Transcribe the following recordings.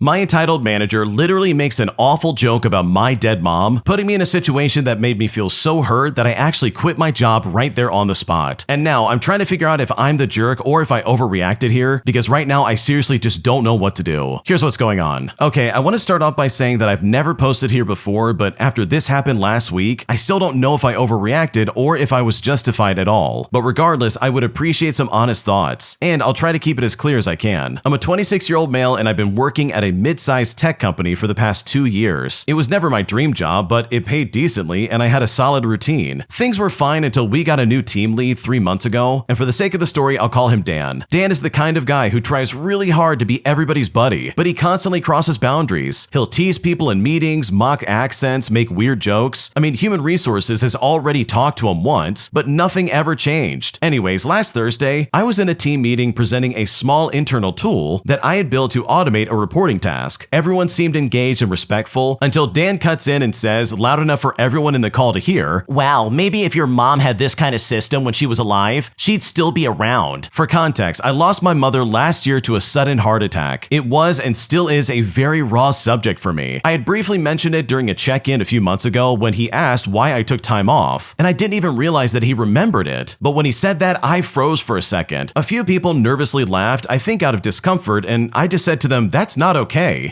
My entitled manager literally makes an awful joke about my dead mom, putting me in a situation that made me feel so hurt that I actually quit my job right there on the spot. And now I'm trying to figure out if I'm the jerk or if I overreacted here, because right now I seriously just don't know what to do. Here's what's going on. Okay, I want to start off by saying that I've never posted here before, but after this happened last week, I still don't know if I overreacted or if I was justified at all. But regardless, I would appreciate some honest thoughts, and I'll try to keep it as clear as I can. I'm a 26-year-old male and I've been working at a mid-sized tech company for the past 2 years. It was never my dream job, but it paid decently and I had a solid routine. Things were fine until we got a new team lead 3 months ago, and for the sake of the story, I'll call him Dan. Dan is the kind of guy who tries really hard to be everybody's buddy, but he constantly crosses boundaries. He'll tease people in meetings, mock accents, make weird jokes. I mean, Human Resources has already talked to him once, but nothing ever changed. Anyways, last Thursday, I was in a team meeting presenting a small internal tool that I had built to automate a reporting task. Everyone seemed engaged and respectful until Dan cuts in and says, loud enough for everyone in the call to hear, "Wow, maybe if your mom had this kind of system when she was alive, she'd still be around." For context, I lost my mother last year to a sudden heart attack. It was and still is a very raw subject for me. I had briefly mentioned it during a check-in a few months ago when he asked why I took time off, and I didn't even realize that he remembered it. But when he said that, I froze for a second. A few people nervously laughed, I think out of discomfort, and I just said to them, "That's not okay."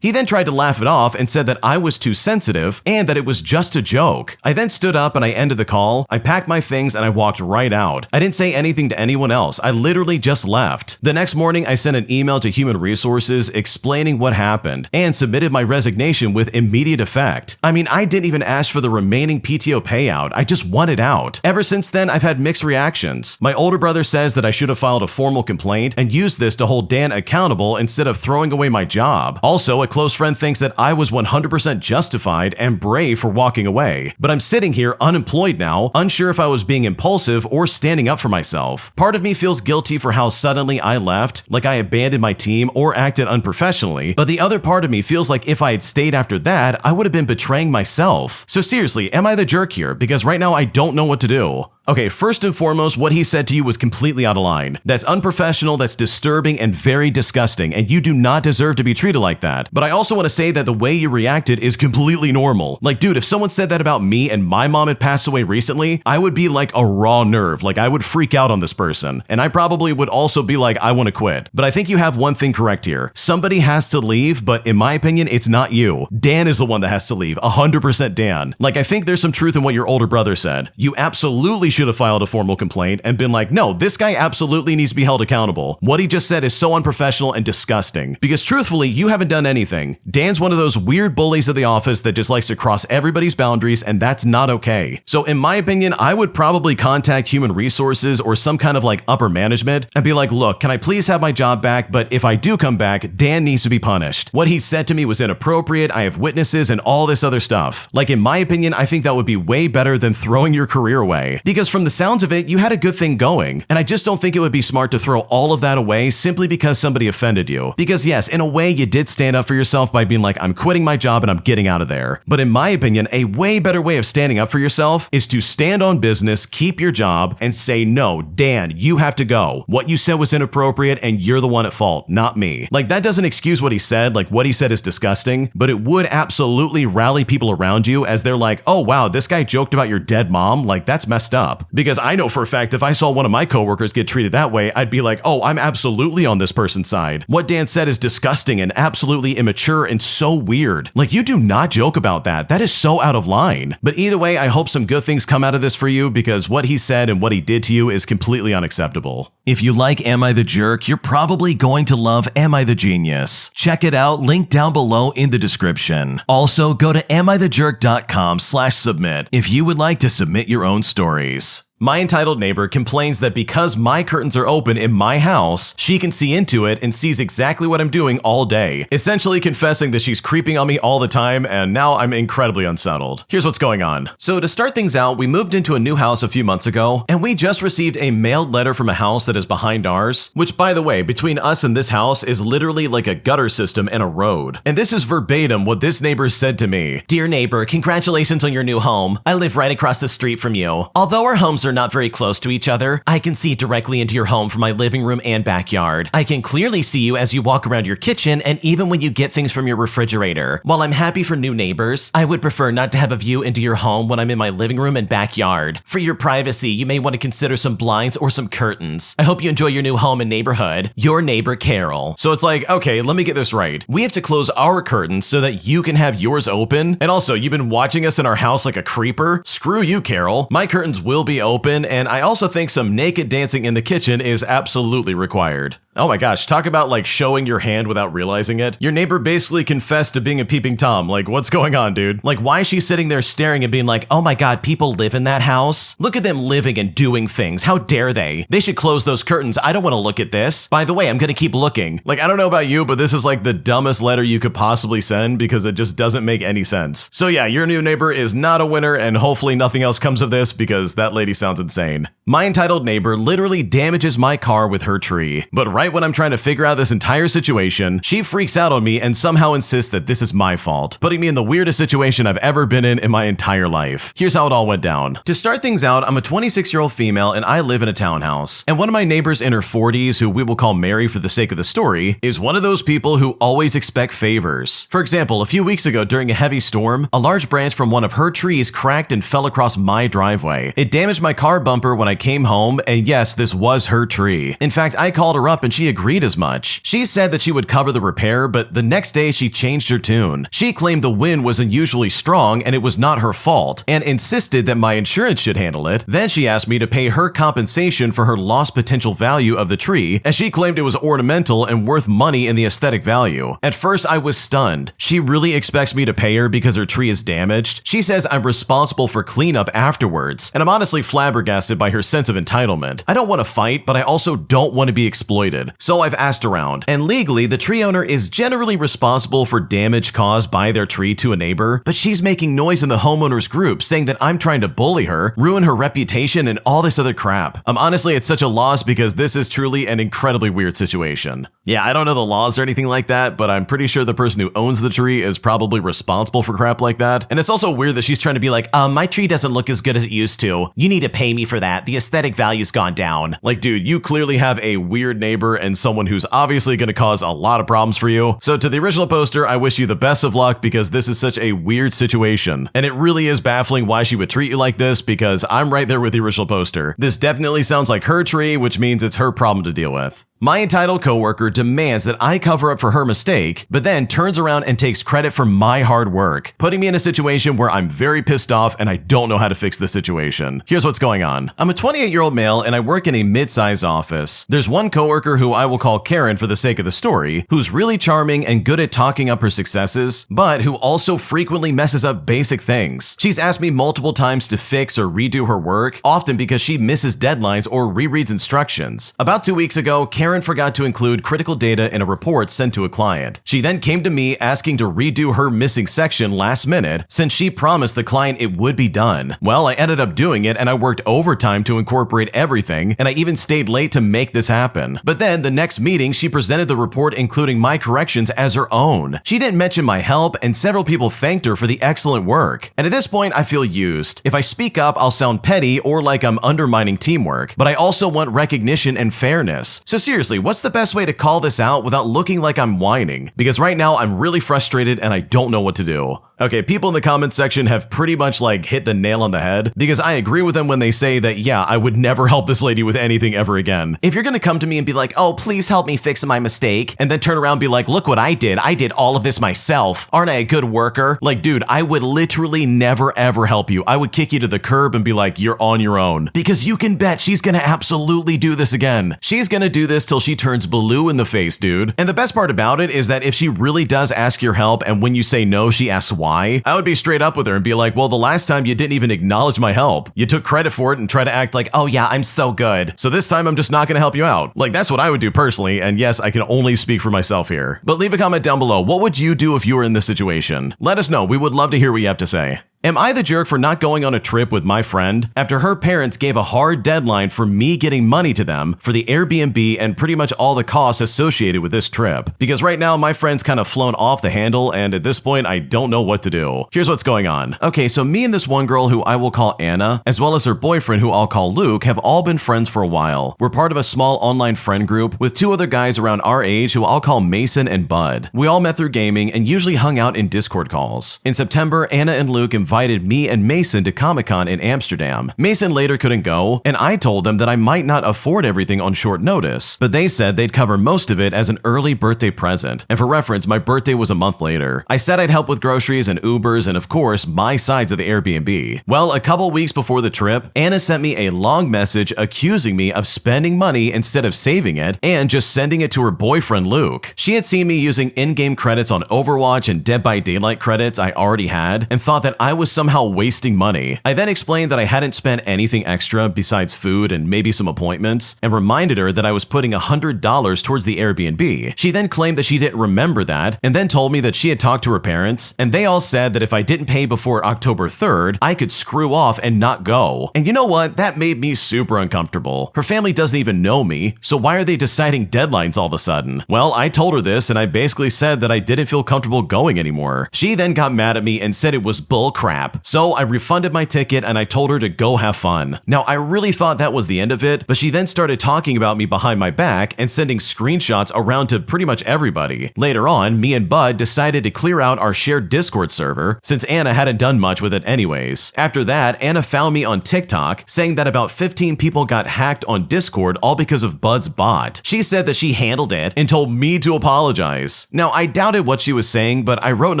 He then tried to laugh it off and said that I was too sensitive and that it was just a joke. I then stood up and I ended the call. I packed my things and I walked right out. I didn't say anything to anyone else. I literally just left. The next morning, I sent an email to Human Resources explaining what happened and submitted my resignation with immediate effect. I mean, I didn't even ask for the remaining PTO payout. I just wanted out. Ever since then, I've had mixed reactions. My older brother says that I should have filed a formal complaint and used this to hold Dan accountable instead of throwing away my job. Also, a close friend thinks that I was 100% justified and brave for walking away. But I'm sitting here unemployed now, unsure if I was being impulsive or standing up for myself. Part of me feels guilty for how suddenly I left, like I abandoned my team or acted unprofessionally, but the other part of me feels like if I had stayed after that, I would have been betraying myself. So seriously, am I the jerk here? Because right now I don't know what to do. Okay, first and foremost, what he said to you was completely out of line. That's unprofessional, that's disturbing, and very disgusting, and you do not deserve to be treated like that. But I also want to say that the way you reacted is completely normal. Like, dude, if someone said that about me and my mom had passed away recently, I would be like a raw nerve. Like, I would freak out on this person. And I probably would also be like, I want to quit. But I think you have one thing correct here. Somebody has to leave, but in my opinion, it's not you. Dan is the one that has to leave. 100% Dan. Like, I think there's some truth in what your older brother said. You absolutely should have filed a formal complaint and been like, no, this guy absolutely needs to be held accountable. What he just said is so unprofessional and disgusting. Because truthfully, you haven't done anything. Dan's one of those weird bullies of the office that just likes to cross everybody's boundaries, and that's not okay. So in my opinion, I would probably contact Human Resources or some kind of like upper management and be like, look, can I please have my job back? But if I do come back, Dan needs to be punished. What he said to me was inappropriate. I have witnesses and all this other stuff. Like, in my opinion, I think that would be way better than throwing your career away. Because from the sounds of it, you had a good thing going. And I just don't think it would be smart to throw all of that away simply because somebody offended you. Because yes, in a way, you did stand up for yourself by being like, I'm quitting my job and I'm getting out of there. But in my opinion, a way better way of standing up for yourself is to stand on business, keep your job, and say, no, Dan, you have to go. What you said was inappropriate and you're the one at fault, not me. Like, that doesn't excuse what he said. Like, what he said is disgusting, but it would absolutely rally people around you as they're like, oh wow, this guy joked about your dead mom. Like, that's messed up. Because I know for a fact if I saw one of my coworkers get treated that way, I'd be like, oh, I'm absolutely on this person's side. What Dan said is disgusting and absolutely immature and so weird. Like, you do not joke about that. That is so out of line. But either way, I hope some good things come out of this for you, because what he said and what he did to you is completely unacceptable. If you like Am I the Jerk, you're probably going to love Am I the Genius. Check it out, link down below in the description. Also, go to amithejerk.com/submit if you would like to submit your own stories. My entitled neighbor complains that because my curtains are open in my house, she can see into it and sees exactly what I'm doing all day, essentially confessing that she's creeping on me all the time, and now I'm incredibly unsettled. Here's what's going on. So to start things out, we moved into a new house a few months ago, and we just received a mailed letter from a house that is behind ours, which, by the way, between us and this house is literally like a gutter system and a road. And this is verbatim what this neighbor said to me. "Dear neighbor, congratulations on your new home. I live right across the street from you. Although our homes are are not very close to each other. I can see directly into your home from my living room and backyard. I can clearly see you as you walk around your kitchen and even when you get things from your refrigerator. While I'm happy for new neighbors, I would prefer not to have a view into your home when I'm in my living room and backyard. For your privacy, you may want to consider some blinds or some curtains. I hope you enjoy your new home and neighborhood. Your neighbor, Carol. So it's like, okay, let me get this right. We have to close our curtains so that you can have yours open. And also, you've been watching us in our house like a creeper? Screw you, Carol. My curtains will be open, and I also think some naked dancing in the kitchen is absolutely required. Oh my gosh, talk about like showing your hand without realizing it. Your neighbor basically confessed to being a peeping Tom. Like, what's going on, dude? Like, why is she sitting there staring and being like, oh my god, people live in that house? Look at them living and doing things. How dare they? They should close those curtains. I don't want to look at this. By the way, I'm gonna keep looking. Like, I don't know about you, but this is like the dumbest letter you could possibly send because it just doesn't make any sense. So yeah, your new neighbor is not a winner, and hopefully nothing else comes of this because that lady sounds insane. My entitled neighbor literally damages my car with her tree. But right when I'm trying to figure out this entire situation, she freaks out on me and somehow insists that this is my fault, putting me in the weirdest situation I've ever been in my entire life. Here's how it all went down. To start things out, I'm a 26-year-old female and I live in a townhouse. And one of my neighbors in her 40s, who we will call Mary for the sake of the story, is one of those people who always expect favors. For example, a few weeks ago during a heavy storm, a large branch from one of her trees cracked and fell across my driveway. It damaged my car bumper when I came home, and yes, this was her tree. In fact, I called her up and she agreed as much. She said that she would cover the repair, but the next day she changed her tune. She claimed the wind was unusually strong and it was not her fault, and insisted that my insurance should handle it. Then she asked me to pay her compensation for her lost potential value of the tree, as she claimed it was ornamental and worth money in the aesthetic value. At first, I was stunned. She really expects me to pay her because her tree is damaged? She says I'm responsible for cleanup afterwards, and I'm honestly flabbergasted by her sense of entitlement. I don't want to fight, but I also don't want to be exploited. So I've asked around, and legally, the tree owner is generally responsible for damage caused by their tree to a neighbor, but she's making noise in the homeowners group saying that I'm trying to bully her, ruin her reputation, and all this other crap. I'm honestly at such a loss because this is truly an incredibly weird situation. Yeah, I don't know the laws or anything like that, but I'm pretty sure the person who owns the tree is probably responsible for crap like that. And it's also weird that she's trying to be like, my tree doesn't look as good as it used to. You need to pay me for that. The aesthetic value's gone down. Like, dude, you clearly have a weird neighbor and someone who's obviously going to cause a lot of problems for you. So to the original poster, I wish you the best of luck because this is such a weird situation. And it really is baffling why she would treat you like this because I'm right there with the original poster. This definitely sounds like her tree, which means it's her problem to deal with. My entitled coworker demands that I cover up for her mistake, but then turns around and takes credit for my hard work, putting me in a situation where I'm very pissed off and I don't know how to fix the situation. Here's what's going on. I'm a 28-year-old male and I work in a mid-sized office. There's one coworker who I will call Karen for the sake of the story, who's really charming and good at talking up her successes, but who also frequently messes up basic things. She's asked me multiple times to fix or redo her work, often because she misses deadlines or rereads instructions. About 2 weeks ago, Karen forgot to include critical data in a report sent to a client. She then came to me asking to redo her missing section last minute since she promised the client it would be done. Well, I ended up doing it and I worked overtime to incorporate everything, and I even stayed late to make this happen. But then the next meeting, she presented the report including my corrections as her own. She didn't mention my help, and several people thanked her for the excellent work. And at this point, I feel used. If I speak up, I'll sound petty or like I'm undermining teamwork, but I also want recognition and fairness. So seriously, what's the best way to call this out without looking like I'm whining? Because right now I'm really frustrated and I don't know what to do. Okay, people in the comments section have pretty much like hit the nail on the head because I agree with them when they say that, yeah, I would never help this lady with anything ever again. If you're gonna come to me and be like, oh, please help me fix my mistake, and then turn around and be like, look what I did all of this myself. Aren't I a good worker? Like, dude, I would literally never ever help you. I would kick you to the curb and be like, you're on your own. Because you can bet she's gonna absolutely do this again. She's gonna do this till she turns blue in the face, dude. And the best part about it is that if she really does ask your help and when you say no, she asks why, I would be straight up with her and be like, well, the last time you didn't even acknowledge my help. You took credit for it and try to act like, oh yeah, I'm so good. So this time I'm just not gonna help you out. Like, that's what I would do personally, and yes, I can only speak for myself here. But leave a comment down below. What would you do if you were in this situation? Let us know. We would love to hear what you have to say. Am I the jerk for not going on a trip with my friend after her parents gave a hard deadline for me getting money to them for the Airbnb and pretty much all the costs associated with this trip? Because right now my friend's kind of flown off the handle and at this point I don't know what to do. Here's what's going on. Okay, so me and this one girl who I will call Anna, as well as her boyfriend who I'll call Luke, have all been friends for a while. We're part of a small online friend group with two other guys around our age who I'll call Mason and Bud. We all met through gaming and usually hung out in Discord calls. In September, Anna and Luke invited me and Mason to Comic-Con in Amsterdam. Mason later couldn't go, and I told them that I might not afford everything on short notice, but they said they'd cover most of it as an early birthday present. And for reference, my birthday was a month later. I said I'd help with groceries and Ubers and of course, my sides of the Airbnb. Well, a couple weeks before the trip, Anna sent me a long message accusing me of spending money instead of saving it and just sending it to her boyfriend Luke. She had seen me using in-game credits on Overwatch and Dead by Daylight credits I already had and thought that I was somehow wasting money. I then explained that I hadn't spent anything extra besides food and maybe some appointments and reminded her that I was putting $100 towards the Airbnb. She then claimed that she didn't remember that and then told me that she had talked to her parents and they all said that if I didn't pay before October 3rd, I could screw off and not go. And you know what? That made me super uncomfortable. Her family doesn't even know me, so why are they deciding deadlines all of a sudden? Well, I told her this and I basically said that I didn't feel comfortable going anymore. She then got mad at me and said it was bull crap. So I refunded my ticket and I told her to go have fun. Now, I really thought that was the end of it, but she then started talking about me behind my back and sending screenshots around to pretty much everybody. Later on, me and Bud decided to clear out our shared Discord server since Anna hadn't done much with it anyways. After that, Anna found me on TikTok saying that about 15 people got hacked on Discord all because of Bud's bot. She said that she handled it and told me to apologize. Now, I doubted what she was saying, but I wrote an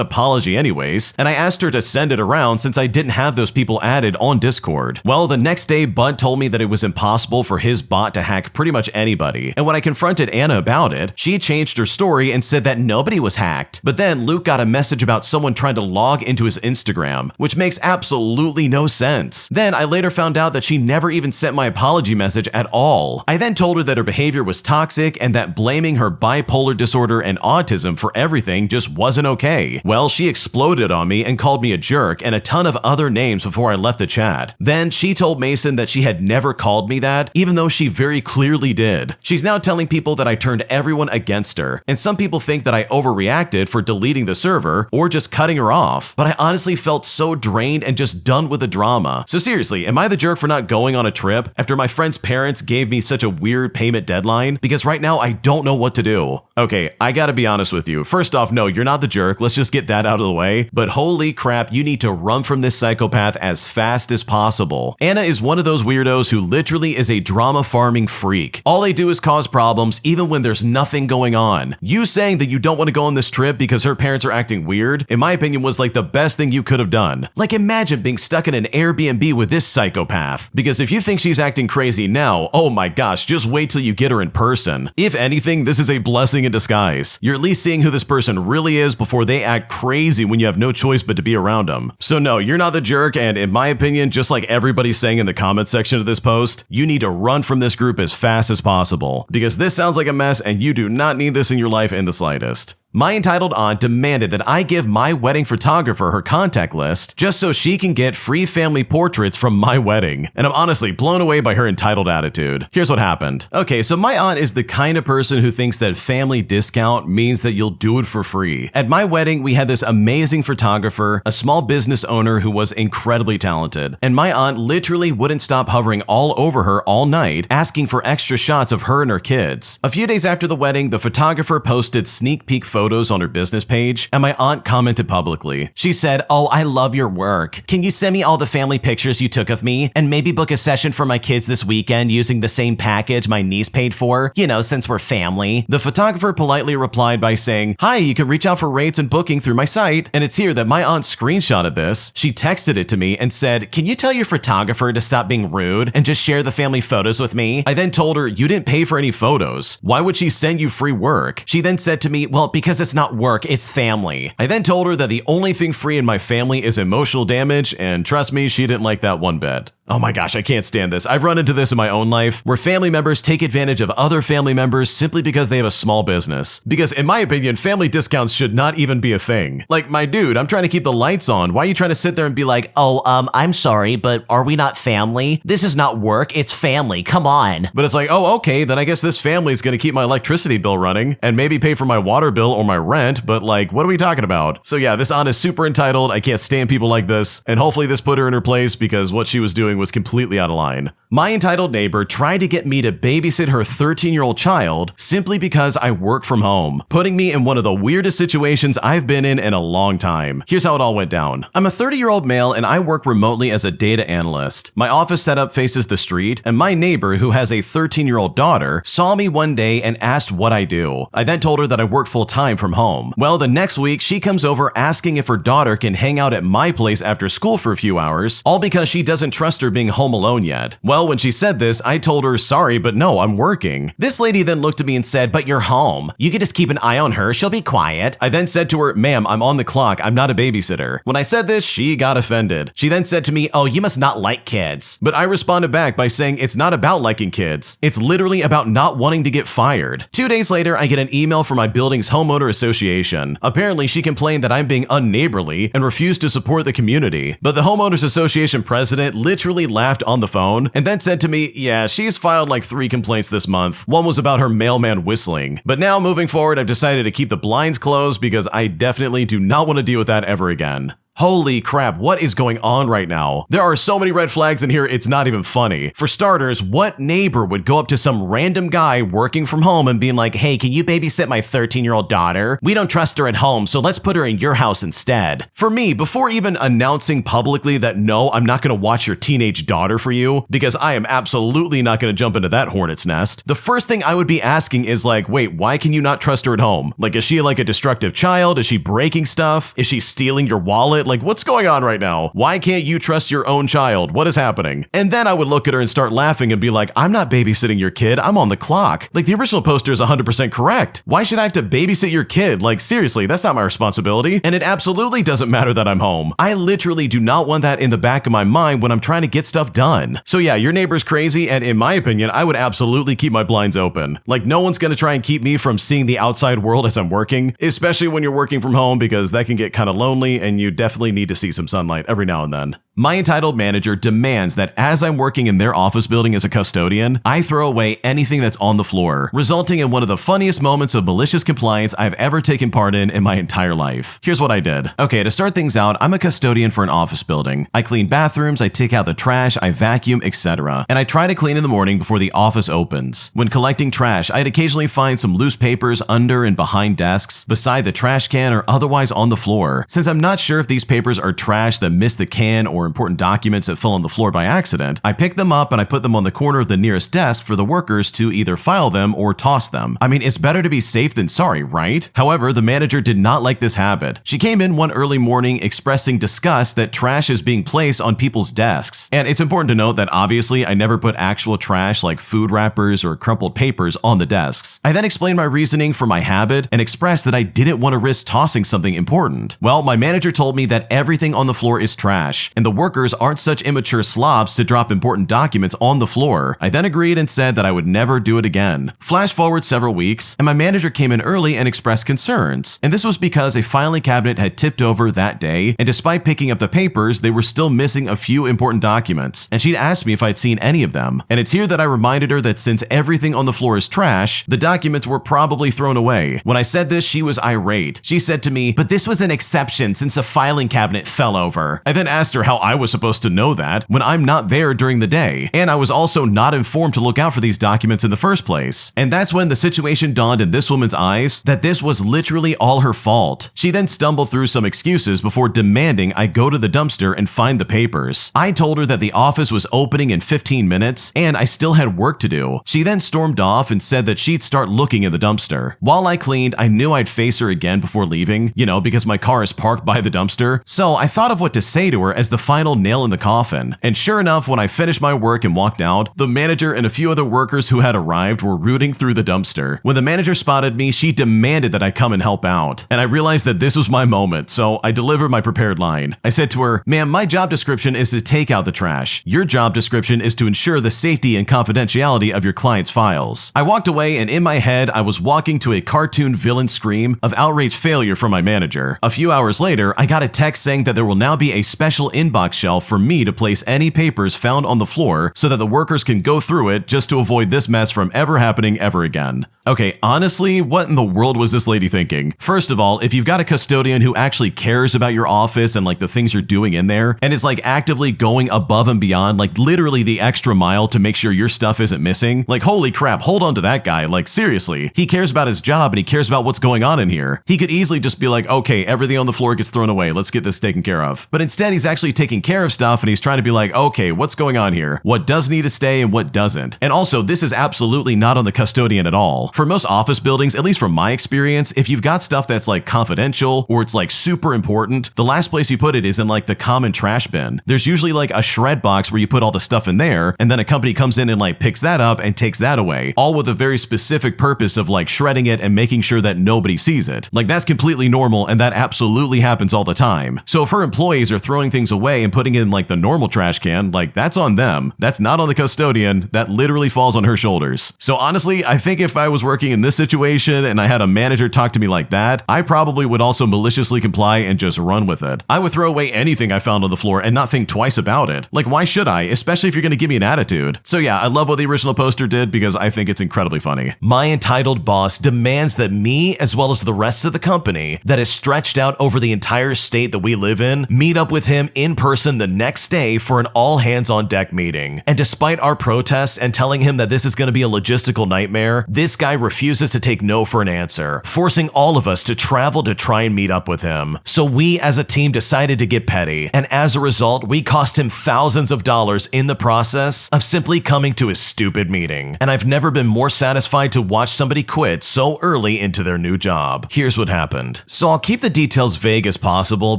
apology anyways, and I asked her to send it around since I didn't have those people added on Discord. Well, the next day, Bud told me that it was impossible for his bot to hack pretty much anybody, and when I confronted Anna about it, she changed her story and said that nobody was hacked. But then Luke got a message about someone trying to log into his Instagram, which makes absolutely no sense. Then I later found out that she never even sent my apology message at all. I then told her that her behavior was toxic and that blaming her bipolar disorder and autism for everything just wasn't okay. Well, she exploded on me and called me a jerk and a ton of other names before I left the chat. Then she told Mason that she had never called me that, even though she very clearly did. She's now telling people that I turned everyone against her, and some people think that I overreacted for deleting the server or just cutting her off, but I honestly felt so drained and just done with the drama. So seriously, am I the jerk for not going on a trip after my friend's parents gave me such a weird payment deadline? Because right now I don't know what to do. Okay, I gotta be honest with you. First off, no, you're not the jerk. Let's just get that out of the way. But holy crap, you need to run from this psychopath as fast as possible. Anna is one of those weirdos who literally is a drama farming freak. All they do is cause problems even when there's nothing going on. You saying that you don't want to go on this trip because her parents are acting weird, in my opinion, was like the best thing you could have done. Like imagine being stuck in an Airbnb with this psychopath. Because if you think she's acting crazy now, oh my gosh, just wait till you get her in person. If anything, this is a blessing in disguise. You're at least seeing who this person really is before they act crazy when you have no choice but to be around them. So no, you're not the jerk, and in my opinion, just like everybody's saying in the comment section of this post, you need to run from this group as fast as possible. Because this sounds like a mess and you do not need this in your life in the slightest. My entitled aunt demanded that I give my wedding photographer her contact list just so she can get free family portraits from my wedding. And I'm honestly blown away by her entitled attitude. Here's what happened. Okay, so my aunt is the kind of person who thinks that family discount means that you'll do it for free. At my wedding, we had this amazing photographer, a small business owner who was incredibly talented. And my aunt literally wouldn't stop hovering all over her all night, asking for extra shots of her and her kids. A few days after the wedding, the photographer posted sneak peek photos on her business page, and my aunt commented publicly. She said, "Oh, I love your work. Can you send me all the family pictures you took of me and maybe book a session for my kids this weekend using the same package my niece paid for? You know, since we're family." The photographer politely replied by saying, "Hi, you can reach out for rates and booking through my site." And it's here that my aunt screenshotted this. She texted it to me and said, "Can you tell your photographer to stop being rude and just share the family photos with me?" I then told her, "You didn't pay for any photos. Why would she send you free work?" She then said to me, "Well, because it's not work, it's family." I then told her that the only thing free in my family is emotional damage, and trust me, she didn't like that one bit. Oh my gosh, I can't stand this. I've run into this in my own life where family members take advantage of other family members simply because they have a small business. Because in my opinion, family discounts should not even be a thing. Like, my dude, I'm trying to keep the lights on. Why are you trying to sit there and be like, oh, I'm sorry, but are we not family? This is not work, it's family, come on. But it's like, oh, okay, then I guess this family is gonna keep my electricity bill running and maybe pay for my water bill or my rent, but like, what are we talking about? So yeah, this aunt is super entitled. I can't stand people like this, and hopefully this put her in her place because what she was doing was completely out of line. My entitled neighbor tried to get me to babysit her 13-year-old child simply because I work from home, putting me in one of the weirdest situations I've been in a long time. Here's how it all went down. I'm a 30-year-old male and I work remotely as a data analyst. My office setup faces the street, and my neighbor, who has a 13-year-old daughter, saw me one day and asked what I do. I then told her that I work full-time from home. Well, the next week, she comes over asking if her daughter can hang out at my place after school for a few hours, all because she doesn't trust her being home alone yet. Well, when she said this, I told her, sorry, but no, I'm working. This lady then looked at me and said, but you're home. You can just keep an eye on her, she'll be quiet. I then said to her, ma'am, I'm on the clock, I'm not a babysitter. When I said this, she got offended. She then said to me, oh, you must not like kids. But I responded back by saying it's not about liking kids. It's literally about not wanting to get fired. 2 days later, I get an email from my building's homeowner association. Apparently, she complained that I'm being unneighborly and refused to support the community. But the homeowners association president literally laughed on the phone and then said to me, yeah, she's filed like 3 complaints this month. One was about her mailman whistling. But now moving forward, I've decided to keep the blinds closed because I definitely do not want to deal with that ever again. Holy crap, what is going on right now? There are so many red flags in here, it's not even funny. For starters, what neighbor would go up to some random guy working from home and being like, hey, can you babysit my 13-year-old daughter? We don't trust her at home, so let's put her in your house instead. For me, before even announcing publicly that no, I'm not gonna watch your teenage daughter for you, because I am absolutely not gonna jump into that hornet's nest, the first thing I would be asking is like, wait, why can you not trust her at home? Like, is she like a destructive child? Is she breaking stuff? Is she stealing your wallet? Like, what's going on right now? Why can't you trust your own child? What is happening? And then I would look at her and start laughing and be like, I'm not babysitting your kid, I'm on the clock. Like, the original poster is 100% correct. Why should I have to babysit your kid? Like, seriously, that's not my responsibility. And it absolutely doesn't matter that I'm home. I literally do not want that in the back of my mind when I'm trying to get stuff done. So yeah, your neighbor's crazy, and in my opinion, I would absolutely keep my blinds open. Like, no one's gonna try and keep me from seeing the outside world as I'm working, especially when you're working from home, because that can get kind of lonely and you definitely need to see some sunlight every now and then. My entitled manager demands that as I'm working in their office building as a custodian, I throw away anything that's on the floor, resulting in one of the funniest moments of malicious compliance I've ever taken part in my entire life. Here's what I did. Okay, to start things out, I'm a custodian for an office building. I clean bathrooms, I take out the trash, I vacuum, etc. And I try to clean in the morning before the office opens. When collecting trash, I'd occasionally find some loose papers under and behind desks, beside the trash can, or otherwise on the floor. Since I'm not sure if these papers are trash that missed the can or important documents that fell on the floor by accident, I pick them up and I put them on the corner of the nearest desk for the workers to either file them or toss them. I mean, it's better to be safe than sorry, right? However, the manager did not like this habit. She came in one early morning expressing disgust that trash is being placed on people's desks. And it's important to note that obviously I never put actual trash like food wrappers or crumpled papers on the desks. I then explained my reasoning for my habit and expressed that I didn't want to risk tossing something important. Well, my manager told me that everything on the floor is trash, and the workers aren't such immature slobs to drop important documents on the floor. I then agreed and said that I would never do it again. Flash forward several weeks, and my manager came in early and expressed concerns. And this was because a filing cabinet had tipped over that day, and despite picking up the papers, they were still missing a few important documents, and she'd asked me if I'd seen any of them. And it's here that I reminded her that since everything on the floor is trash, the documents were probably thrown away. When I said this, she was irate. She said to me, but this was an exception since a filing cabinet fell over. I then asked her how I was supposed to know that when I'm not there during the day, and I was also not informed to look out for these documents in the first place. And that's when the situation dawned in this woman's eyes that this was literally all her fault. She then stumbled through some excuses before demanding I go to the dumpster and find the papers. I told her that the office was opening in 15 minutes and I still had work to do. She then stormed off and said that she'd start looking in the dumpster. While I cleaned, I knew I'd face her again before leaving, because my car is parked by the dumpster. So I thought of what to say to her as the final nail in the coffin. And sure enough, when I finished my work and walked out, the manager and a few other workers who had arrived were rooting through the dumpster. When the manager spotted me, she demanded that I come and help out. And I realized that this was my moment, so I delivered my prepared line. I said to her, "Ma'am, my job description is to take out the trash. Your job description is to ensure the safety and confidentiality of your client's files." I walked away, and in my head, I was walking to a cartoon villain scream of outraged failure from my manager. A few hours later, I got a text saying that there will now be a special inbox shelf for me to place any papers found on the floor so that the workers can go through it just to avoid this mess from ever happening ever again. Okay, honestly, what in the world was this lady thinking? First of all, if you've got a custodian who actually cares about your office and like the things you're doing in there, and is like actively going above and beyond, like literally the extra mile to make sure your stuff isn't missing, like holy crap, hold on to that guy. Like seriously, he cares about his job and he cares about what's going on in here. He could easily just be like, okay, everything on the floor gets thrown away. Let's get this taken care of. But instead, he's actually taking care of stuff and he's trying to be like, okay, what's going on here? What does need to stay and what doesn't? And also, this is absolutely not on the custodian at all. For most office buildings, at least from my experience, if you've got stuff that's like confidential or it's like super important, the last place you put it is in like the common trash bin. There's usually like a shred box where you put all the stuff in there, and then a company comes in and like picks that up and takes that away, all with a very specific purpose of like shredding it and making sure that nobody sees it. Like that's completely normal and that absolutely happens all the time. So if her employees are throwing things away and putting it in like the normal trash can, like that's on them. That's not on the custodian. That literally falls on her shoulders. So honestly, I think if I was working in this situation and I had a manager talk to me like that, I probably would also maliciously comply and just run with it. I would throw away anything I found on the floor and not think twice about it. Like why should I? Especially if you're going to give me an attitude. So yeah, I love what the original poster did because I think it's incredibly funny. My entitled boss demands that me, as well as the rest of the company that is stretched out over the entire state that we live in, meet up with him in person the next day for an all hands on deck meeting. And despite our protests and telling him that this is going to be a logistical nightmare, this guy refuses to take no for an answer, forcing all of us to travel to try and meet up with him. So we as a team decided to get petty, and as a result, we cost him thousands of dollars in the process of simply coming to his stupid meeting. And I've never been more satisfied to watch somebody quit so early into their new job. Here's what happened. So I'll keep the details vague as possible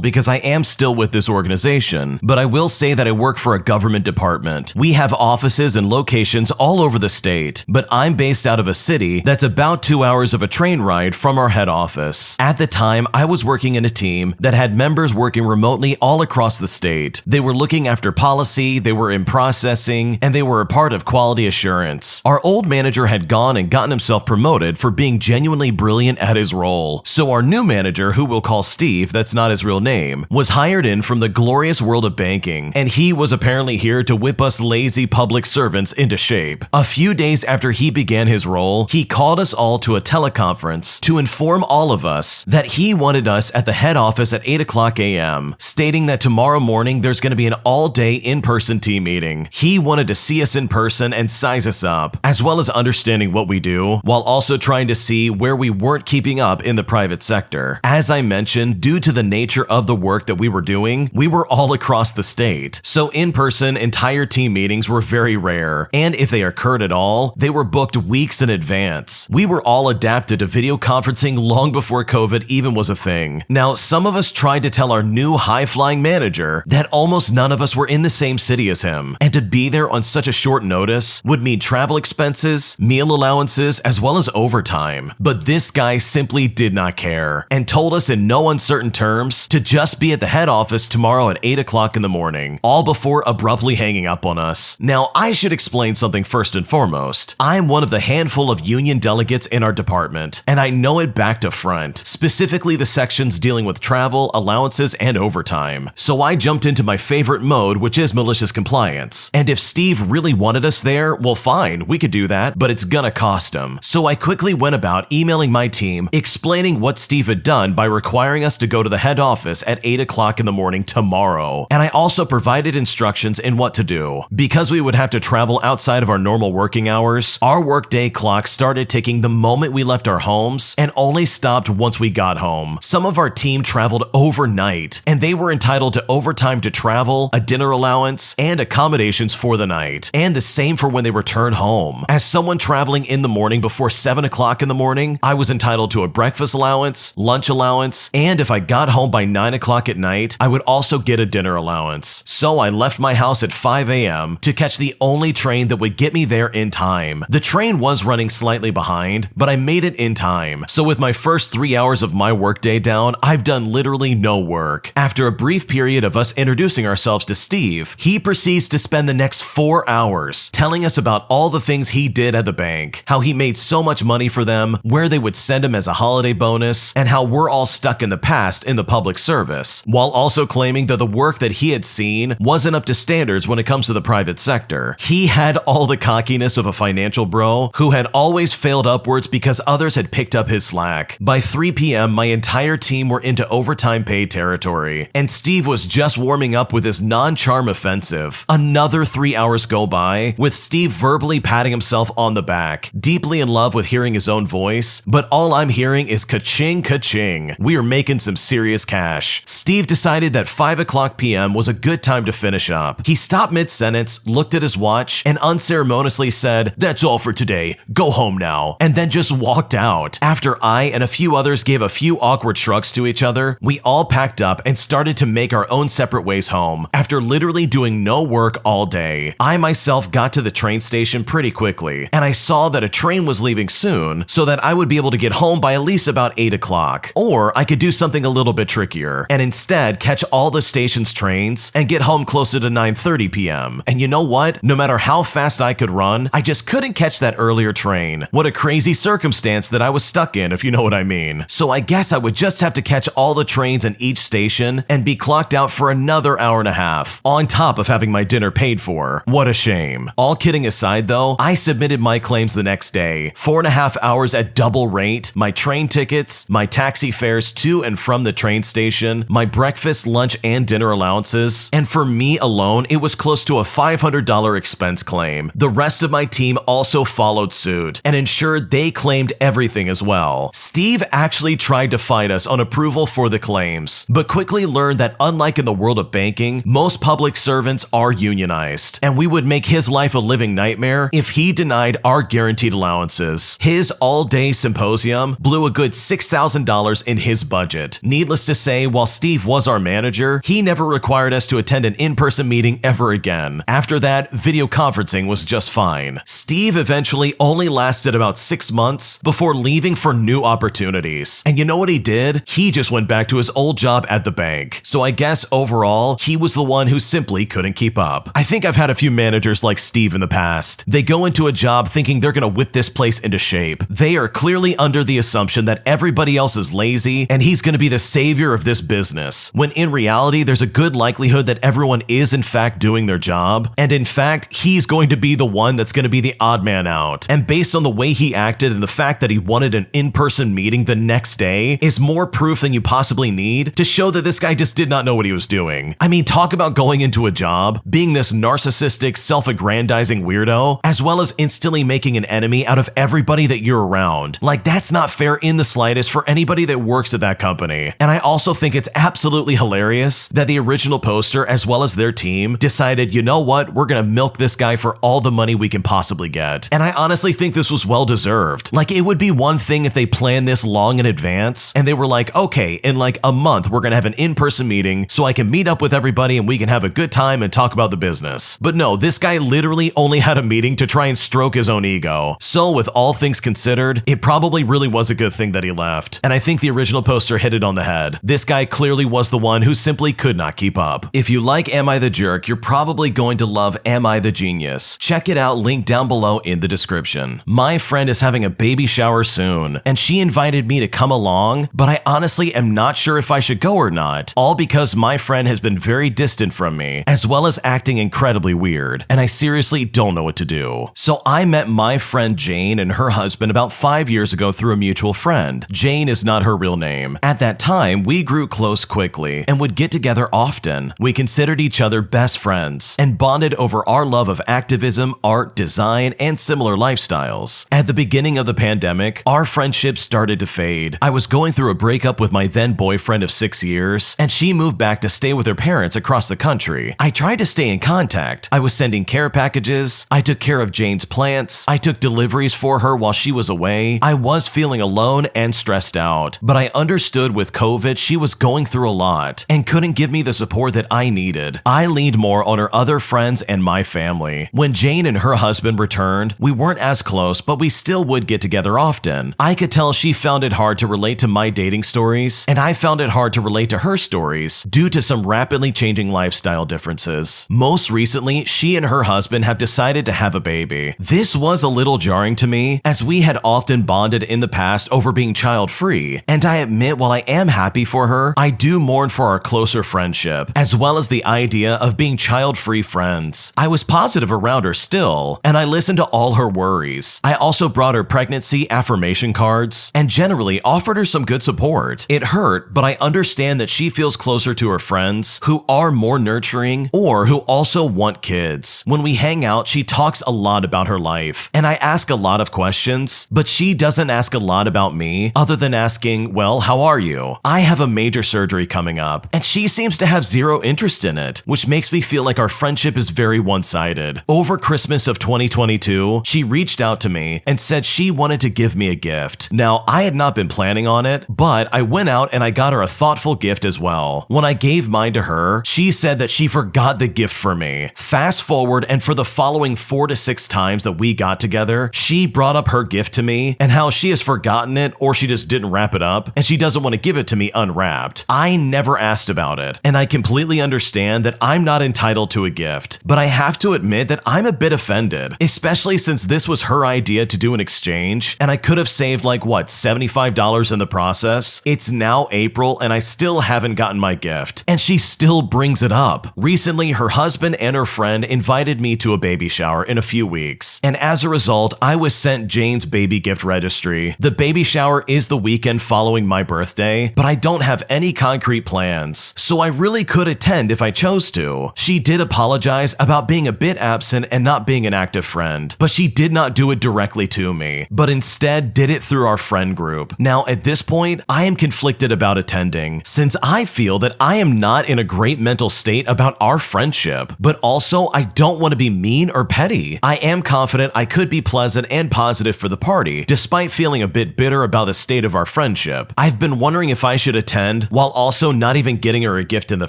because I am still with this organization, but I will say that I work for a government department. We have offices and locations all over the state, but I'm based out of a city that's about 2 hours of a train ride from our head office. At the time, I was working in a team that had members working remotely all across the state. They were looking after policy, they were in processing, and they were a part of quality assurance. Our old manager had gone and gotten himself promoted for being genuinely brilliant at his role. So our new manager, who we'll call Steve, that's not his real name, was hired in from the glorious world of banking, and he was apparently here to whip us lazy public servants into shape. A few days after he began his role, he called us all to a teleconference to inform all of us that he wanted us at the head office at 8 o'clock a.m., stating that tomorrow morning there's going to be an all-day in-person team meeting. He wanted to see us in person and size us up, as well as understanding what we do, while also trying to see where we weren't keeping up in the private sector. As I mentioned, due to the nature of the work that we were doing, we were all across the state. So in-person, entire team meetings were very rare, and if they occurred at all, they were booked weeks in advance. We were all adapted to video conferencing long before COVID even was a thing. Now, some of us tried to tell our new high-flying manager that almost none of us were in the same city as him, and to be there on such a short notice would mean travel expenses, meal allowances, as well as overtime. But this guy simply did not care, and told us in no uncertain terms to just be at the head office tomorrow at 8 o'clock in the morning, all before abruptly hanging up on us. Now, I should explain something first and foremost. I'm one of the handful of union delegates in our department, and I know it back to front, specifically the sections dealing with travel, allowances, and overtime. So I jumped into my favorite mode, which is malicious compliance. And if Steve really wanted us there, well fine, we could do that, but it's gonna cost him. So I quickly went about emailing my team, explaining what Steve had done by requiring us to go to the head office at 8 o'clock in the morning tomorrow. And I also provided instructions in what to do. Because we would have to travel outside of our normal working hours, our workday clock started ticking the moment we left our homes and only stopped once we got home. Some of our team traveled overnight, and they were entitled to overtime to travel, a dinner allowance, and accommodations for the night, and the same for when they return home. As someone traveling in the morning before 7 o'clock in the morning, I was entitled to a breakfast allowance, lunch allowance, and if I got home by 9 o'clock at night, I would also get a dinner dinner allowance. So I left my house at 5 a.m. to catch the only train that would get me there in time. The train was running slightly behind, but I made it in time. So with my first 3 hours of my workday down, I've done literally no work. After a brief period of us introducing ourselves to Steve, he proceeds to spend the next 4 hours telling us about all the things he did at the bank, how he made so much money for them, where they would send him as a holiday bonus, and how we're all stuck in the past in the public service, while also claiming that the work that he had seen wasn't up to standards when it comes to the private sector. He had all the cockiness of a financial bro who had always failed upwards because others had picked up his slack. By 3 p.m., my entire team were into overtime paid territory, and Steve was just warming up with his non-charm offensive. Another 3 hours go by, with Steve verbally patting himself on the back, deeply in love with hearing his own voice, but all I'm hearing is ka-ching, ka-ching. We are making some serious cash. Steve decided that 5 o'clock p.m. was a good time to finish up. He stopped mid-sentence, looked at his watch, and unceremoniously said, "That's all for today. Go home now," and then just walked out. After I and a few others gave a few awkward shrugs to each other, we all packed up and started to make our own separate ways home. After literally doing no work all day, I myself got to the train station pretty quickly, and I saw that a train was leaving soon so that I would be able to get home by at least about 8 o'clock. Or I could do something a little bit trickier and instead catch all the station's trains and get home closer to 9:30 p.m. And you know what? No matter how fast I could run, I just couldn't catch that earlier train. What a crazy circumstance that I was stuck in, if you know what I mean. So I guess I would just have to catch all the trains in each station and be clocked out for another hour and a half, on top of having my dinner paid for. What a shame. All kidding aside though, I submitted my claims the next day. 4.5 hours at double rate, my train tickets, my taxi fares to and from the train station, my breakfast, lunch, and dinner allowances, and for me alone, it was close to a $500 expense claim. The rest of my team also followed suit and ensured they claimed everything as well. Steve actually tried to fight us on approval for the claims, but quickly learned that unlike in the world of banking, most public servants are unionized, and we would make his life a living nightmare if he denied our guaranteed allowances. His all-day symposium blew a good $6,000 in his budget. Needless to say, while Steve was our manager, he never required us to attend an in-person meeting ever again. After that, video conferencing was just fine. Steve eventually only lasted about 6 months before leaving for new opportunities. And you know what he did? He just went back to his old job at the bank. So I guess overall, he was the one who simply couldn't keep up. I think I've had a few managers like Steve in the past. They go into a job thinking they're gonna whip this place into shape. They are clearly under the assumption that everybody else is lazy and he's gonna be the savior of this business, when in reality, there's a good likelihood that everyone is in fact doing their job, and in fact, he's going to be the one that's going to be the odd man out. And based on the way he acted and the fact that he wanted an in-person meeting the next day is more proof than you possibly need to show that this guy just did not know what he was doing. I mean, talk about going into a job, being this narcissistic, self-aggrandizing weirdo, as well as instantly making an enemy out of everybody that you're around. Like, that's not fair in the slightest for anybody that works at that company. And I also think it's absolutely hilarious that the original poster, as well as their team, decided, you know what, we're gonna milk this guy for all the money we can possibly get. And I honestly think this was well deserved. Like, it would be one thing if they planned this long in advance and they were like, okay, in like a month, we're gonna have an in-person meeting so I can meet up with everybody and we can have a good time and talk about the business. But no, this guy literally only had a meeting to try and stroke his own ego. So with all things considered, it probably really was a good thing that he left. And I think the original poster hit it on the head. This guy clearly was the one who simply could not keep up. If you like Am I the Jerk, you're probably going to love Am I the Genius. Check it out, link down below in the description. My friend is having a baby shower soon, and she invited me to come along, but I honestly am not sure if I should go or not, all because my friend has been very distant from me, as well as acting incredibly weird, and I seriously don't know what to do. So I met my friend Jane and her husband about 5 years ago through a mutual friend. Jane is not her real name. At that time, we grew close quickly and would get together often. We considered each other best friends and bonded over our love of activism, art, design, and similar lifestyles. At the beginning of the pandemic, our friendship started to fade. I was going through a breakup with my then boyfriend of 6 years, and she moved back to stay with her parents across the country. I tried to stay in contact. I was sending care packages, I took care of Jane's plants, I took deliveries for her while she was away. I was feeling alone and stressed out, but I understood with COVID she was going through a lot and couldn't give me the the support that I needed. I leaned more on her other friends and my family. When Jane and her husband returned, we weren't as close, but we still would get together often. I could tell she found it hard to relate to my dating stories, and I found it hard to relate to her stories due to some rapidly changing lifestyle differences. Most recently, she and her husband have decided to have a baby. This was a little jarring to me, as we had often bonded in the past over being child-free, and I admit while I am happy for her, I do mourn for our closer friendship, as well as the idea of being child-free friends. I was positive around her still, and I listened to all her worries. I also brought her pregnancy affirmation cards, and generally offered her some good support. It hurt, but I understand that she feels closer to her friends, who are more nurturing, or who also want kids. When we hang out, she talks a lot about her life, and I ask a lot of questions, but she doesn't ask a lot about me, other than asking, well, how are you? I have a major surgery coming up, and she seems to have zero interest in it, which makes me feel like our friendship is very one-sided. Over Christmas of 2022, she reached out to me and said she wanted to give me a gift. Now, I had not been planning on it, but I went out and I got her a thoughtful gift as well. When I gave mine to her, she said that she forgot the gift for me. Fast forward, and for the following 4 to 6 times that we got together, she brought up her gift to me and how she has forgotten it or she just didn't wrap it up and she doesn't want to give it to me unwrapped. I never asked about it, and I completely understand that I'm not entitled to a gift, but I have to admit that I'm a bit offended, especially since this was her idea to do an exchange and I could have saved like what, $75 in the process. It's now April and I still haven't gotten my gift, and she still brings it up. Recently, her husband and her friend invited me to a baby shower in a few weeks, and as a result, I was sent Jane's baby gift registry. The baby shower is the weekend following my birthday, but I don't have any concrete plans, so I really could attend if I chose to. She did apologize about being a bit absent and not being an active friend, but she did not do it directly to me, but instead did it through our friend group. Now, at this point, I am conflicted about attending, since I feel that I am not in a great mental state about our friendship, but also I don't want to be mean or petty. I am confident I could be pleasant and positive for the party, despite feeling a bit bitter about the state of our friendship. I've been wondering if I should attend while also not even getting her a gift in the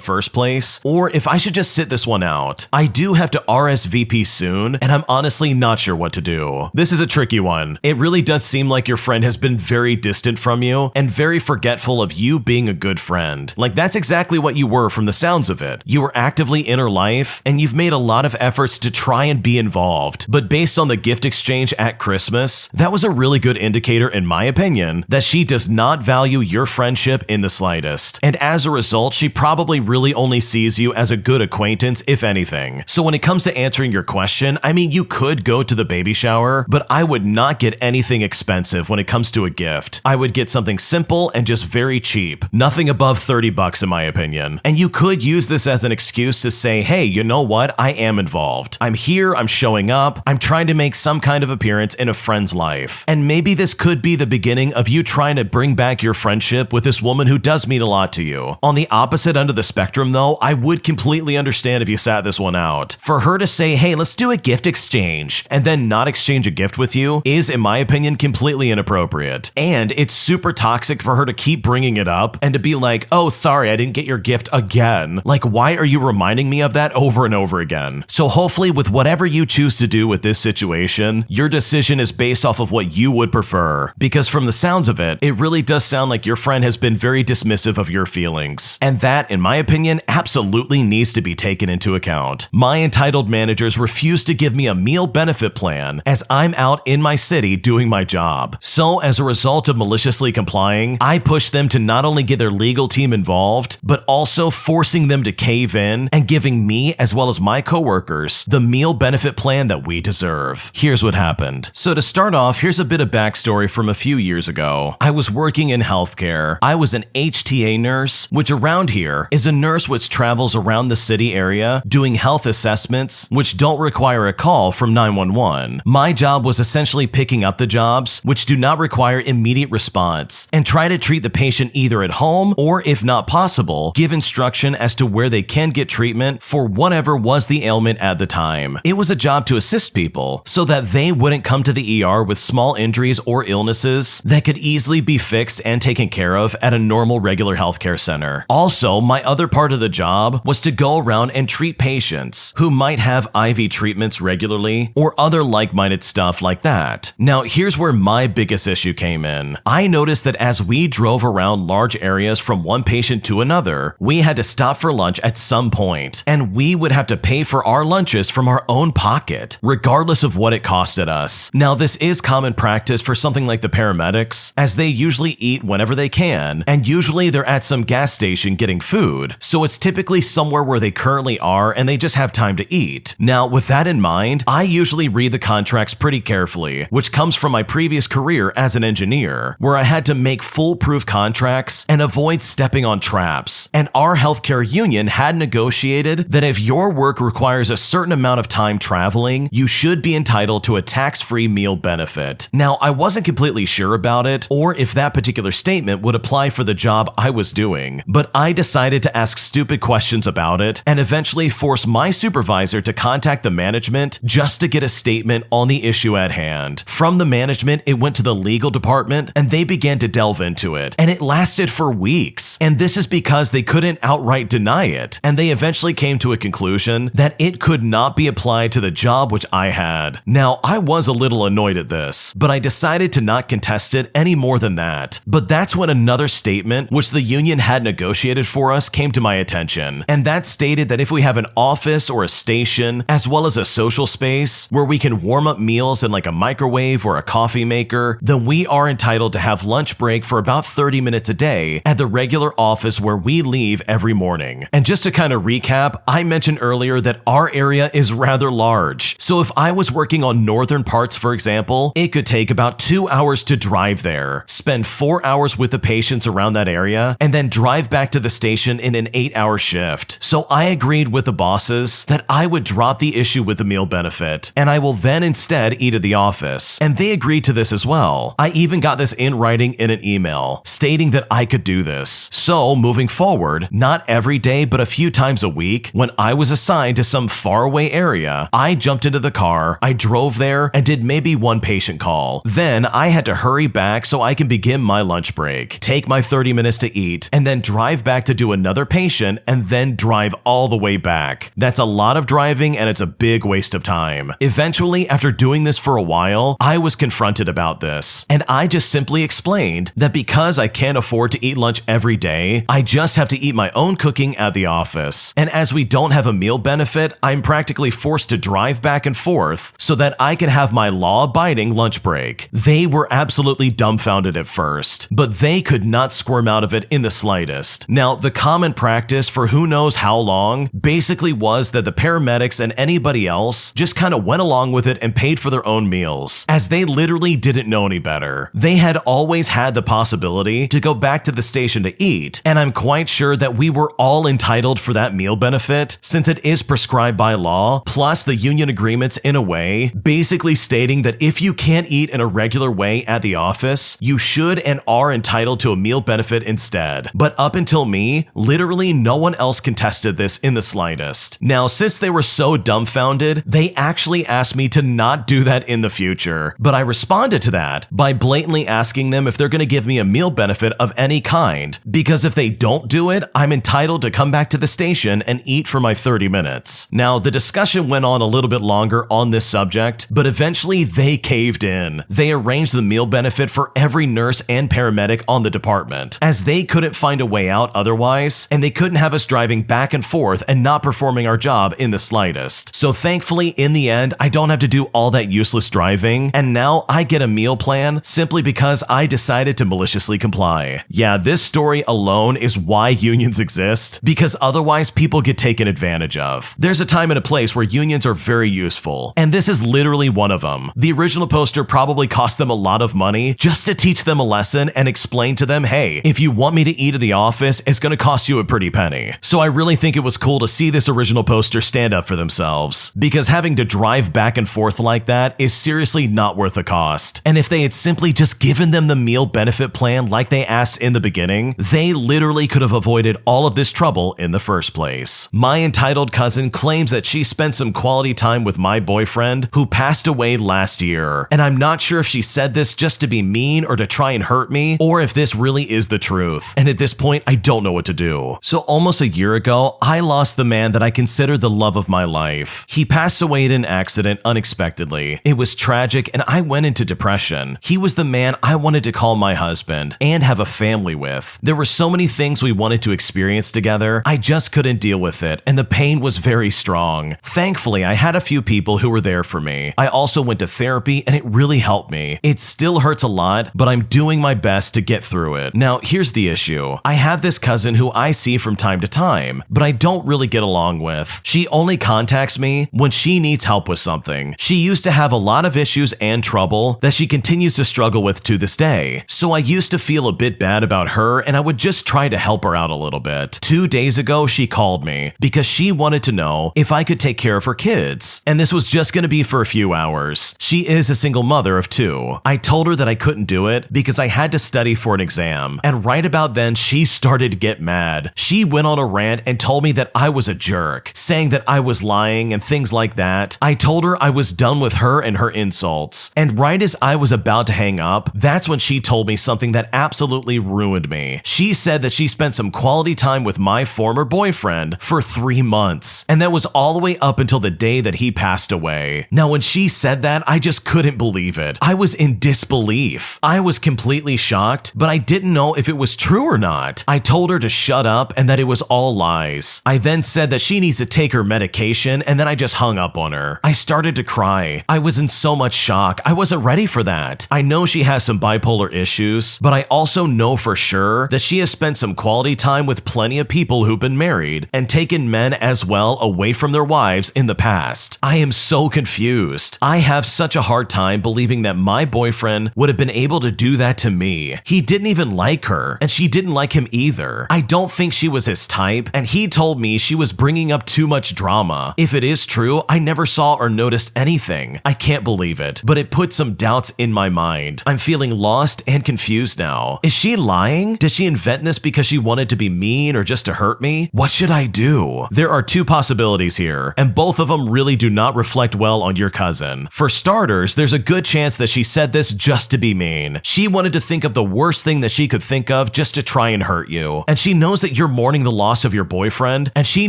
first place, or if I should just sit this one out. I do have to RSVP soon, and I'm honestly not sure what to do. This is a tricky one. It really does seem like your friend has been very distant from you and very forgetful of you being a good friend. Like, that's exactly what you were from the sounds of it. You were actively in her life, and you've made a lot of efforts to try and be involved, but based on the gift exchange at Christmas, that was a really good indicator, in my opinion, that she does not value your friendship in the slightest. And as a result, she probably really only sees you as a good acquaintance, if anything. So when it comes to answering your question, I mean, you could go to the baby shower, but I would not get anything expensive when it comes to a gift. I would get something simple and just very cheap. Nothing above $30 in my opinion. And you could use this as an excuse to say, hey, you know what? I am involved. I'm here, I'm showing up, I'm trying to make some kind of appearance in a friend's life. And maybe this could be the beginning of you trying to bring back your friendship with this woman who does mean a lot to you. On the opposite end of the spectrum though, I would completely understand if you sat this one out. For her to say, hey, let's do a gift exchange, and then not exchange a gift with you is, in my opinion, completely inappropriate. And it's super toxic for her to keep bringing it up and to be like, oh, sorry, I didn't get your gift again. Like, why are you reminding me of that over and over again? So hopefully with whatever you choose to do with this situation, your decision is based off of what you would prefer. Because from the sounds of it, it really does sound like your friend has been very dismissive of your feelings. And that, in my opinion, absolutely needs to be taken into account. My entitled managers refuse to give me a meal benefit plan as I'm out in my city doing my job. So as a result of maliciously complying, I push them to not only get their legal team involved, but also forcing them to cave in and giving me, as well as my coworkers, the meal benefit plan that we deserve. Here's what happened. So to start off, here's a bit of backstory from a few years ago. I was working in healthcare. I was an HTA nurse, which around here is a nurse which travels around the city area doing health assessments which don't require a call from 911. My job was essentially picking up the jobs which do not require immediate response and try to treat the patient either at home or, if not possible, give instruction as to where they can get treatment for whatever was the ailment at the time. It was a job to assist people so that they wouldn't come to the ER with small injuries or illnesses that could easily be fixed and taken care of at a normal regular healthcare center. Also, my other part of the job was to go around and treat patients who might have IV treatments regularly or other like-minded stuff like that. Now, here's where my biggest issue came in. I noticed that as we drove around large areas from one patient to another, we had to stop for lunch at some point, and we would have to pay for our lunches from our own pocket, regardless of what it costed us. Now, this is common practice for something like the paramedics, as they usually eat whenever they can, and usually they're at some gas station getting food, so it's typically somewhere where they currently are and they just have time to eat. Now, with that in mind, I usually read the contracts pretty carefully, which comes from my previous career as an engineer, where I had to make foolproof contracts and avoid stepping on traps. And our healthcare union had negotiated that if your work requires a certain amount of time traveling, you should be entitled to a tax-free meal benefit. Now, I wasn't completely sure about it, or if that particular statement would apply for the job I was doing, but I decided to ask stupid questions about it and eventually force my supervisor to contact the management just to get a statement on the issue at hand. From the management, it went to the legal department and they began to delve into it, and it lasted for weeks. And this is because they couldn't outright deny it, and they eventually came to a conclusion that it could not be applied to the job which I had. Now, I was a little annoyed at this, but I decided to not contest it any more than that. But that's when another statement, which the union had negotiated for us, came to my attention, and that stated that if we have an office or a station, as well as a social space where we can warm up meals in like a microwave or a coffee maker, then we are entitled to have lunch break for about 30 minutes a day at the regular office where we leave every morning. And just to kind of recap, I mentioned earlier that our area is rather large. So if I was working on northern parts, for example, it could take about 2 hours to drive there, spend 4 hours with the patients around that area, and then drive back to the station in an 8-hour shift. So I agreed with the bosses that I would drop the issue with the meal benefit, and I will then instead eat at the office. And they agreed to this as well. I even got this in writing in an email, stating that I could do this. So moving forward, not every day but a few times a week, when I was assigned to some faraway area, I jumped into the car, I drove there, and did maybe one patient call. Then I had to hurry back so I can begin my lunch break, take my 30 minutes to eat, and then drive back to do another patient, and then drive all the way back. That's a lot of driving, and it's a big waste of time. Eventually, after doing this for a while, I was confronted about this, and I just simply explained that because I can't afford to eat lunch every day, I just have to eat my own cooking at the office. And as we don't have a meal benefit, I'm practically forced to drive back and forth so that I can have my law-abiding lunch break. They were absolutely dumbfounded at first, but they could not squirm out of it in the slightest. Now, the common practice for who knows how long basically was that the paramedics and anybody else just kind of went along with it and paid for their own meals, as they literally didn't know any better. They had always had the possibility to go back to the station to eat, and I'm quite sure that we were all entitled for that meal benefit since it is prescribed by law, plus the union agreements in a way, basically stating that if you can't eat in a regular way at the office, you should and are entitled to a meal benefit instead. But up until me, literally no one else contested this in the slightest. Now, since they were so dumbfounded, they actually asked me to not do that in the future, but I responded to that by blatantly asking them if they're going to give me a meal benefit of any kind, because if they don't do it, I'm entitled to come back to the station and eat for my 30 minutes. Now, the discussion went on a little bit longer on this subject, but eventually they caved in. They arranged the meal benefit for every nurse and paramedic on the department, as they couldn't find a way out otherwise, and they couldn't have us driving back and forth and not performing our job in the slightest. So thankfully, in the end, I don't have to do all that useless driving, and now I get a meal plan simply because I decided to maliciously comply. Yeah, this story alone is why unions exist, because otherwise people get taken advantage of. There's a time and a place where unions are very useful, and this is literally one of them. The original poster probably cost them a lot of money just to teach them a lesson and explain to them, hey, if you want me to eat at the office, it's going to cost you a pretty penny. So I really think it was cool to see this original poster stand up for themselves, because having to drive back and forth like that is seriously not worth the cost. And if they had simply just given them the meal benefit plan like they asked in the beginning, they literally could have avoided all of this trouble in the first place. My entitled cousin claims that she spent some quality time with my boyfriend who passed away last year, and I'm not sure if she said this just to be mean or to try and hurt me, or if this really is the truth. And at this point, I don't know what to do. too. So almost a year ago, I lost the man that I consider the love of my life. He passed away in an accident unexpectedly. It was tragic and I went into depression. He was the man I wanted to call my husband and have a family with. There were so many things we wanted to experience together, I just couldn't deal with it, and the pain was very strong. Thankfully, I had a few people who were there for me. I also went to therapy and it really helped me. It still hurts a lot, but I'm doing my best to get through it. Now, here's the issue. I have this cousin who I see from time to time, but I don't really get along with. She only contacts me when she needs help with something. She used to have a lot of issues and trouble that she continues to struggle with to this day. So I used to feel a bit bad about her and I would just try to help her out a little bit. 2 days ago, she called me because she wanted to know if I could take care of her kids. And this was just going to be for a few hours. She is a single mother of 2. I told her that I couldn't do it because I had to study for an exam. And right about then, she started to get mad. She went on a rant and told me that I was a jerk, saying that I was lying and things like that. I told her I was done with her and her insults. And right as I was about to hang up, that's when she told me something that absolutely ruined me. She said that she spent some quality time with my former boyfriend for 3 months. And that was all the way up until the day that he passed away. Now, when she said that, I just couldn't believe it. I was in disbelief. I was completely shocked, but I didn't know if it was true or not. I told her to shut up and that it was all lies. I then said that she needs to take her medication and then I just hung up on her. I started to cry. I was in so much shock. I wasn't ready for that. I know she has some bipolar issues, but I also know for sure that she has spent some quality time with plenty of people who've been married and taken men as well away from their wives in the past. I am so confused. I have such a hard time believing that my boyfriend would have been able to do that to me. He didn't even like her, and she didn't like him either. I don't think she was his type, and he told me she was bringing up too much drama. If it is true, I never saw or noticed anything. I can't believe it, but it put some doubts in my mind. I'm feeling lost and confused now. Is she lying? Did she invent this because she wanted to be mean or just to hurt me? What should I do? There are 2 possibilities here, and both of them really do not reflect well on your cousin. For starters, there's a good chance that she said this just to be mean. She wanted to think of the worst thing that she could think of just to try and hurt you. And she knows that you're mourning the loss of your boyfriend, and she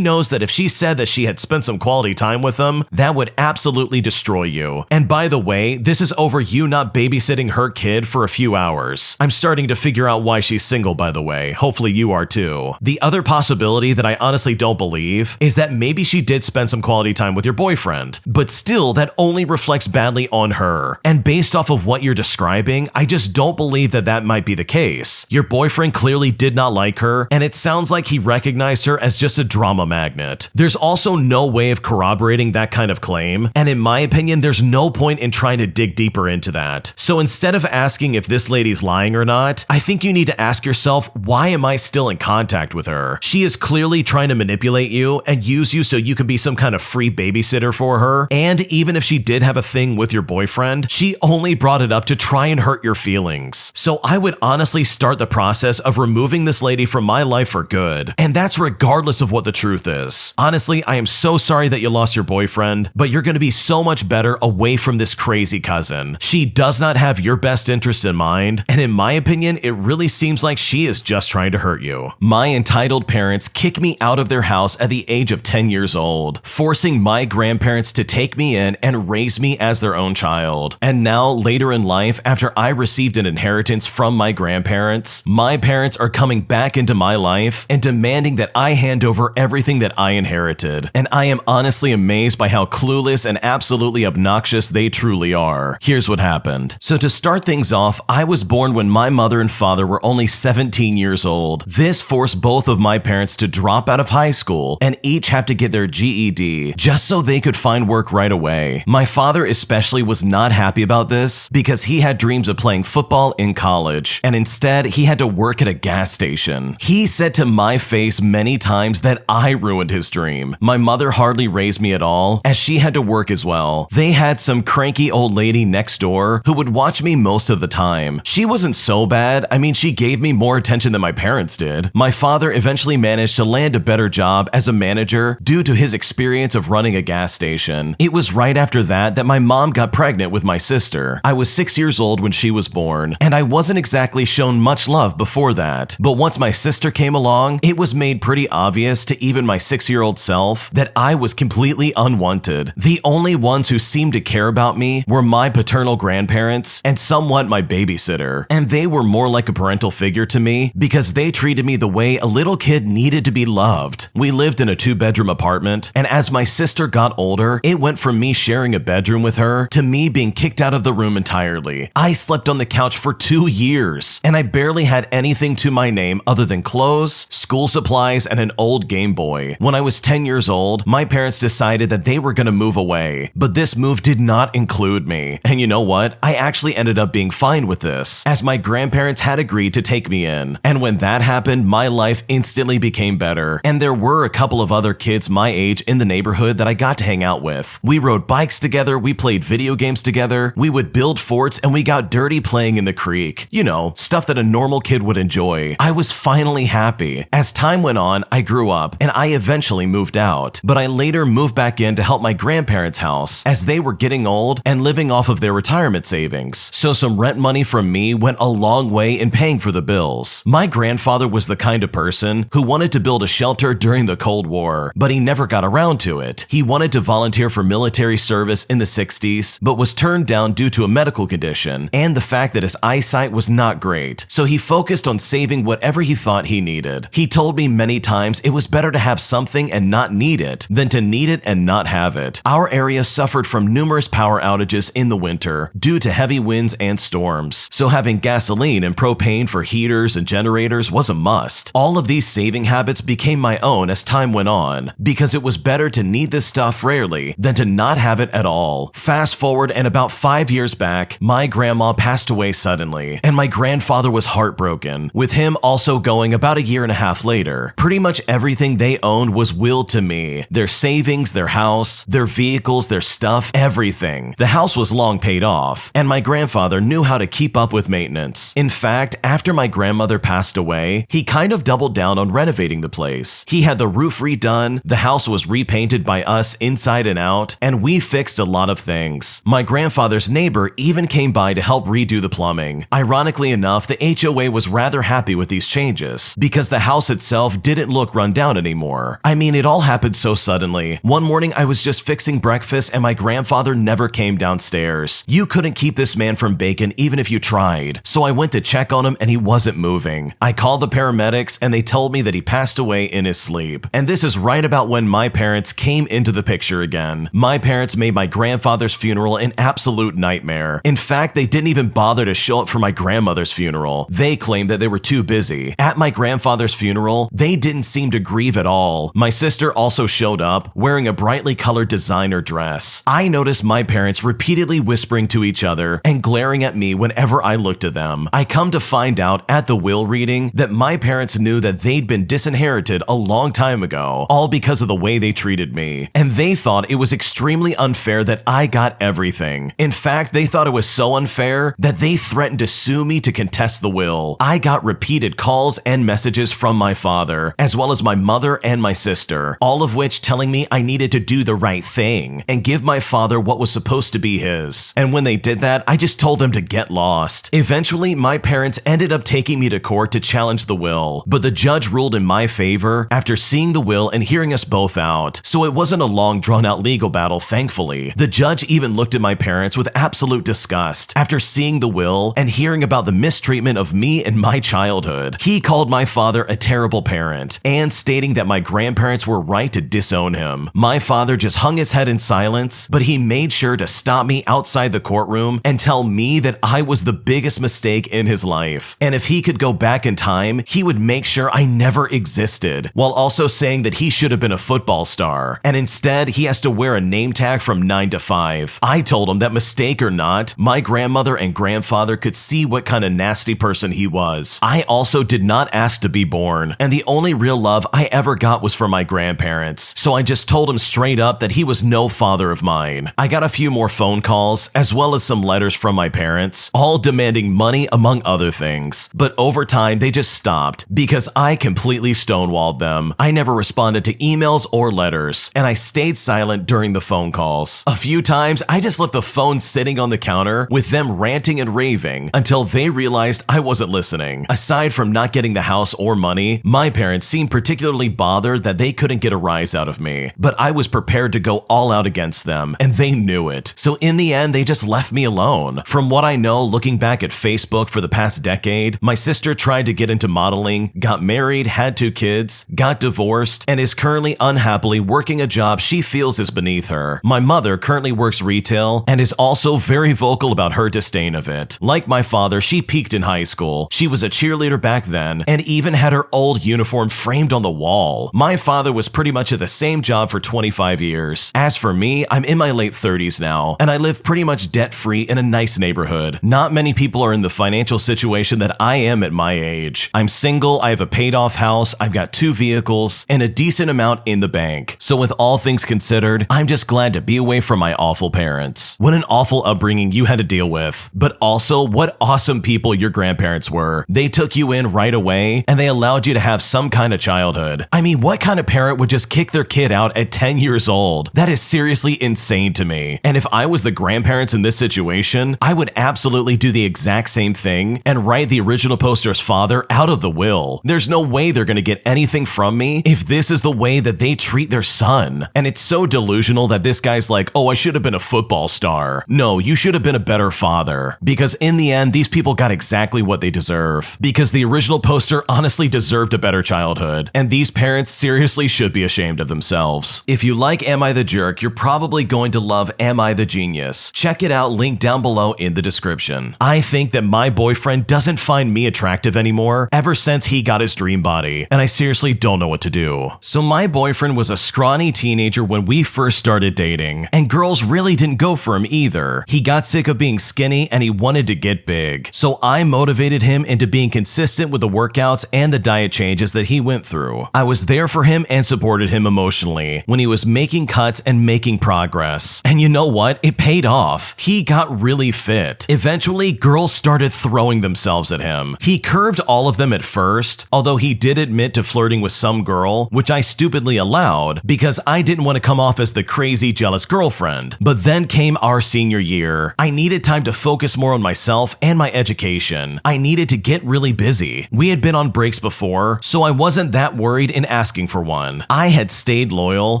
knows that if she said that she had spent some quality time with him, that would absolutely destroy you. And by the way, this is over you not babysitting her kid for a few hours. I'm starting to figure out why she's single, by the way. Hopefully you are too. The other possibility that I honestly don't believe is that maybe she did spend some quality time with your boyfriend, but still that only reflects badly on her. And based off of what you're describing, I just don't believe that that might be the case. Your boyfriend clearly did not like her, and it sounds like he recognized her as just a drama magnet. There's also no way of corroborating that kind of claim, and in my opinion, there's no point in trying to dig deeper into that. So instead of asking if this lady's lying or not, I think you need to ask yourself, why am I still in contact with her? She is clearly trying to manipulate you and use you so you can be some kind of free babysitter for her, and even if she did have a thing with your boyfriend, she only brought it up to try and hurt your feelings. So I would honestly start the process of removing this lady from my life for good, and that's regardless of what the truth is. Honestly, I am so sorry that you lost your boyfriend, but you're going to be so much better away from this crazy cousin. She does not have your best interest in mind, and in my opinion, it really seems like she is just trying to hurt you. My entitled parents kicked me out of their house at the age of 10 years old, forcing my grandparents to take me in and raise me as their own child. And now, later in life, after I received an inheritance from my grandparents, my parents are coming back into my life and demanding that I hand over everything that I inherited. And I am honestly amazed by how clueless and absolutely obnoxious they truly are. Here's what happened. So to start things off, I was born when my mother and father were only 17 years old. This forced both of my parents to drop out of high school and each have to get their GED just so they could find work right away. My father especially was not happy about this because he had dreams of playing football in college, and instead he had to work at a gas station. He said to my face many times that I ruined his dream. My mother hardly raised me at all, as she had to work as well. They had some cranky old lady next door who would watch me most of the time. She wasn't so bad. I mean, she gave me more attention than my parents did. My father eventually managed to land a better job as a manager due to his experience of running a gas station. It was right after that that my mom got pregnant with my sister. I was 6 years old when she was born, and I wasn't exactly shown much love before that. But once my sister came came along, it was made pretty obvious to even my 6-year-old self that I was completely unwanted. The only ones who seemed to care about me were my paternal grandparents and somewhat my babysitter, and they were more like a parental figure to me because they treated me the way a little kid needed to be loved. We lived in a 2-bedroom apartment, and as my sister got older, it went from me sharing a bedroom with her to me being kicked out of the room entirely. I slept on the couch for 2 years, and I barely had anything to my name other than clothes, school supplies, and an old Game Boy. When I was 10 years old, my parents decided that they were going to move away, but this move did not include me. And you know what? I actually ended up being fine with this, as my grandparents had agreed to take me in. And when that happened, my life instantly became better, and there were a couple of other kids my age in the neighborhood that I got to hang out with. We rode bikes together, we played video games together, we would build forts, and we got dirty playing in the creek. You know, stuff that a normal kid would enjoy. I was finally happy. As time went on, I grew up, and I eventually moved out. But I later moved back in to help my grandparents' house, as they were getting old and living off of their retirement savings. So some rent money from me went a long way in paying for the bills. My grandfather was the kind of person who wanted to build a shelter during the Cold War, but he never got around to it. He wanted to volunteer for military service in the 60s, but was turned down due to a medical condition and the fact that his eyesight was not great, so he focused on saving whatever he thought he needed. He told me many times it was better to have something and not need it than to need it and not have it. Our area suffered from numerous power outages in the winter due to heavy winds and storms, so having gasoline and propane for heaters and generators was a must. All of these saving habits became my own as time went on, because it was better to need this stuff rarely than to not have it at all. Fast forward, and about 5 years back, my grandma passed away suddenly, and my grandfather was heartbroken, with him also going about a year and a half later. Pretty much everything they owned was willed to me. Their savings, their house, their vehicles, their stuff, everything. The house was long paid off, and my grandfather knew how to keep up with maintenance. In fact, after my grandmother passed away, he kind of doubled down on renovating the place. He had the roof redone, the house was repainted by us inside and out, and we fixed a lot of things. My grandfather's neighbor even came by to help redo the plumbing. Ironically enough, the HOA was rather happy with these changes, because the house itself didn't look run down anymore. I mean, it all happened so suddenly. One morning I was just fixing breakfast and my grandfather never came downstairs. You couldn't keep this man from bacon even if you tried. So I went to check on him and he wasn't moving. I called the paramedics and they told me that he passed away in his sleep. And this is right about when my parents came into the picture again. My parents made my grandfather's funeral an absolute nightmare. In fact, they didn't even bother to show up for my grandmother's funeral. They claimed that they were too busy. At my grandfather's funeral, they didn't seem to grieve at all. My sister also showed up wearing a brightly colored designer dress. I noticed my parents repeatedly whispering to each other and glaring at me whenever I looked at them. I come to find out at the will reading that my parents knew that they'd been disinherited a long time ago, all because of the way they treated me. And they thought it was extremely unfair that I got everything. In fact, they thought it was so unfair that they threatened to sue me to contest the will. I got repeated calls and messages from my father, as well as my mother and my sister, all of which telling me I needed to do the right thing and give my father what was supposed to be his. And when they did that, I just told them to get lost. Eventually, my parents ended up taking me to court to challenge the will, but the judge ruled in my favor after seeing the will and hearing us both out. So it wasn't a long, drawn-out legal battle, thankfully. The judge even looked at my parents with absolute disgust after seeing the will and hearing about the mistreatment of me in my childhood. He called my father a terrible parent and stating that my grandparents were right to disown him. My father just hung his head in silence, but he made sure to stop me outside the courtroom and tell me that I was the biggest mistake in his life. And if he could go back in time, he would make sure I never existed, while also saying that he should have been a football star, and instead he has to wear a name tag from 9 to 5. I told him that mistake or not, my grandmother and grandfather could see what kind of nasty person he was. I also did not ask to be born, and the only real love I ever got was from my grandparents, so I just told him straight up that he was no father of mine. I got a few more phone calls, as well as some letters from my parents, all demanding money among other things, but over time they just stopped because I completely stonewalled them. I never responded to emails or letters, and I stayed silent during the phone calls. A few times I just left the phone sitting on the counter with them ranting and raving until they realized I wasn't listening. Aside from not getting the house or money, my parents seemed particularly bothered that they couldn't get a rise out of me. But I was prepared to go all out against them, and they knew it. So in the end, they just left me alone. From what I know, looking back at Facebook for the past decade, my sister tried to get into modeling, got married, had 2 kids, got divorced, and is currently unhappily working a job she feels is beneath her. My mother currently works retail and is also very vocal about her disdain of it. Like my father, she peaked in high school. She was a cheerleader back then and even had her old uniform framed on the wall. My father was pretty much at the same job for 25 years. As for me, I'm in my late 30s now, and I live pretty much debt-free in a nice neighborhood. Not many people are in the financial situation that I am at my age. I'm single, I have a paid-off house, I've got 2 vehicles, and a decent amount in the bank. So with all things considered, I'm just glad to be away from my awful parents. What an awful upbringing you had to deal with. But also, what awesome people your grandparents were. They took you in right away, and they allowed you to have some kind of childhood. I mean, what kind of parent would just kick their kid out at 10 years old? That is seriously insane to me. And if I was the grandparents in this situation, I would absolutely do the exact same thing and write the original poster's father out of the will. There's no way they're gonna get anything from me if this is the way that they treat their son. And it's so delusional that this guy's like, oh, I should have been a football star. No, you should have been a better father. Because in the end, these people got exactly what they deserve. Because the original poster honestly deserved a better childhood. And these parents seriously should be ashamed of themselves. If you like Am I the Jerk, you're probably going to love Am I the Genius. Check it out, link down below in the description. I think that my boyfriend doesn't find me attractive anymore ever since he got his dream body, and I seriously don't know what to do. So my boyfriend was a scrawny teenager when we first started dating, and girls really didn't go for him either. He got sick of being skinny and he wanted to get big. So I motivated him into being consistent with the workouts and the diet changes that he went through. I was there for him and supported him emotionally when he was making cuts and making progress. And you know what? It paid off. He got really fit. Eventually, girls started throwing themselves at him. He curved all of them at first, although he did admit to flirting with some girl, which I stupidly allowed because I didn't want to come off as the crazy, jealous girlfriend. But then came our senior year. I needed time to focus more on myself and my education. I needed to get really busy. We had been on breaks before, so I wasn't that worried in asking for one. I had stayed loyal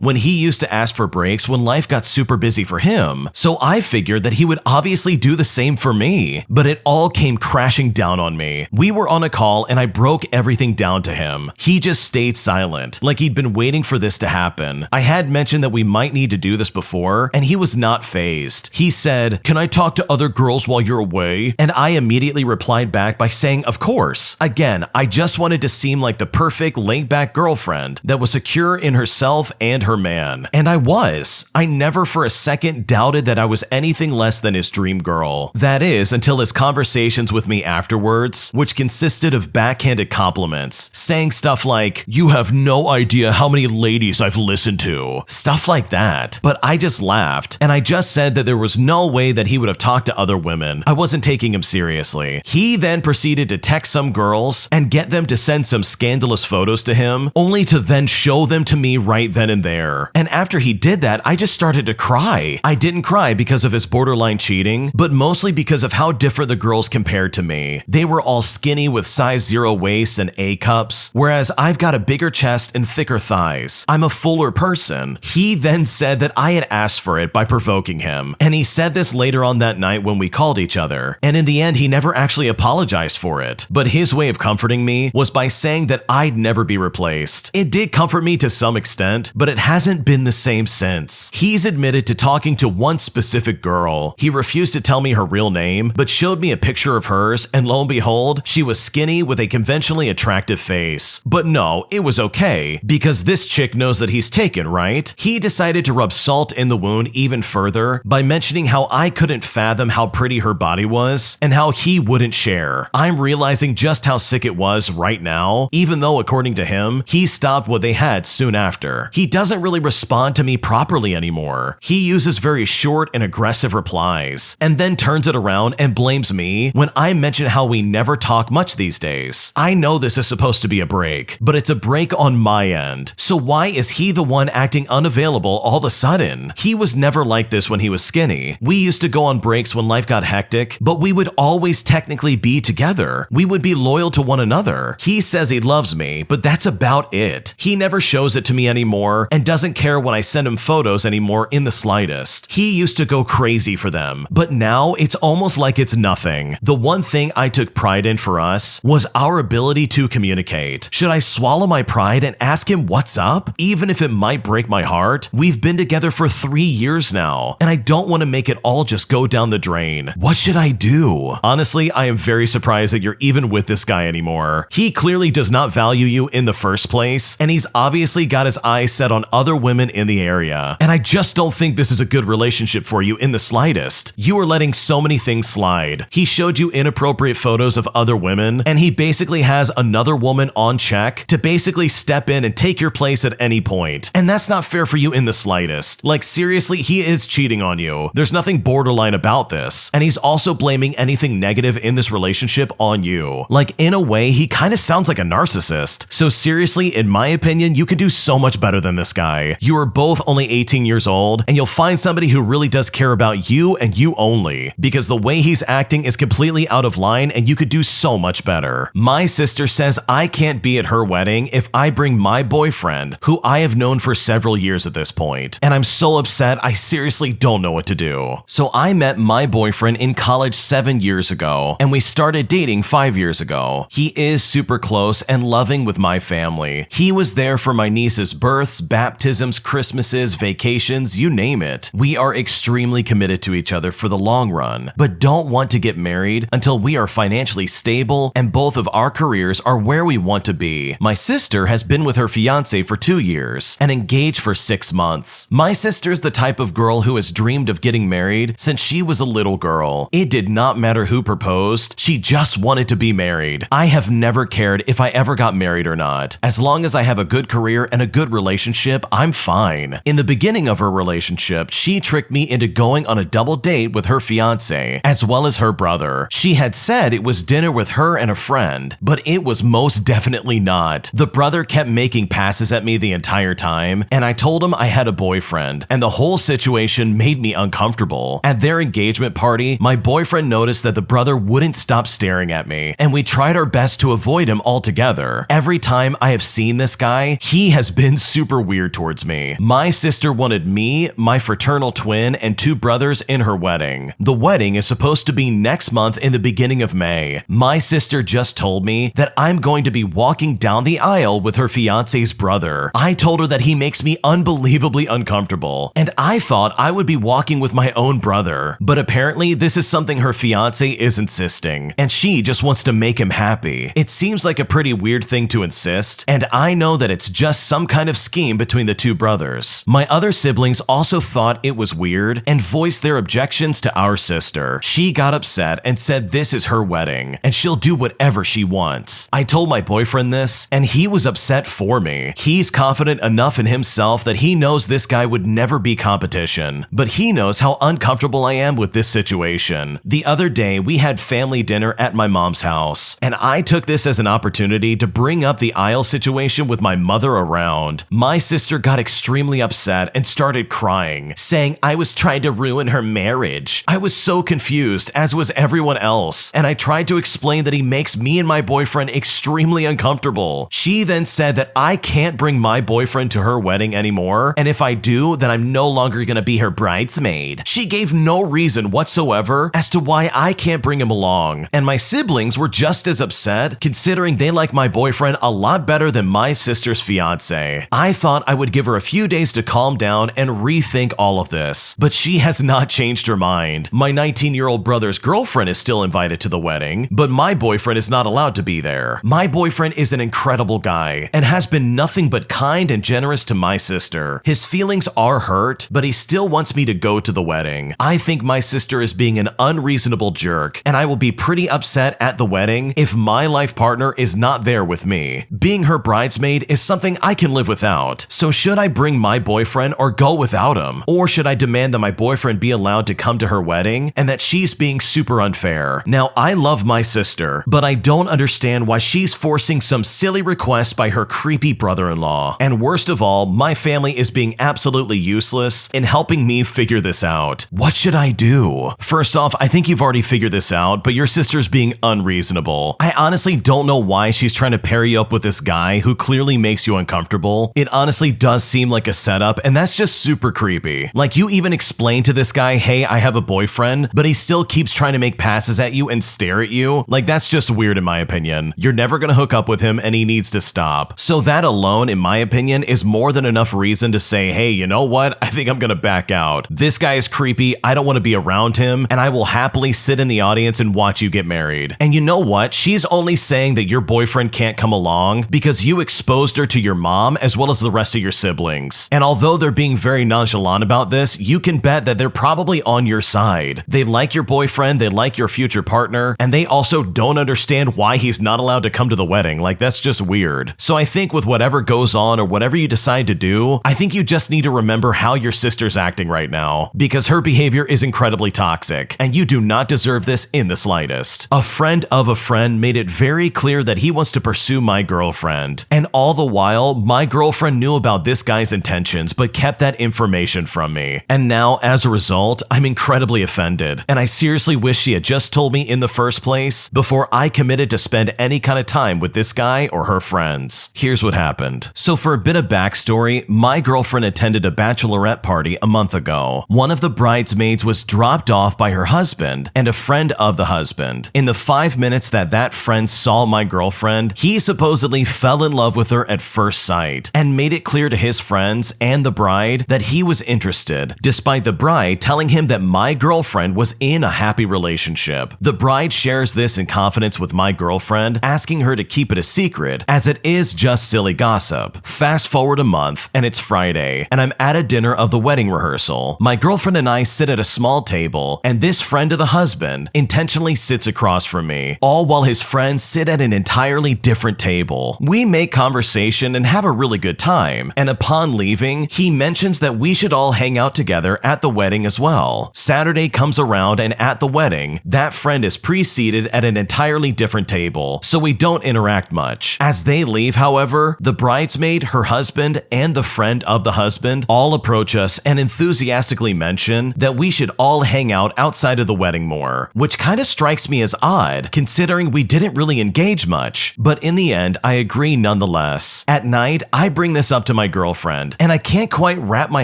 when he used to ask for breaks when life got super busy for him, so I figured that he would obviously do the same for me. But it all came crashing down on me. We were on a call and I broke everything down to him. He just stayed silent, like he'd been waiting for this to happen. I had mentioned that we might need to do this before, and he was not fazed. He said, "Can I talk to other girls while you're away?" And I immediately replied back by saying, "Of course." Again, I just wanted to seem like the perfect laid-back girlfriend that was secure in herself and her man. And I was. I never for a second doubted that I was anything less than his dream girl. That is, until his conversations with me afterwards, which consisted of backhanded compliments, saying stuff like, "You have no idea how many ladies I've listened to." Stuff like that. But I just laughed, and I just said that there was no way that he would have talked to other women. I wasn't taking him seriously. He then proceeded to text some girls and get them to send some scandalous photos to him, only to then show them to me right then and there. And after he did that, I just started to cry. I didn't cry because of his borderline cheating, but mostly because of how different the girls compared to me. They were all skinny with size 0 waists and A cups, whereas I've got a bigger chest and thicker thighs. I'm a fuller person. He then said that I had asked for it by provoking him, and he said this later on that night when we called each other, and in the end he never actually apologized for it. But his way of comforting me was by saying that I'd never be replaced. It did comfort me to some extent, but it hasn't been the same since. He's admitted to talking to one specific girl. He refused to tell me her real name, but showed me a picture of hers, and lo and behold, she was skinny with a conventionally attractive face. But no, it was okay, because this chick knows that he's taken, right? He decided to rub salt in the wound even further by mentioning how I couldn't fathom how pretty her body was, and how he wouldn't share. I'm realizing just how sick it was right now, even though according to him, he stopped what they had soon after. He doesn't really respond to me properly anymore. He uses very short and aggressive replies, and then turns it around and blames me when I mention how we never talk much these days. I know this is supposed to be a break, but it's a break on my end. So why is he the one acting unavailable all of a sudden? He was never like this when he was skinny. We used to go on breaks when life got hectic, but we would always technically be together. We would be loyal to one another. sister. He says he loves me, but that's about it. He never shows it to me anymore and doesn't care when I send him photos anymore in the slightest. He used to go crazy for them, but now it's almost like it's nothing. The one thing I took pride in for us was our ability to communicate. Should I swallow my pride and ask him what's up? Even if it might break my heart, we've been together for 3 years now, and I don't want to make it all just go down the drain. What should I do? Honestly, I am very surprised that you're even with this guy anymore. He clearly does not value you in the first place, and he's obviously got his eyes set on other women in the area. And I just don't think this is a good relationship for you in the slightest. You are letting so many things slide. He showed you inappropriate photos of other women, and he basically has another woman on check to basically step in and take your place at any point. And that's not fair for you in the slightest. Like, seriously, he is cheating on you. There's nothing borderline about this. And he's also blaming anything negative in this relationship on you. Like, in a way, he kind of sounds like a narcissist. So seriously, in my opinion, you can do so much better than this guy. You are both only 18 years old, and you'll find somebody who really does care about you and you only, because the way he's acting is completely out of line and you could do so much better. My sister says I can't be at her wedding if I bring my boyfriend, who I have known for several years at this point, and I'm so upset I seriously don't know what to do. So I met my boyfriend in college 7 years ago, and we started dating 5 years ago. He is super close and loving with my family. He was there for my niece's births, baptisms, Christmases, vacations, you name it. We are extremely committed to each other for the long run, but don't want to get married until we are financially stable and both of our careers are where we want to be. My sister has been with her fiance for 2 years and engaged for 6 months. My sister's the type of girl who has dreamed of getting married since she was a little girl. It did not matter who proposed, she just wanted to be married. I have never cared if I ever got married or not. As long as I have a good career and a good relationship, I'm fine. In the beginning of her relationship, she tricked me into going on a double date with her fiance, as well as her brother. She had said it was dinner with her and a friend, but it was most definitely not. The brother kept making passes at me the entire time, and I told him I had a boyfriend, and the whole situation made me uncomfortable. At their engagement party, my boyfriend noticed that the brother wouldn't stop staring at me, and we tried our best to avoid him altogether. Every time I have seen this guy, he has been super weird towards me. My sister wanted me, my fraternal twin, and 2 brothers in her wedding. The wedding is supposed to be next month in the beginning of May. My sister just told me that I'm going to be walking down the aisle with her fiance's brother. I told her that he makes me unbelievably uncomfortable, and I thought I would be walking with my own brother. But apparently this is something her fiance is insisting, and she just wants to make him happy. It seems like a pretty weird thing to insist, and I know that it's just some kind of scheme between the 2 brothers. My other siblings also thought it was weird and voiced their objections to our sister. She got upset and said this is her wedding, and she'll do whatever she wants. I told my boyfriend this, and he was upset for me. He's confident enough in himself that he knows this guy would never be competition, but he knows how uncomfortable I am with this situation. The other day, we had family dinner at my mom's house, and I took this as an opportunity to bring up the aisle situation with my mother around. My sister got extremely upset and started crying, saying I was trying to ruin her marriage. I was so confused, as was everyone else, and I tried to explain that he makes me and my boyfriend extremely uncomfortable. She then said that I can't bring my boyfriend to her wedding anymore, and if I do, then I'm no longer gonna be her bridesmaid. She gave no reason whatsoever as to why I can't bring him along, and my siblings were just as upset, considering they like my boyfriend a lot better than my sister's fiance. I thought I would give her a few days to calm down and rethink all of this, but she has not changed her mind. My 19-year-old brother's girlfriend is still invited to the wedding, but my boyfriend is not allowed to be there. My boyfriend is an incredible guy and has been nothing but kind and generous to my sister. His feelings are hurt, but he still wants me to go to the wedding. I think my sister is being an unreasonable jerk, and I will be pretty upset at the wedding if my life partner is not there with me. Being her bridesmaid is something I can live without. So should I bring my boyfriend or go without him? Or should I demand that my boyfriend be allowed to come to her wedding and that she's being super unfair? Now, I love my sister, but I don't understand why she's forcing some silly request by her creepy brother-in-law. And worst of all, my family is being absolutely useless in helping me figure this out. What should I do? First off, I think you've already figured this out, but your sister's being unreasonable. I honestly don't don't know why she's trying to pair you up with this guy who clearly makes you uncomfortable. It honestly does seem like a setup, and that's just super creepy. Like, you even explain to this guy, hey, I have a boyfriend, but he still keeps trying to make passes at you and stare at you. Like, that's just weird in my opinion. You're never gonna hook up with him, and he needs to stop. So that alone, in my opinion, is more than enough reason to say, hey, you know what? I think I'm gonna back out. This guy is creepy, I don't want to be around him, and I will happily sit in the audience and watch you get married. And you know what? She's only saying that your boyfriend can't come along because you exposed her to your mom as well as the rest of your siblings. And although they're being very nonchalant about this, you can bet that they're probably on your side. They like your boyfriend, they like your future partner, and they also don't understand why he's not allowed to come to the wedding. Like, that's just weird. So I think with whatever goes on or whatever you decide to do, I think you just need to remember how your sister's acting right now, because her behavior is incredibly toxic, and you do not deserve this in the slightest. A friend of a friend made it very clear that he wants to pursue my girlfriend, and all the while, my girlfriend knew about this guy's intentions but kept that information from me. And now, as a result, I'm incredibly offended, and I seriously wish she had just told me in the first place before I committed to spend any kind of time with this guy or her friends. Here's what happened. So for a bit of backstory, my girlfriend attended a bachelorette party a month ago. One of the bridesmaids was dropped off by her husband and a friend of the husband. In the 5 minutes that friend saw my girlfriend, he supposedly fell in love with her at first sight and made it clear to his friends and the bride that he was interested, despite the bride telling him that my girlfriend was in a happy relationship. The bride shares this in confidence with my girlfriend, asking her to keep it a secret as it is just silly gossip. Fast forward a month and it's Friday, and I'm at a dinner of the wedding rehearsal. My girlfriend and I sit at a small table, and this friend of the husband intentionally sits across from me, all while his friends sit at an entirely different table. We make conversation and have a really good time, and upon leaving, he mentions that we should all hang out together at the wedding as well. Saturday comes around, and at the wedding, that friend is pre-seated at an entirely different table, so we don't interact much. As they leave, however, the bridesmaid, her husband, and the friend of the husband all approach us and enthusiastically mention that we should all hang out outside of the wedding more, which kind of strikes me as odd, considering we didn't really engage much. But in the end, I agree nonetheless. At night, I bring this up to my girlfriend, and I can't quite wrap my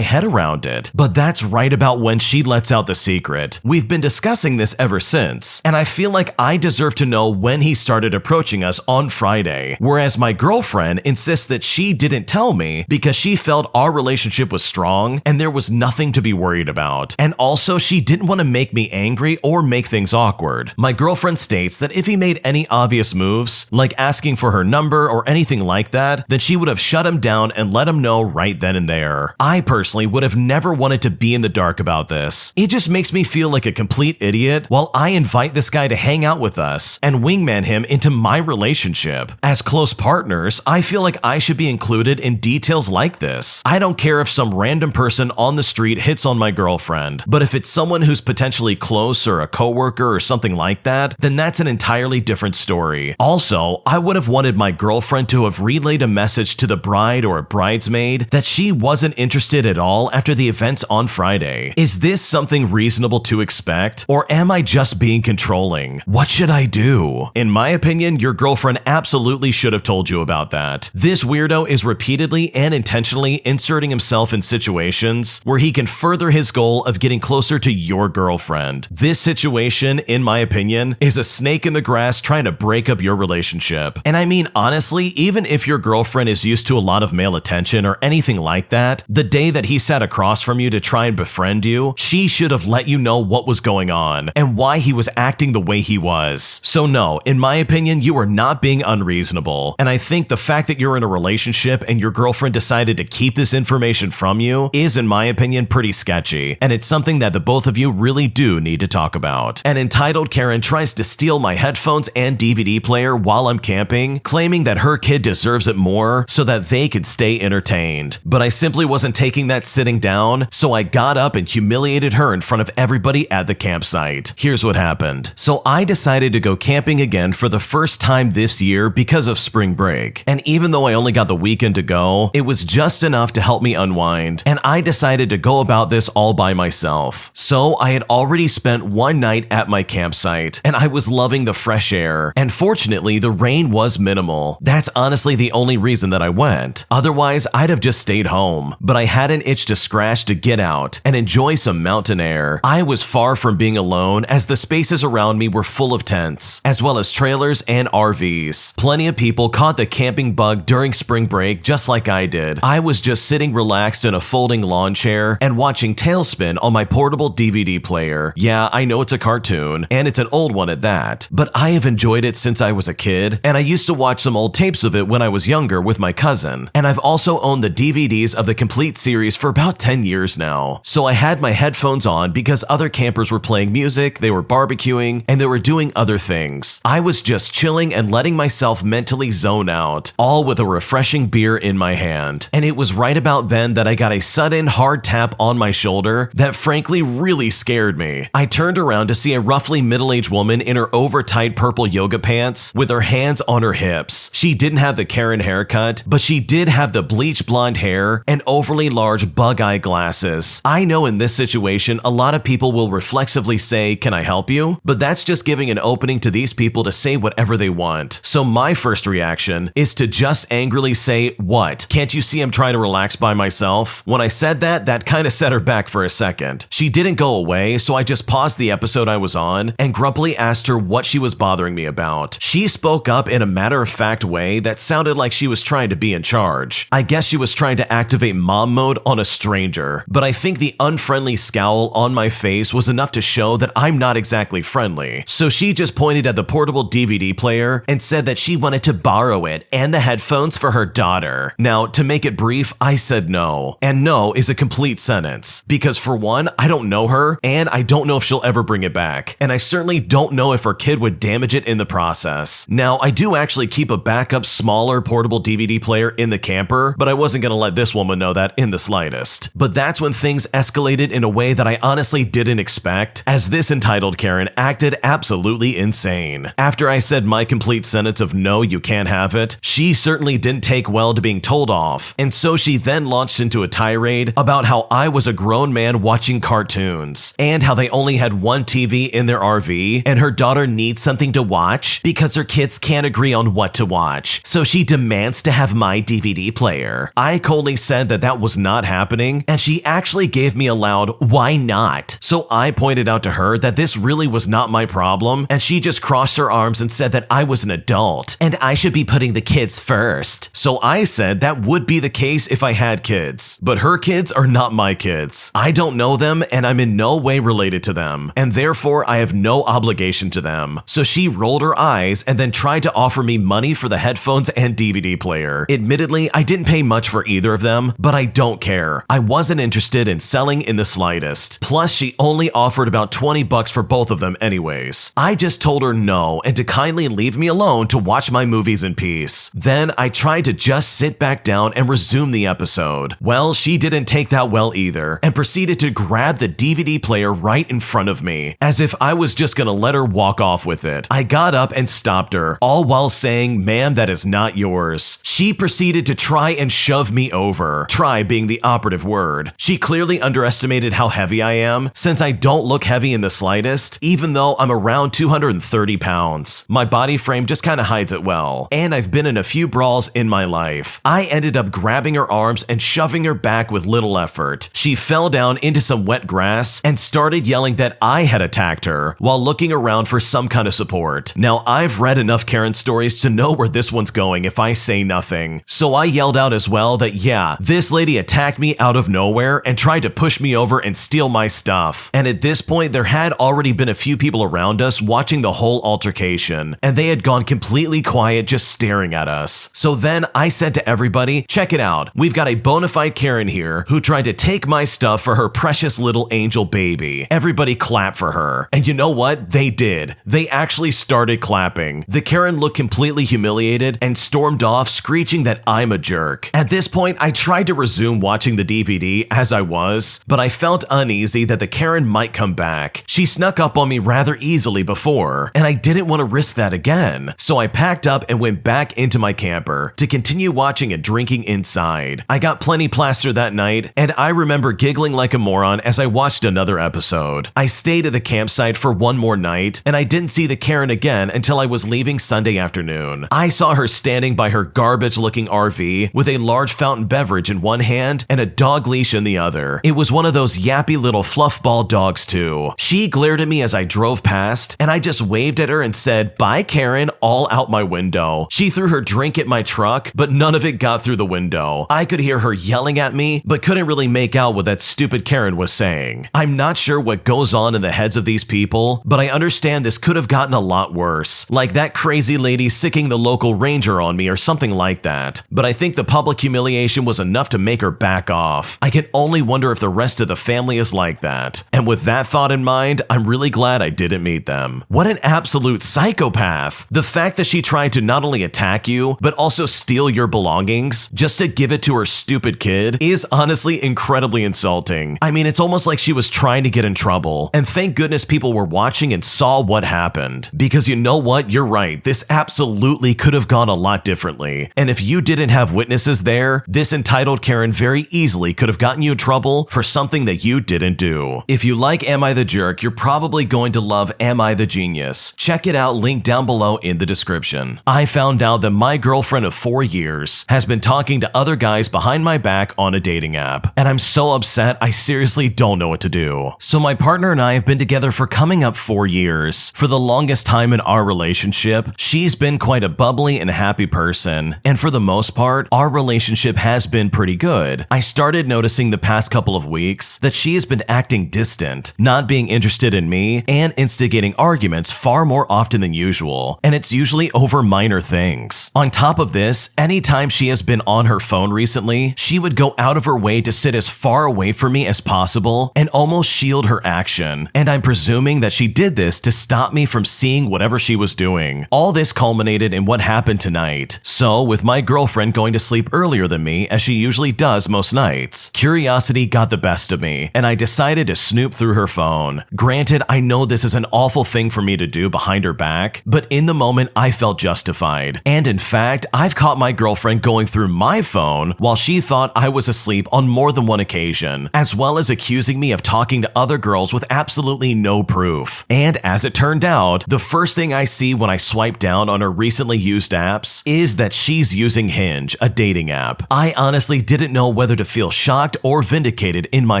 head around it, but that's right about when she lets out the secret. We've been discussing this ever since, and I feel like I deserve to know when he started approaching us on Friday, whereas my girlfriend insists that she didn't tell me because she felt our relationship was strong and there was nothing to be worried about. And also, she didn't want to make me angry or make things awkward. My girlfriend states that if he made any obvious moves, like asking for her number or anything like that, then she would have shut him down and let him know right then and there. I personally would have never wanted to be in the dark about this. It just makes me feel like a complete idiot while I invite this guy to hang out with us and wingman him into my relationship. As close partners, I feel like I should be included in details like this. I don't care if some random person on the street hits on my girlfriend, but if it's someone who's potentially close or a coworker or something like that, then that's an entirely different story. Also, I would have wanted my girlfriend to have relayed a message to the bride or a bridesmaid that she wasn't interested at all after the events on Friday. Is this something reasonable to expect, or am I just being controlling? What should I do? In my opinion, your girlfriend absolutely should have told you about that. This weirdo is repeatedly and intentionally inserting himself in situations where he can further his goal of getting closer to your girlfriend. This situation, in my opinion, is a snake in the grass trying to break up your relationship. And I mean, honestly, even if your girlfriend is used to a lot of male attention or anything like that, the day that he sat across from you to try and befriend you, she should have let you know what was going on and why he was acting the way he was. So no, in my opinion, you are not being unreasonable. And I think the fact that you're in a relationship and your girlfriend decided to keep this information from you is, in my opinion, pretty sketchy. And it's something that the both of you really do need to talk about. An entitled Karen tries to steal my headphones and DVD player while I'm camping, claiming that her kid deserves it more so that they can stay entertained. But I simply wasn't taking that sitting down, so I got up and humiliated her in front of everybody at the campsite. Here's what happened. So I decided to go camping again for the first time this year because of spring break. And even though I only got the weekend to go, it was just enough to help me unwind, and I decided to go about this all by myself. So I had already spent one night at my campsite, and I was loving the fresh air. And fortunately, fortunately, the rain was minimal. That's honestly the only reason that I went. Otherwise, I'd have just stayed home. But I had an itch to scratch to get out and enjoy some mountain air. I was far from being alone as the spaces around me were full of tents, as well as trailers and RVs. Plenty of people caught the camping bug during spring break just like I did. I was just sitting relaxed in a folding lawn chair and watching Tailspin on my portable DVD player. Yeah, I know it's a cartoon, and it's an old one at that, but I have enjoyed it since I was a kid, and I used to watch some old tapes of it when I was younger with my cousin, and I've also owned the DVDs of the complete series for about 10 years now. So I had my headphones on because other campers were playing music, they were barbecuing, and they were doing other things. I was just chilling and letting myself mentally zone out, all with a refreshing beer in my hand. And it was right about then that I got a sudden hard tap on my shoulder that frankly really scared me. I turned around to see a roughly middle-aged woman in her over-tight purple yoga pants with her hands on her hips. She didn't have the Karen haircut, but she did have the bleach blonde hair and overly large bug-eye glasses. I know in this situation, a lot of people will reflexively say, "Can I help you?" But that's just giving an opening to these people to say whatever they want. So my first reaction is to just angrily say, "What? Can't you see I'm trying to relax by myself?" When I said that, that kind of set her back for a second. She didn't go away, so I just paused the episode I was on and grumpily asked her what she was bothering me about. She spoke up in a matter-of-fact way that sounded like she was trying to be in charge. I guess she was trying to activate mom mode on a stranger, but I think the unfriendly scowl on my face was enough to show that I'm not exactly friendly. So she just pointed at the portable DVD player and said that she wanted to borrow it and the headphones for her daughter. Now, to make it brief, I said no. And no is a complete sentence. Because for one, I don't know her, and I don't know if she'll ever bring it back. And I certainly don't know if her kid would damage it in the process. Now, I do actually keep a backup smaller portable DVD player in the camper, but I wasn't gonna let this woman know that in the slightest. But that's when things escalated in a way that I honestly didn't expect, as this entitled Karen acted absolutely insane. After I said my complete sentence of "no, you can't have it," she certainly didn't take well to being told off, and so she then launched into a tirade about how I was a grown man watching cartoons, and how they only had one TV in their RV, and her daughter needs something to watch because her kids can't agree on what to watch, so she demands to have my DVD player. I coldly said that that was not happening, and she actually gave me a loud "why not?" So I pointed out to her that this really was not my problem, and she just crossed her arms and said that I was an adult, and I should be putting the kids first. So I said that would be the case if I had kids, but her kids are not my kids. I don't know them, and I'm in no way related to them, and therefore I have no obligation to them. So she rolled her eyes and then tried to offer me money for the headphones and DVD player. Admittedly, I didn't pay much for either of them, but I don't care. I wasn't interested in selling in the slightest. Plus, she only offered about $20 for both of them anyways. I just told her no and to kindly leave me alone to watch my movies in peace. Then I tried to just sit back down and resume the episode. Well, she didn't take that well either and proceeded to grab the DVD player right in front of me, as if I was just gonna let her walk off with it. I got up and stopped her, all while saying, "Ma'am, that is not yours." She proceeded to try and shove me over, try being the operative word. She clearly underestimated how heavy I am, since I don't look heavy in the slightest, even though I'm around 230 pounds. My body frame just kinda hides it well, and I've been in a few brawls in my life. I ended up grabbing her arms and shoving her back with little effort. She fell down into some wet grass and started yelling that I had attacked her while looking around for some kind of support. Now, I've read enough Karen stories to know where this one's going if I say nothing. So I yelled out as well that yeah, this lady attacked me out of nowhere and tried to push me over and steal my stuff. And at this point, there had already been a few people around us watching the whole altercation, and they had gone completely quiet just staring at us. So then I said to everybody, "Check it out. We've got a bona fide Karen here who tried to take my stuff for her precious little angel baby." Everybody clapped for her. And you know what? They did. They actually started clapping. The Karen looked completely humiliated and stormed off, screeching that I'm a jerk. At this point, I tried to resume watching the DVD as I was, but I felt uneasy that the Karen might come back. She snuck up on me rather easily before, and I didn't want to risk that again. So I packed up and went back into my camper to continue continue watching and drinking inside. I got plenty plastered that night, and I remember giggling like a moron as I watched another episode. I stayed at the campsite for one more night, and I didn't see the Karen again until I was leaving Sunday afternoon. I saw her standing by her garbage-looking RV with a large fountain beverage in one hand and a dog leash in the other. It was one of those yappy little fluffball dogs too. She glared at me as I drove past, and I just waved at her and said, "Bye, Karen," all out my window. She threw her drink at my truck, but none of it got through the window. I could hear her yelling at me, but couldn't really make out what that stupid Karen was saying. I'm not sure what goes on in the heads of these people, but I understand this could have gotten a lot worse. Like that crazy lady sicking the local ranger on me or something like that. But I think the public humiliation was enough to make her back off. I can only wonder if the rest of the family is like that. And with that thought in mind, I'm really glad I didn't meet them. What an absolute psychopath. The fact that she tried to not only attack you, but also steal your belongings just to give it to her stupid kid is honestly incredibly insulting. I mean, it's almost like she was trying to get in trouble. And thank goodness people were watching and saw what happened. Because you know what? You're right. This absolutely could have gone a lot differently. And if you didn't have witnesses there, this entitled Karen very easily could have gotten you in trouble for something that you didn't do. If you like Am I the Jerk, you're probably going to love Am I the Genius. Check it out, link down below in the description. I found out that my girlfriend of 4 years has been talking to other guys behind my back on a dating app. And I'm so upset, I seriously don't know what to do. So my partner and I have been together for coming up 4 years. For the longest time in our relationship, she's been quite a bubbly and happy person. And for the most part, our relationship has been pretty good. I started noticing the past couple of weeks that she has been acting distant, not being interested in me, and instigating arguments far more often than usual. And it's usually over minor things. On top of this, anytime she has been on her phone recently, she would go out of her way to sit as far away from me as possible and almost shield her action. And I'm presuming that she did this to stop me from seeing whatever she was doing. All this culminated in what happened tonight. So, with my girlfriend going to sleep earlier than me, as she usually does most nights, curiosity got the best of me, and I decided to snoop through her phone. Granted, I know this is an awful thing for me to do behind her back, but in the moment, I felt justified. And in fact, I've caught my girlfriend going through my phone while she thought I was asleep on more than one occasion, as well as accusing me of talking to other girls with absolutely no proof. And as it turned out, the first thing I see when I swipe down on her recently used apps is that she's using Hinge, a dating app. I honestly didn't know whether to feel shocked or vindicated in my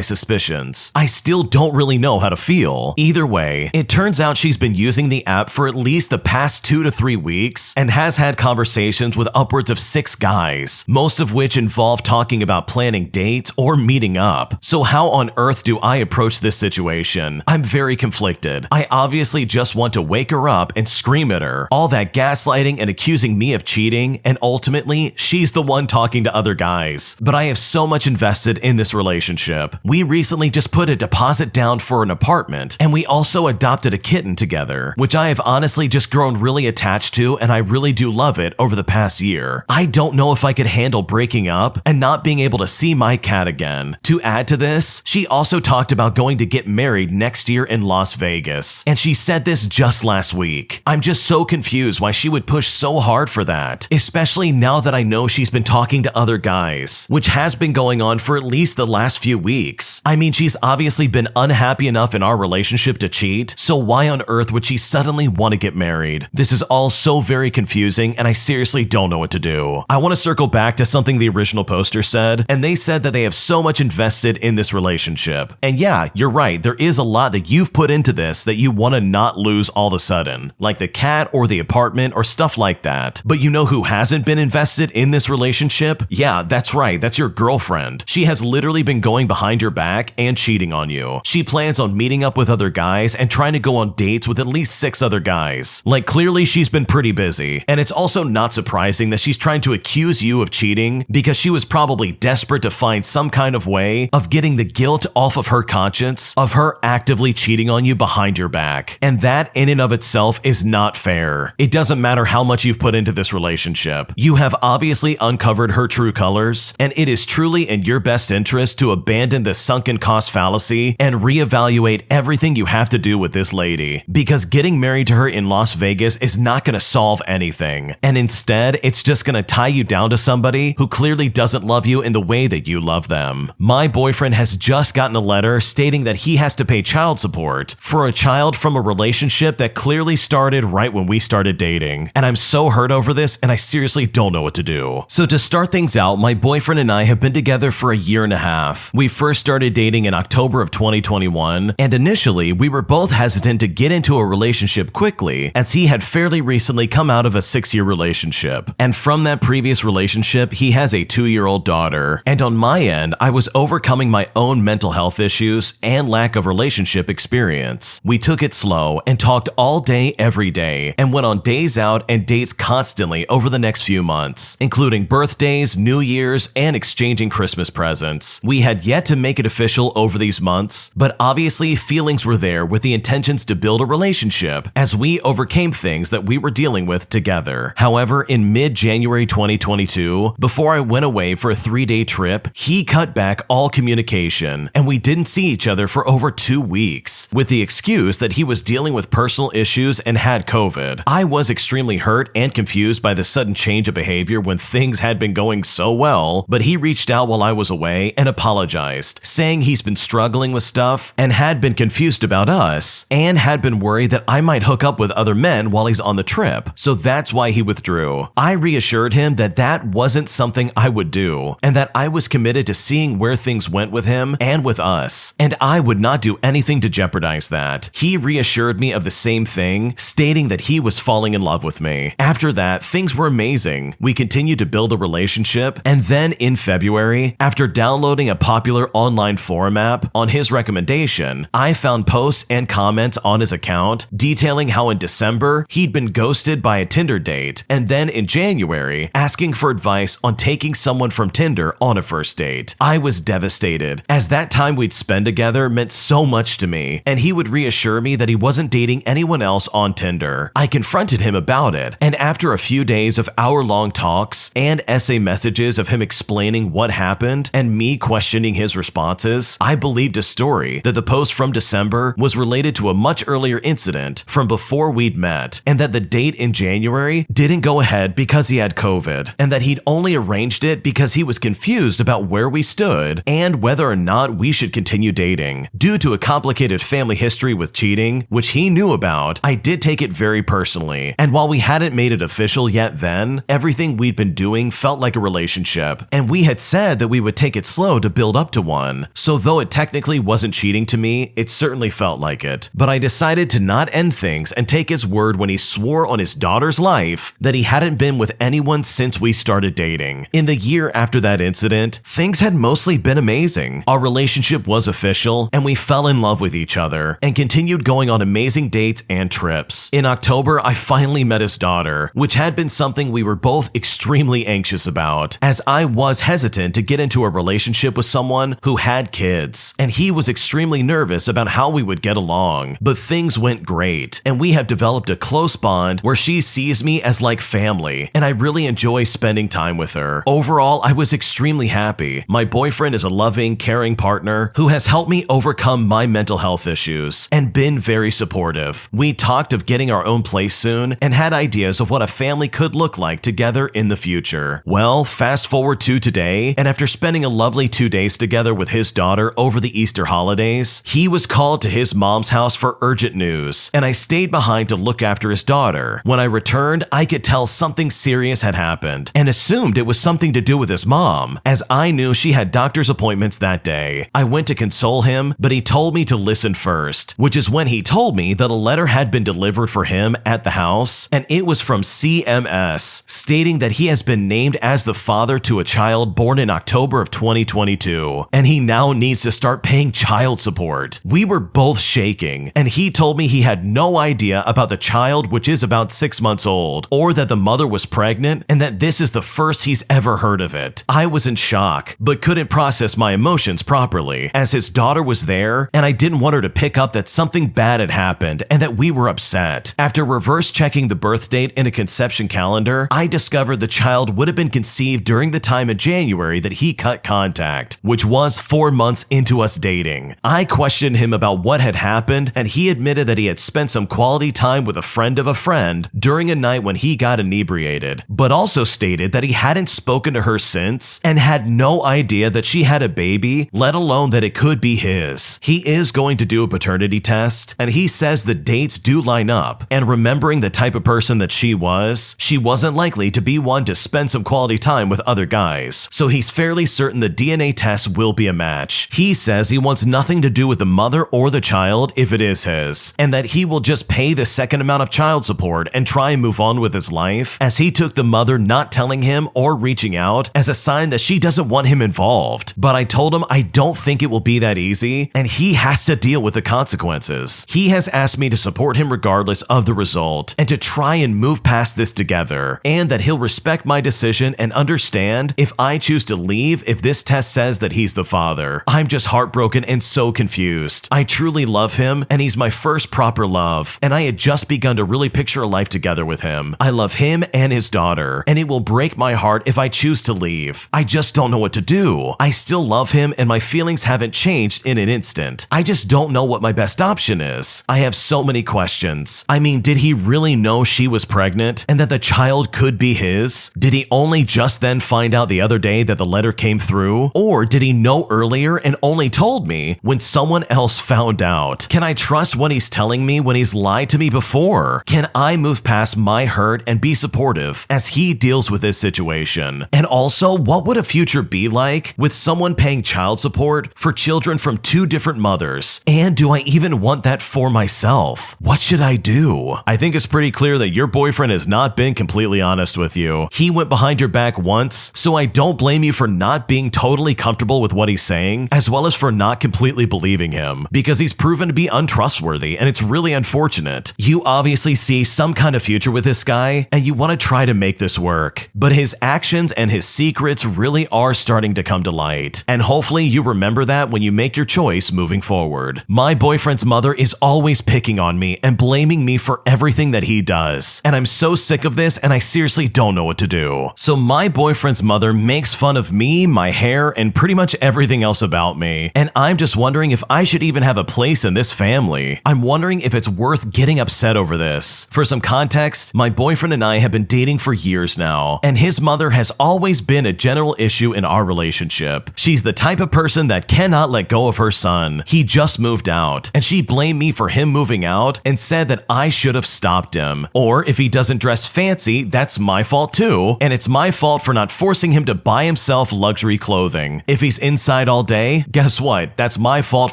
suspicions. I still don't really know how to feel. Either way, it turns out she's been using the app for at least the past 2 to 3 weeks and has had conversations with upwards of 6 guys, most of which involve talking about planning dates or meeting up. So how on earth do I approach this situation? I'm very conflicted. I obviously just want to wake her up and scream at her, all that gaslighting and accusing me of cheating, and ultimately, she's the one talking to other guys. But I have so much invested in this relationship. We recently just put a deposit down for an apartment, and we also adopted a kitten together, which I have honestly just grown really attached to, and I really do love it over the past year. I don't know if I could handle breaking up and not being able to see my cat again. To add to this, she also talked about going to get married next year in Las Vegas, and she said this just last week. I'm just so confused why she would push so hard for that, especially now that I know she's been talking to other guys, which has been going on for at least the last few weeks. I mean, she's obviously been unhappy enough in our relationship to cheat, so why on earth would she suddenly want to get married? This is all so very confusing, and I seriously don't know what to do. I want to circle back to something the original poster said, and they said that they have so much invested in this relationship. And yeah, you're right, there is a lot that you've put into this that you want to not lose all of a sudden, like the cat or the apartment or stuff like that. But you know who hasn't been invested in this relationship? Yeah, that's right, that's your girlfriend. She has literally been going behind your back and cheating on you. She plans on meeting up with other guys and trying to go on dates with at least 6 other guys. Like, clearly she's been pretty busy. And it's also not surprising that she's trying to accuse you of cheating because she was probably desperate to find some kind of way of getting the guilt off of her conscience of her actively cheating on you behind your back. And that in and of itself is not fair. It doesn't matter how much you've put into this relationship. You have obviously uncovered her true colors, and it is truly in your best interest to abandon the sunken cost fallacy and reevaluate everything you have to do with this lady, because getting married to her in Las Vegas is not going to solve anything, and instead it's just gonna tie you down to somebody who clearly doesn't love you in the way that you love them. My boyfriend has just gotten a letter stating that he has to pay child support for a child from a relationship that clearly started right when we started dating. And I'm so hurt over this, and I seriously don't know what to do. So to start things out, my boyfriend and I have been together for a year and a half. We first started dating in October of 2021, and initially we were both hesitant to get into a relationship quickly, as he had fairly recently come out of a 6-year relationship. And from that previous relationship, he has a 2-year-old daughter. And on my end, I was overcoming my own mental health issues and lack of relationship experience. We took it slow and talked all day every day, and went on days out and dates constantly over the next few months, including birthdays, New Year's, and exchanging Christmas presents. We had yet to make it official over these months, but obviously feelings were there with the intentions to build a relationship as we overcame things that we were dealing with together. However, in mid-January 2022, before I went away for a 3-day trip, he cut back all communication, and we didn't see each other for over 2 weeks, with the excuse that he was dealing with personal issues and had COVID. I was extremely hurt and confused by the sudden change of behavior when things had been going so well, but he reached out while I was away and apologized, saying he's been struggling with stuff and had been confused about us, and had been worried that I might hook up with other men while he's on the trip, so that's why he withdrew. I reassured him that that wasn't something I would do, and that I was committed to seeing where things went with him and with us, and I would not do anything to jeopardize that. He reassured me of the same thing, stating that he was falling in love with me. After that, things were amazing. We continued to build a relationship, and then in February, after downloading a popular online forum app on his recommendation, I found posts and comments on his account detailing how in December he'd been ghosted by a Tinder date, and then in January asking for advice on taking someone from Tinder on a first date. I was devastated, as that time we'd spend together meant so much to me, and he would reassure me that he wasn't dating anyone else on Tinder. I confronted him about it, and after a few days of hour-long talks and essay messages of him explaining what happened and me questioning his responses, I believed a story that the post from December was related to a much earlier incident from before we'd met, and that the date in January didn't go ahead because he had COVID, and that he'd only arranged it because he was confused about where we stood and whether or not we should continue dating. Due to a complicated family history with cheating, which he knew about, I did take it very personally, and while we hadn't made it official yet then, everything we'd been doing felt like a relationship, and we had said that we would take it slow to build up to one. So though it technically wasn't cheating to me, it certainly felt like it. But I decided to not end things and take his word when he swore on his daughter's life that he hadn't been with anyone since we started dating. In the year after that incident, things had mostly been amazing. Our relationship was official, and we fell in love with each other and continued going on amazing dates and trips. In October, I finally met his daughter, which had been something we were both extremely anxious about, as I was hesitant to get into a relationship with someone who had kids, and he was extremely nervous about how we would get along. But things went great, and we have developed a close bond where she sees me as like family, and I really enjoy spending time with her. Overall, I was extremely happy. My boyfriend is a loving, caring partner who has helped me overcome my mental health issues and been very supportive. We talked of getting our own place soon and had ideas of what a family could look like together in the future. Well, fast forward to today, and after spending a lovely 2 days together with his daughter over the Easter holidays, he was called to his mom's house for urgent news, and I stayed behind to look after his daughter. When I returned, I could tell something serious had happened, and assumed it was something to do with his mom, as I knew she had doctor's appointments that day. I went to console him, but he told me to listen first, which is when he told me that a letter had been delivered for him at the house, and it was from CMS, stating that he has been named as the father to a child born in October of 2022, and he now needs to start paying child support. We were both shaking, and he told me he had no idea about the child, which is about 6 months old, or that the mother was pregnant, and that this is the first he's ever heard of it. I was in shock, but couldn't process my emotions properly, as his daughter was there, and I didn't want her to pick up that something bad had happened and that we were upset. After reverse checking the birth date in a conception calendar, I discovered the child would have been conceived during the time in January that he cut contact, which was 4 months into us dating. I questioned him about what had happened, and he admitted that he had spent some quality time with a friend of a friend during a night when he got inebriated, but also stated that he hadn't spoken to her since and had no idea that she had a baby, let alone that it could be his. He is going to do a paternity test, and he says the dates do line up, and remembering the type of person that she wasn't likely to be one to spend some quality time with other guys, so he's fairly certain the DNA test will be a match. He says he wants nothing to do with the mother or the child if it is his, and that he will just pay the second amount of child support and try and move on with his life, as he took the mother not telling him or reaching out as a sign that she doesn't want him involved. But I told him I don't think it will be that easy, and he has to deal with the consequences. He has asked me to support him regardless of the result, and to try and move past this together, and that he'll respect my decision and understand if I choose to leave if this test says that he's the father. I'm just heartbroken and so confused. I truly love him, and he's my first proper love, and I had just begun to really picture a life together with him. I love him and his daughter, and it will break my heart if I choose to leave. I just don't know what to do. I still love him, and my feelings haven't changed in an instant. I just don't know what my best option is. I have so many questions. I mean, did he really know she was pregnant and that the child could be his? Did he only just then find out the other day that the letter came through? Or did he know earlier and only told me when someone else found out? Can I trust what he's telling me when he's lied to me before? Can I move past my hurt and be supportive as he deals with this situation? And also, what would a future be like with someone paying child support for children from two different mothers? And do I even want that for myself? What should I do? I think it's pretty clear that your boyfriend has not been completely honest with you. He went behind your back once, so I don't blame you for not being totally comfortable with what he's saying, as well as for not completely believing him, because he's proven to be untrustworthy, and it's really unfortunate. You obviously see some kind of future with this guy, and you want to try to make this work, but his actions and his secrets really are starting to come to light, and hopefully you remember that when you make your choice moving forward. My boyfriend's mother is always picking on me and blaming me for everything that he does, and I'm so sick of this, and I seriously don't know what to do. So my boyfriend's mother makes fun of me, my hair, and pretty much everything else about me, and I'm just wondering if I should even have a place in this family. I'm wondering if it's worth getting upset over this. For some context, my boyfriend and I have been dating for years now, and his mother has always been a general issue in our relationship. She's the type of person that cannot let go of her son. He just moved out, and she blamed me for him moving out and said that I should have stopped him. Or if he doesn't dress fancy, that's my fault too, and it's my fault for not forcing him to buy himself luxury clothing. If he's inside all day, guess what? That's my fault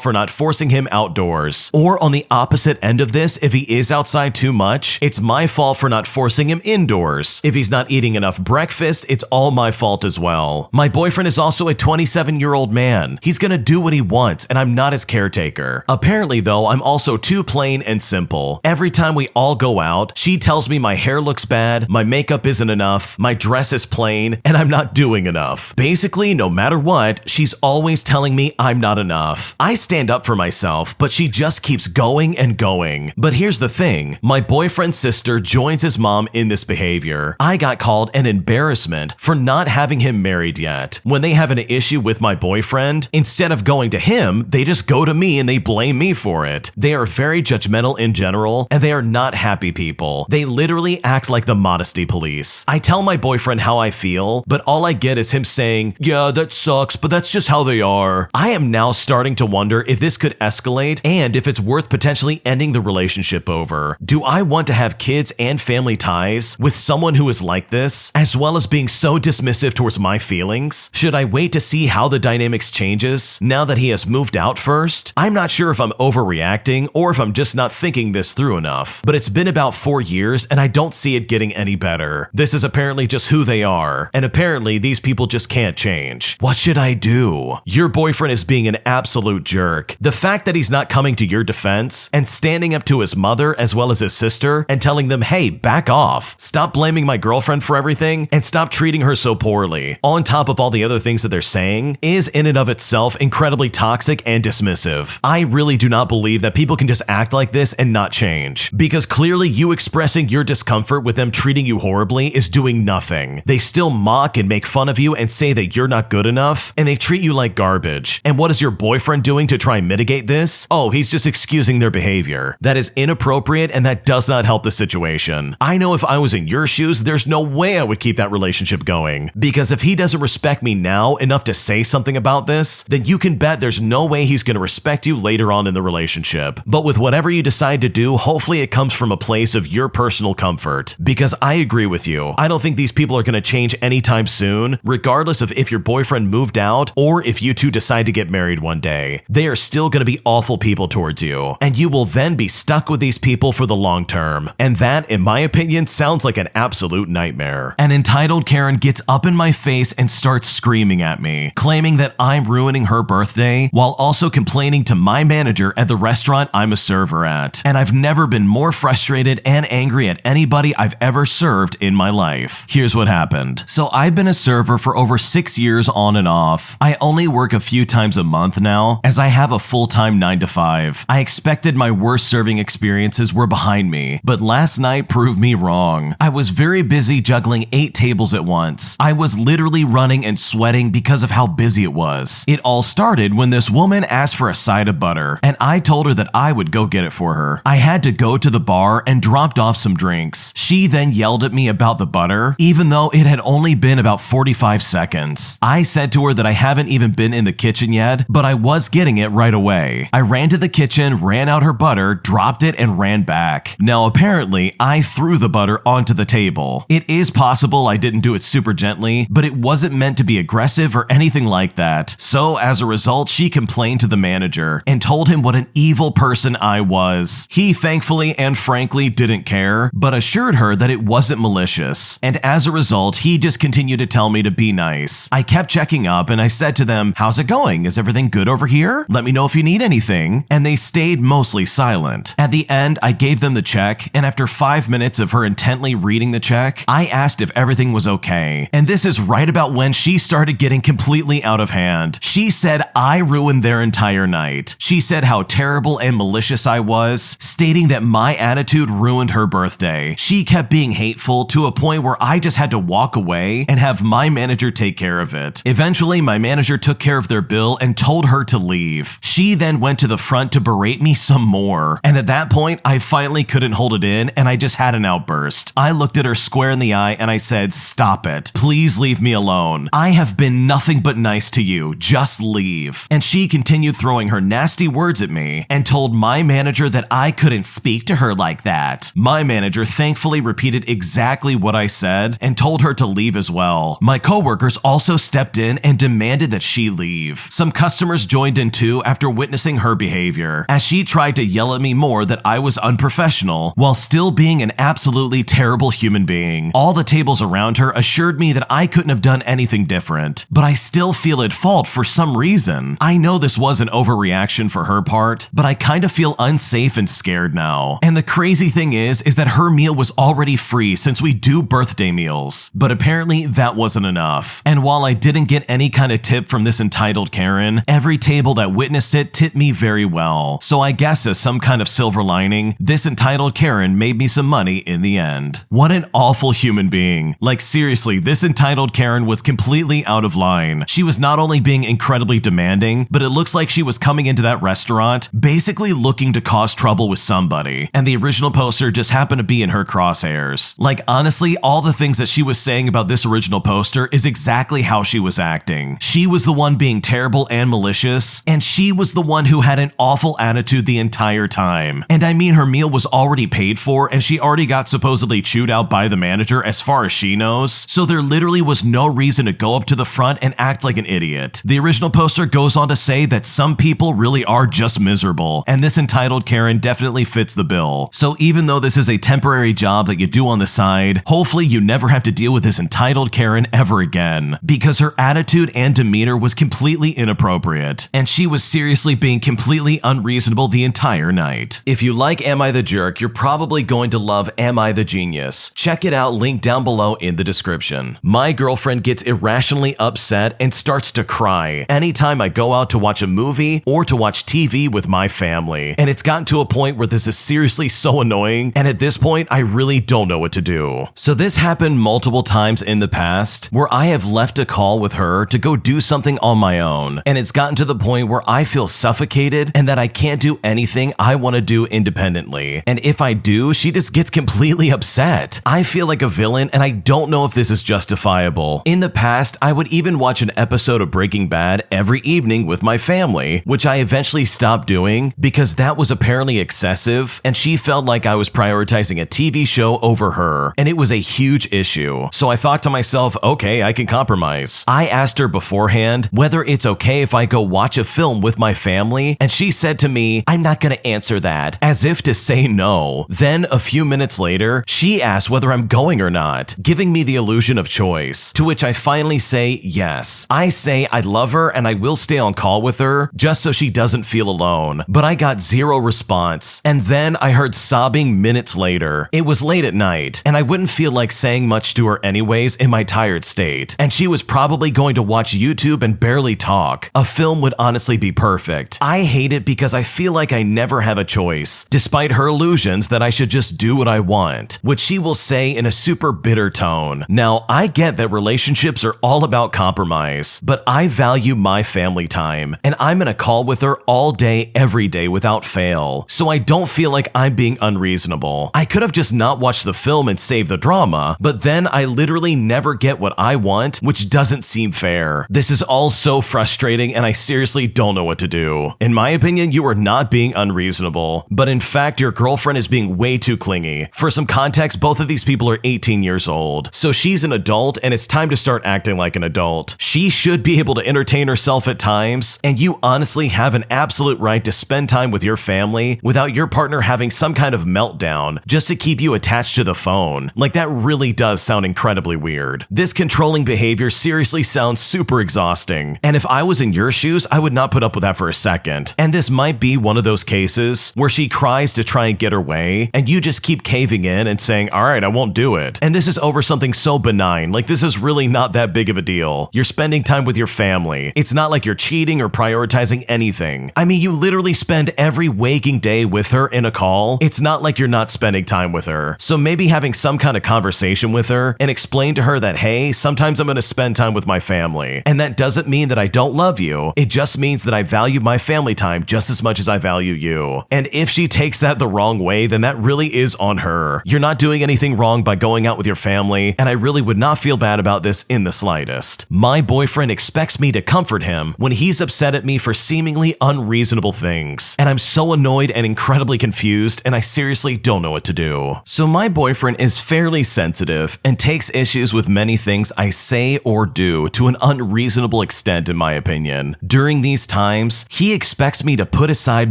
for not forcing him outdoors. Or on the opposite end of this, if he is outside too much, it's my fault for not forcing him indoors. If he's not eating enough breakfast, it's all my fault as well. My boyfriend is also a 27-year-old man. He's gonna do what he wants, and I'm not his caretaker. Apparently though, I'm also too plain and simple. Every time we all go out, she tells me my hair looks bad, my makeup isn't enough, my dress is plain, and I'm not doing enough. Basically, no matter what, she's always telling me I'm not enough. I stand up for myself, but she just keeps going and going. But here's the thing, my boyfriend's sister joins his mom in this behavior. I got called an embarrassment for not having him married yet. When they have an issue with my boyfriend, instead of going to him, they just go to me and they blame me for it. They are very judgmental in general, and they are not happy people. They literally act like the modesty police. I tell my boyfriend how I feel, but all I get is him saying, "Yeah, that sucks, but that's just how they are." I am now starting to wonder if this could escalate and if it's worth potentially ending the relationship over. Do I want to have kids and family ties with someone who is like this, as well as being so dismissive towards my feelings? Should I wait to see how the dynamics changes now that he has moved out first? I'm not sure if I'm overreacting or if I'm just not thinking this through enough, but it's been about 4 years and I don't see it getting any better. This is apparently just who they are, and apparently these people just can't change. What should I do? Your boyfriend is being an absolute jerk. The fact that he's not coming to your defense and standing up to his mother as well as his sister and telling them, "Hey, back off. Stop blaming my girlfriend for everything and stop treating her so poorly," on top of all the other things that they're saying, is in and of itself incredibly toxic and dismissive. I really do not believe that people can just act like this and not change, because clearly you expressing your discomfort with them treating you horribly is doing nothing. They still mock and make fun of you and say that you're not good enough, and they treat you like garbage. And what is your boyfriend doing to try and mitigate this? Oh, he's just excusing their behavior. That is inappropriate, and that does not help the situation. I know if I was in your shoes, there's there's no way I would keep that relationship going. Because if he doesn't respect me now enough to say something about this, then you can bet there's no way he's going to respect you later on in the relationship. But with whatever you decide to do, hopefully it comes from a place of your personal comfort. Because I agree with you. I don't think these people are going to change anytime soon, regardless of if your boyfriend moved out or if you two decide to get married one day. They are still going to be awful people towards you, and you will then be stuck with these people for the long term. And that, in my opinion, sounds like an absolute nightmare. An entitled Karen gets up in my face and starts screaming at me, claiming that I'm ruining her birthday, while also complaining to my manager at the restaurant I'm a server at. And I've never been more frustrated and angry at anybody I've ever served in my life. Here's what happened. So I've been a server for over 6 years on and off. I only work a few times a month now, as I have a full-time 9-to-5. I expected my worst serving experiences were behind me, but last night proved me wrong. I was very busy juggling 8 tables at once. I was literally running and sweating because of how busy it was. It all started when this woman asked for a side of butter, and I told her that I would go get it for her. I had to go to the bar and dropped off some drinks. She then yelled at me about the butter, even though it had only been about 45 seconds. I said to her that I haven't even been in the kitchen yet, but I was getting it right away. I ran to the kitchen, ran out her butter, dropped it, and ran back. Now apparently, I threw the butter onto the table. It is possible I didn't do it super gently, but it wasn't meant to be aggressive or anything like that. So as a result, she complained to the manager and told him what an evil person I was. He thankfully and frankly didn't care, but assured her that it wasn't malicious. And as a result, he just continued to tell me to be nice. I kept checking up and I said to them, "How's it going? Is everything good over here? Let me know if you need anything." And they stayed mostly silent. At the end, I gave them the check, and after 5 minutes of her intently reading the check, I asked if everything was okay. And this is right about when she started getting completely out of hand. She said I ruined their entire night. She said how terrible and malicious I was, stating that my attitude ruined her birthday. She kept being hateful to a point where I just had to walk away and have my manager take care of it. Eventually, my manager took care of their bill and told her to leave. She then went to the front to berate me some more. And at that point, I finally couldn't hold it in and I just had an outburst. I looked at her square in the eye and I said, "Stop it. Please leave me alone. I have been nothing but nice to you. Just leave." And she continued throwing her nasty words at me and told my manager that I couldn't speak to her like that. My manager thankfully repeated exactly what I said and told her to leave as well. My coworkers also stepped in and demanded that she leave. Some customers joined in too after witnessing her behavior, as she tried to yell at me more that I was unprofessional while still being an absolutely terrible human being. All the tables around her assured me that I couldn't have done anything different, but I still feel at fault for some reason. I know this was an overreaction for her part, but I kind of feel unsafe and scared now. And the crazy thing is that her meal was already free since we do birthday meals. But apparently that wasn't enough. And while I didn't get any kind of tip from this entitled Karen, every table that witnessed it tipped me very well. So I guess as some kind of silver lining, this entitled Karen made me some money in the end. What an awful human being. Like seriously, this entitled Karen was completely out of line. She was not only being incredibly demanding, but it looks like she was coming into that restaurant basically looking to cause trouble with somebody. And the original poster just happened to be in her crosshairs. Like honestly, all the things that she was saying about this original poster is exactly how she was acting. She was the one being terrible and malicious, and she was the one who had an awful attitude the entire time. And I mean, her meal was already paid for and she already got supposedly chewed out by the manager as far as she knows, so there literally was no reason to go up to the front and act like an idiot. The original poster goes on to say that some people really are just miserable, and this entitled Karen definitely fits the bill. So even though this is a temporary job that you do on the side, hopefully you never have to deal with this entitled Karen ever again, because her attitude and demeanor was completely inappropriate, and she was seriously being completely unreasonable the entire night. If you like Am I the Jerk, you're probably going to love Am I the Genius. Check it out, link down below in the description. My girlfriend gets irrationally upset and starts to cry anytime I go out to watch a movie or to watch TV with my family, and it's gotten to a point where this is seriously so annoying, and at this point I really don't know what to do. So this happened multiple times in the past where I have left a call with her to go do something on my own, and it's gotten to the point where I feel suffocated and that I can't do anything I want to do independently, and if I do, she just gets completely upset. I feel feel like a villain, and I don't know if this is justifiable. In the past, I would even watch an episode of Breaking Bad every evening with my family, which I eventually stopped doing because that was apparently excessive, and she felt like I was prioritizing a TV show over her, and it was a huge issue. So I thought to myself, okay, I can compromise. I asked her beforehand whether it's okay if I go watch a film with my family, and she said to me, I'm not gonna answer that, as if to say no. Then a few minutes later, she asked whether I'm going or not, giving me the illusion of choice, to which I finally say yes. I say I love her and I will stay on call with her just so she doesn't feel alone, but I got zero response. And then I heard sobbing minutes later. It was late at night, and I wouldn't feel like saying much to her anyways in my tired state, and she was probably going to watch YouTube and barely talk. A film would honestly be perfect. I hate it because I feel like I never have a choice, despite her illusions that I should just do what I want, which she will say in a super bitter tone. Now, I get that relationships are all about compromise, but I value my family time, and I'm in a call with her all day, every day without fail, so I don't feel like I'm being unreasonable. I could have just not watched the film and saved the drama, but then I literally never get what I want, which doesn't seem fair. This is all so frustrating, and I seriously don't know what to do. In my opinion, you are not being unreasonable, but in fact, your girlfriend is being way too clingy. For some context, both of these people are 18 years old, so she's an adult, and it's time to start acting like an adult. She should be able to entertain herself at times, and you honestly have an absolute right to spend time with your family without your partner having some kind of meltdown just to keep you attached to the phone. Like, that really does sound incredibly weird. This controlling behavior seriously sounds super exhausting, and if I was in your shoes, I would not put up with that for a second. And this might be one of those cases where she cries to try and get her way, and you just keep caving in and saying, alright, I won't do it. And this is over something so benign, like this is really not that big of a deal. You're spending time with your family. It's not like you're cheating or prioritizing anything. I mean, you literally spend every waking day with her in a call. It's not like you're not spending time with her. So maybe having some kind of conversation with her and explain to her that, hey, sometimes I'm gonna spend time with my family. And that doesn't mean that I don't love you. It just means that I value my family time just as much as I value you. And if she takes that the wrong way, then that really is on her. You're not doing anything wrong by going out with your family, and I really would not feel bad about this in the slightest. My boyfriend expects me to comfort him when he's upset at me for seemingly unreasonable things, and I'm so annoyed and incredibly confused, and I seriously don't know what to do. So my boyfriend is fairly sensitive and takes issues with many things I say or do to an unreasonable extent, in my opinion. During these times, he expects me to put aside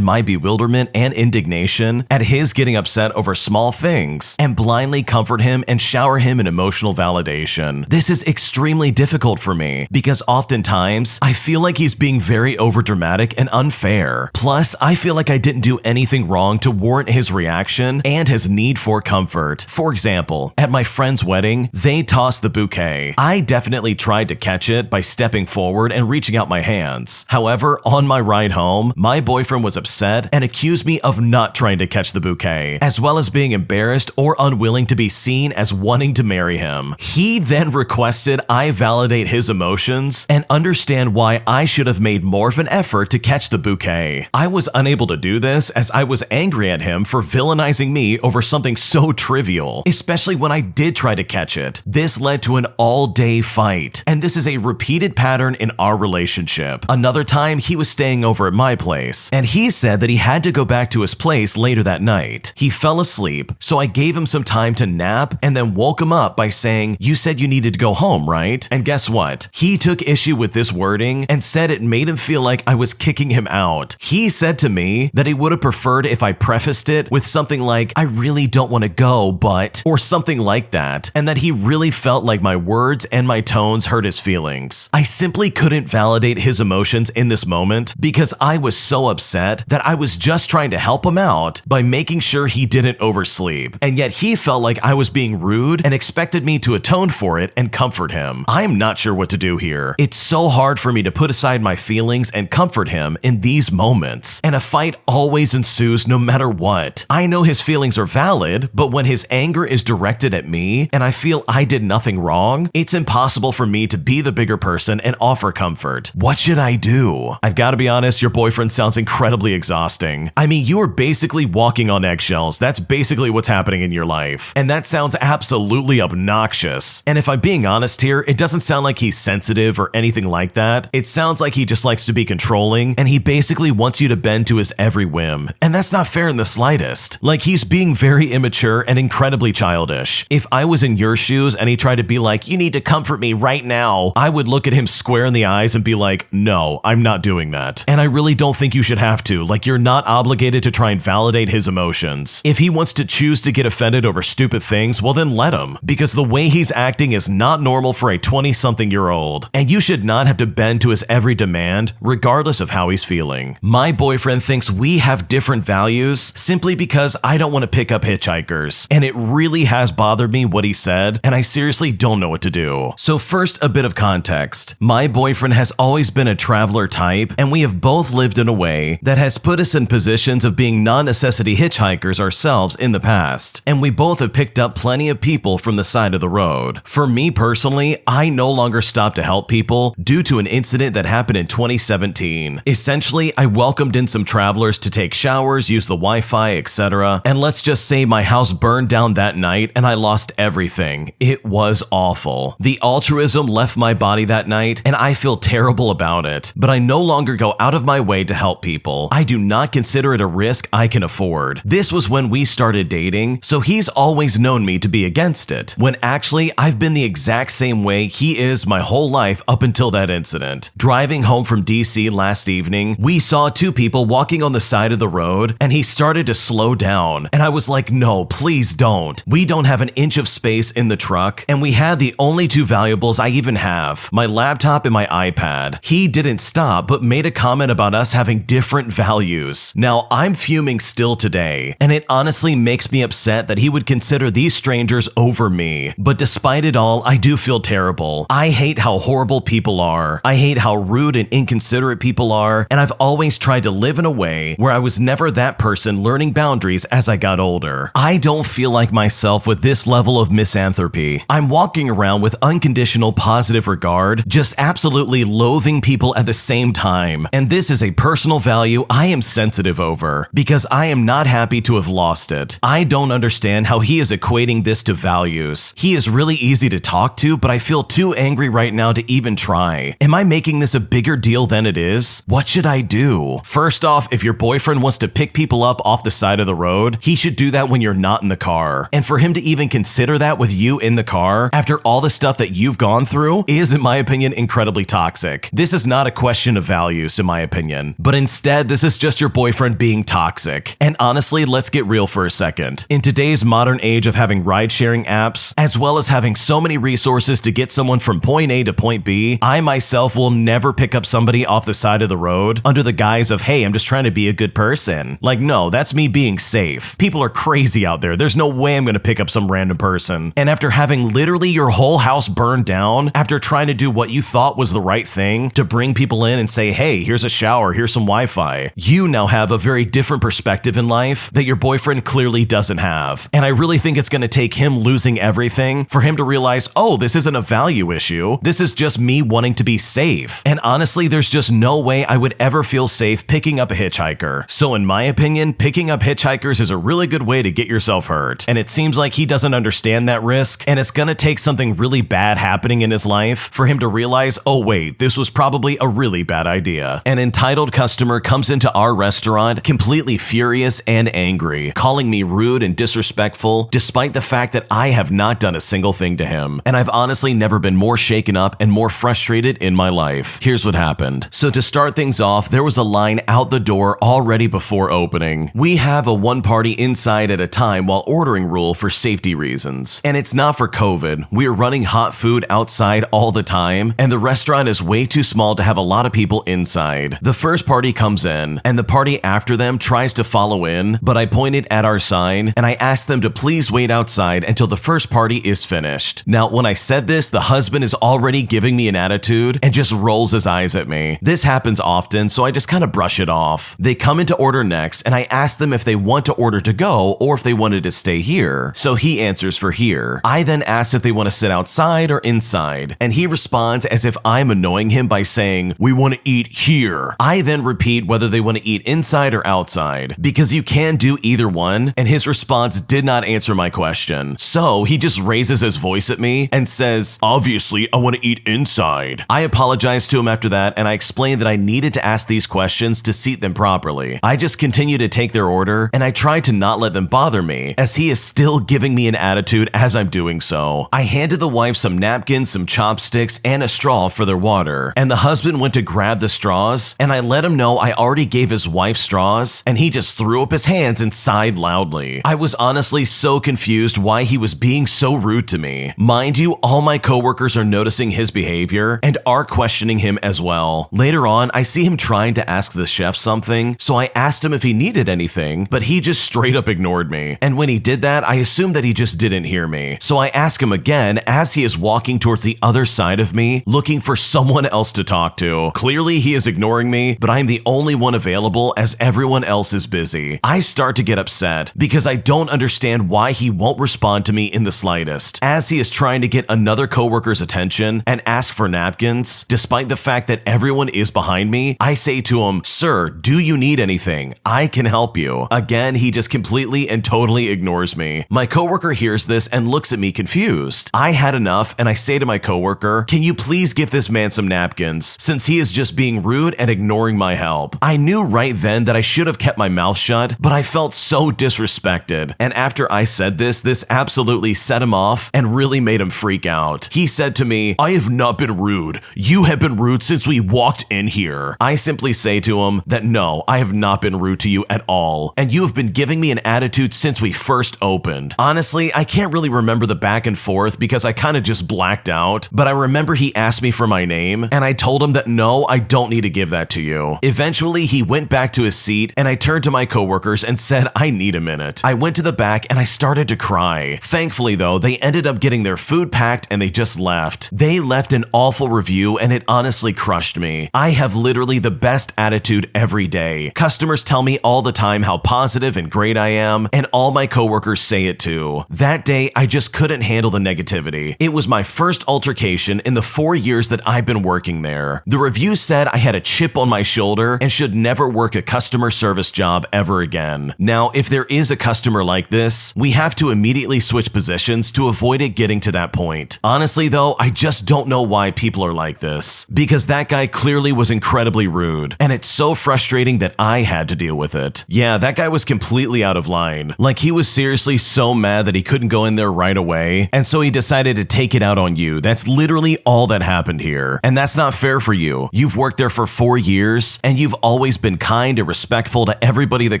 my bewilderment and indignation at his getting upset over small things and blindly comfort him and shower him in emotional validation. This is extremely difficult for me because oftentimes I feel like he's being very overdramatic and unfair. Plus, I feel like I didn't do anything wrong to warrant his reaction and his need for comfort. For example, at my friend's wedding, they tossed the bouquet. I definitely tried to catch it by stepping forward and reaching out my hands. However, on my ride home, my boyfriend was upset and accused me of not trying to catch the bouquet, as well as being embarrassed or unwilling to be seen as wanting to marry him. He then requested I validate his emotions and understand why I should have made more of an effort to catch the bouquet. I was unable to do this as I was angry at him for villainizing me over something so trivial, especially when I did try to catch it. This led to an all-day fight, and this is a repeated pattern in our relationship. Another time, he was staying over at my place, and he said that he had to go back to his place later that night. He fell asleep, so I gave him some time to nap and then woke him up by saying, "You said you needed to go home, right?" And guess what? He took issue with this wording and said it made him feel like I was kicking him out. He said to me that he would have preferred if I prefaced it with something like, "I really don't want to go, but," or something like that, and that he really felt like my words and my tones hurt his feelings. I simply couldn't validate his emotions in this moment because I was so upset that I was just trying to help him out by making sure he didn't oversleep, and yet he felt like I was being rude and expected me to atone for it and comfort him. I'm not sure what to do here. It's so hard for me to put aside my feelings and comfort him in these moments, and a fight always ensues no matter what. I know his feelings are valid, but when his anger is directed at me and I feel I did nothing wrong, it's impossible for me to be the bigger person and offer comfort. What should I do? I've got to be honest, your boyfriend sounds incredibly exhausting. I mean, you are basically walking on eggshells. That's basically what's happening in your life. And that sounds sounds absolutely obnoxious. And if I'm being honest here, it doesn't sound like he's sensitive or anything like that. It sounds like he just likes to be controlling, and he basically wants you to bend to his every whim. And that's not fair in the slightest. Like, he's being very immature and incredibly childish. If I was in your shoes and he tried to be like, you need to comfort me right now, I would look at him square in the eyes and be like, no, I'm not doing that. And I really don't think you should have to. Like, you're not obligated to try and validate his emotions. If he wants to choose to get offended over stupid things, well then let him. Because the way he's acting is not normal for a 20-something-year-old. And you should not have to bend to his every demand, regardless of how he's feeling. My boyfriend thinks we have different values simply because I don't want to pick up hitchhikers. And it really has bothered me what he said, and I seriously don't know what to do. So first, a bit of context. My boyfriend has always been a traveler type, and we have both lived in a way that has put us in positions of being non-necessity hitchhikers ourselves in the past. And we both have picked up plenty of people from the side of the road. For me personally, I no longer stop to help people due to an incident that happened in 2017. Essentially, I welcomed in some travelers to take showers, use the Wi-Fi, etc. And let's just say my house burned down that night and I lost everything. It was awful. The altruism left my body that night and I feel terrible about it. But I no longer go out of my way to help people. I do not consider it a risk I can afford. This was when we started dating, so he's always known me to be against it, when actually I've been the exact same way he is my whole life up until that incident. Driving home from DC last evening, we saw two people walking on the side of the road and he started to slow down. And I was like, no, please don't. We don't have an inch of space in the truck and we had the only two valuables I even have, my laptop and my iPad. He didn't stop but made a comment about us having different values. Now, I'm fuming still today, and it honestly makes me upset that he would consider these strangers over me. But despite it all, I do feel terrible. I hate how horrible people are. I hate how rude and inconsiderate people are, and I've always tried to live in a way where I was never that person learning boundaries as I got older. I don't feel like myself with this level of misanthropy. I'm walking around with unconditional positive regard, just absolutely loathing people at the same time. And this is a personal value I am sensitive over, because I am not happy to have lost it. I don't understand how he is equating this to values. He is really easy to talk to, but I feel too angry right now to even try. Am I making this a bigger deal than it is? What should I do? First off, if your boyfriend wants to pick people up off the side of the road, he should do that when you're not in the car. And for him to even consider that with you in the car, after all the stuff that you've gone through, is, in my opinion, incredibly toxic. This is not a question of values, in my opinion, but instead, this is just your boyfriend being toxic. And honestly, let's get real for a second. In today's modern age of having ride-sharing apps, as well as having so many resources to get someone from point A to point B, I myself will never pick up somebody off the side of the road under the guise of, hey, I'm just trying to be a good person. Like, no, that's me being safe. People are crazy out there. There's no way I'm gonna pick up some random person. And after having literally your whole house burned down, after trying to do what you thought was the right thing to bring people in and say, hey, here's a shower, here's some Wi-Fi, you now have a very different perspective in life that your boyfriend clearly doesn't have. And I really think it's gonna take him losing everything for him to realize, oh, this isn't a value issue. This is just me wanting to be safe. And honestly, there's just no way I would ever feel safe picking up a hitchhiker. So in my opinion, picking up hitchhikers is a really good way to get yourself hurt. And it seems like he doesn't understand that risk, and it's gonna take something really bad happening in his life for him to realize, oh wait, this was probably a really bad idea. An entitled customer comes into our restaurant completely furious and angry, calling me rude and disrespectful, despite the fact that I have not done a single thing to him. And I've honestly never been more shaken up and more frustrated in my life. Here's what happened. So to start things off, there was a line out the door already before opening. We have a one party inside at a time while ordering rule for safety reasons. And it's not for COVID. We are running hot food outside all the time, and the restaurant is way too small to have a lot of people inside. The first party comes in, and the party after them tries to follow in, but I pointed at our sign, and I asked them to please wait outside until the first party is finished. Now, when I said this, the husband is already giving me an attitude and just rolls his eyes at me. This happens often, so I just kind of brush it off. They come in to order next, and I ask them if they want to order to go or if they wanted to stay here. So he answers for here. I then ask if they want to sit outside or inside, and he responds as if I'm annoying him by saying, we want to eat here. I then repeat whether they want to eat inside or outside, because you can do either one, and his response did not answer my question. question. So he just raises his voice at me and says, "Obviously, I want to eat inside." I apologized to him after that, and I explained that I needed to ask these questions to seat them properly. I just continued to take their order, and I tried to not let them bother me, as he is still giving me an attitude as I'm doing so. I handed the wife some napkins, some chopsticks, and a straw for their water, and the husband went to grab the straws, and I let him know I already gave his wife straws, and he just threw up his hands and sighed loudly. I was honestly so confused why he was being so rude to me. Mind you, all my coworkers are noticing his behavior and are questioning him as well. Later on, I see him trying to ask the chef something, so I asked him if he needed anything, but he just straight up ignored me. And when he did that, I assumed that he just didn't hear me. So I ask him again as he is walking towards the other side of me, looking for someone else to talk to. Clearly, he is ignoring me, but I'm the only one available as everyone else is busy. I start to get upset because I don't understand why he won't respond to me in the slightest, as he is trying to get another coworker's attention and ask for napkins. Despite the fact that everyone is behind me, I say to him, "Sir, do you need anything? I can help you." Again, he just completely and totally ignores me. My coworker hears this and looks at me confused. I had enough, and I say to my coworker, "Can you please give this man some napkins, since he is just being rude and ignoring my help?" I knew right then that I should have kept my mouth shut, but I felt so disrespected. And after I said this absolutely set him off and really made him freak out. He said to me, "I have not been rude. You have been rude since we walked in here." I simply say to him that no, I have not been rude to you at all, and you have been giving me an attitude since we first opened. Honestly, I can't really remember the back and forth because I kind of just blacked out, but I remember he asked me for my name, and I told him that no, I don't need to give that to you. Eventually, he went back to his seat, and I turned to my coworkers and said, "I need a minute." I went to the back and I started to cry. Thankfully though, they ended up getting their food packed and they just left. They left an awful review and it honestly crushed me. I have literally the best attitude every day. Customers tell me all the time how positive and great I am, and all my coworkers say it too. That day, I just couldn't handle the negativity. It was my first altercation in the 4 years that I've been working there. The review said I had a chip on my shoulder and should never work a customer service job ever again. Now, if there is a customer like this, we have to immediately switch positions to avoid it getting to that point. Honestly though, I just don't know why people are like this, because that guy clearly was incredibly rude, and it's so frustrating that I had to deal with it. Yeah, that guy was completely out of line. Like, he was seriously so mad that he couldn't go in there right away, and so he decided to take it out on you. That's literally all that happened here, and that's not fair for you. You've worked there for 4 years, and you've always been kind and respectful to everybody that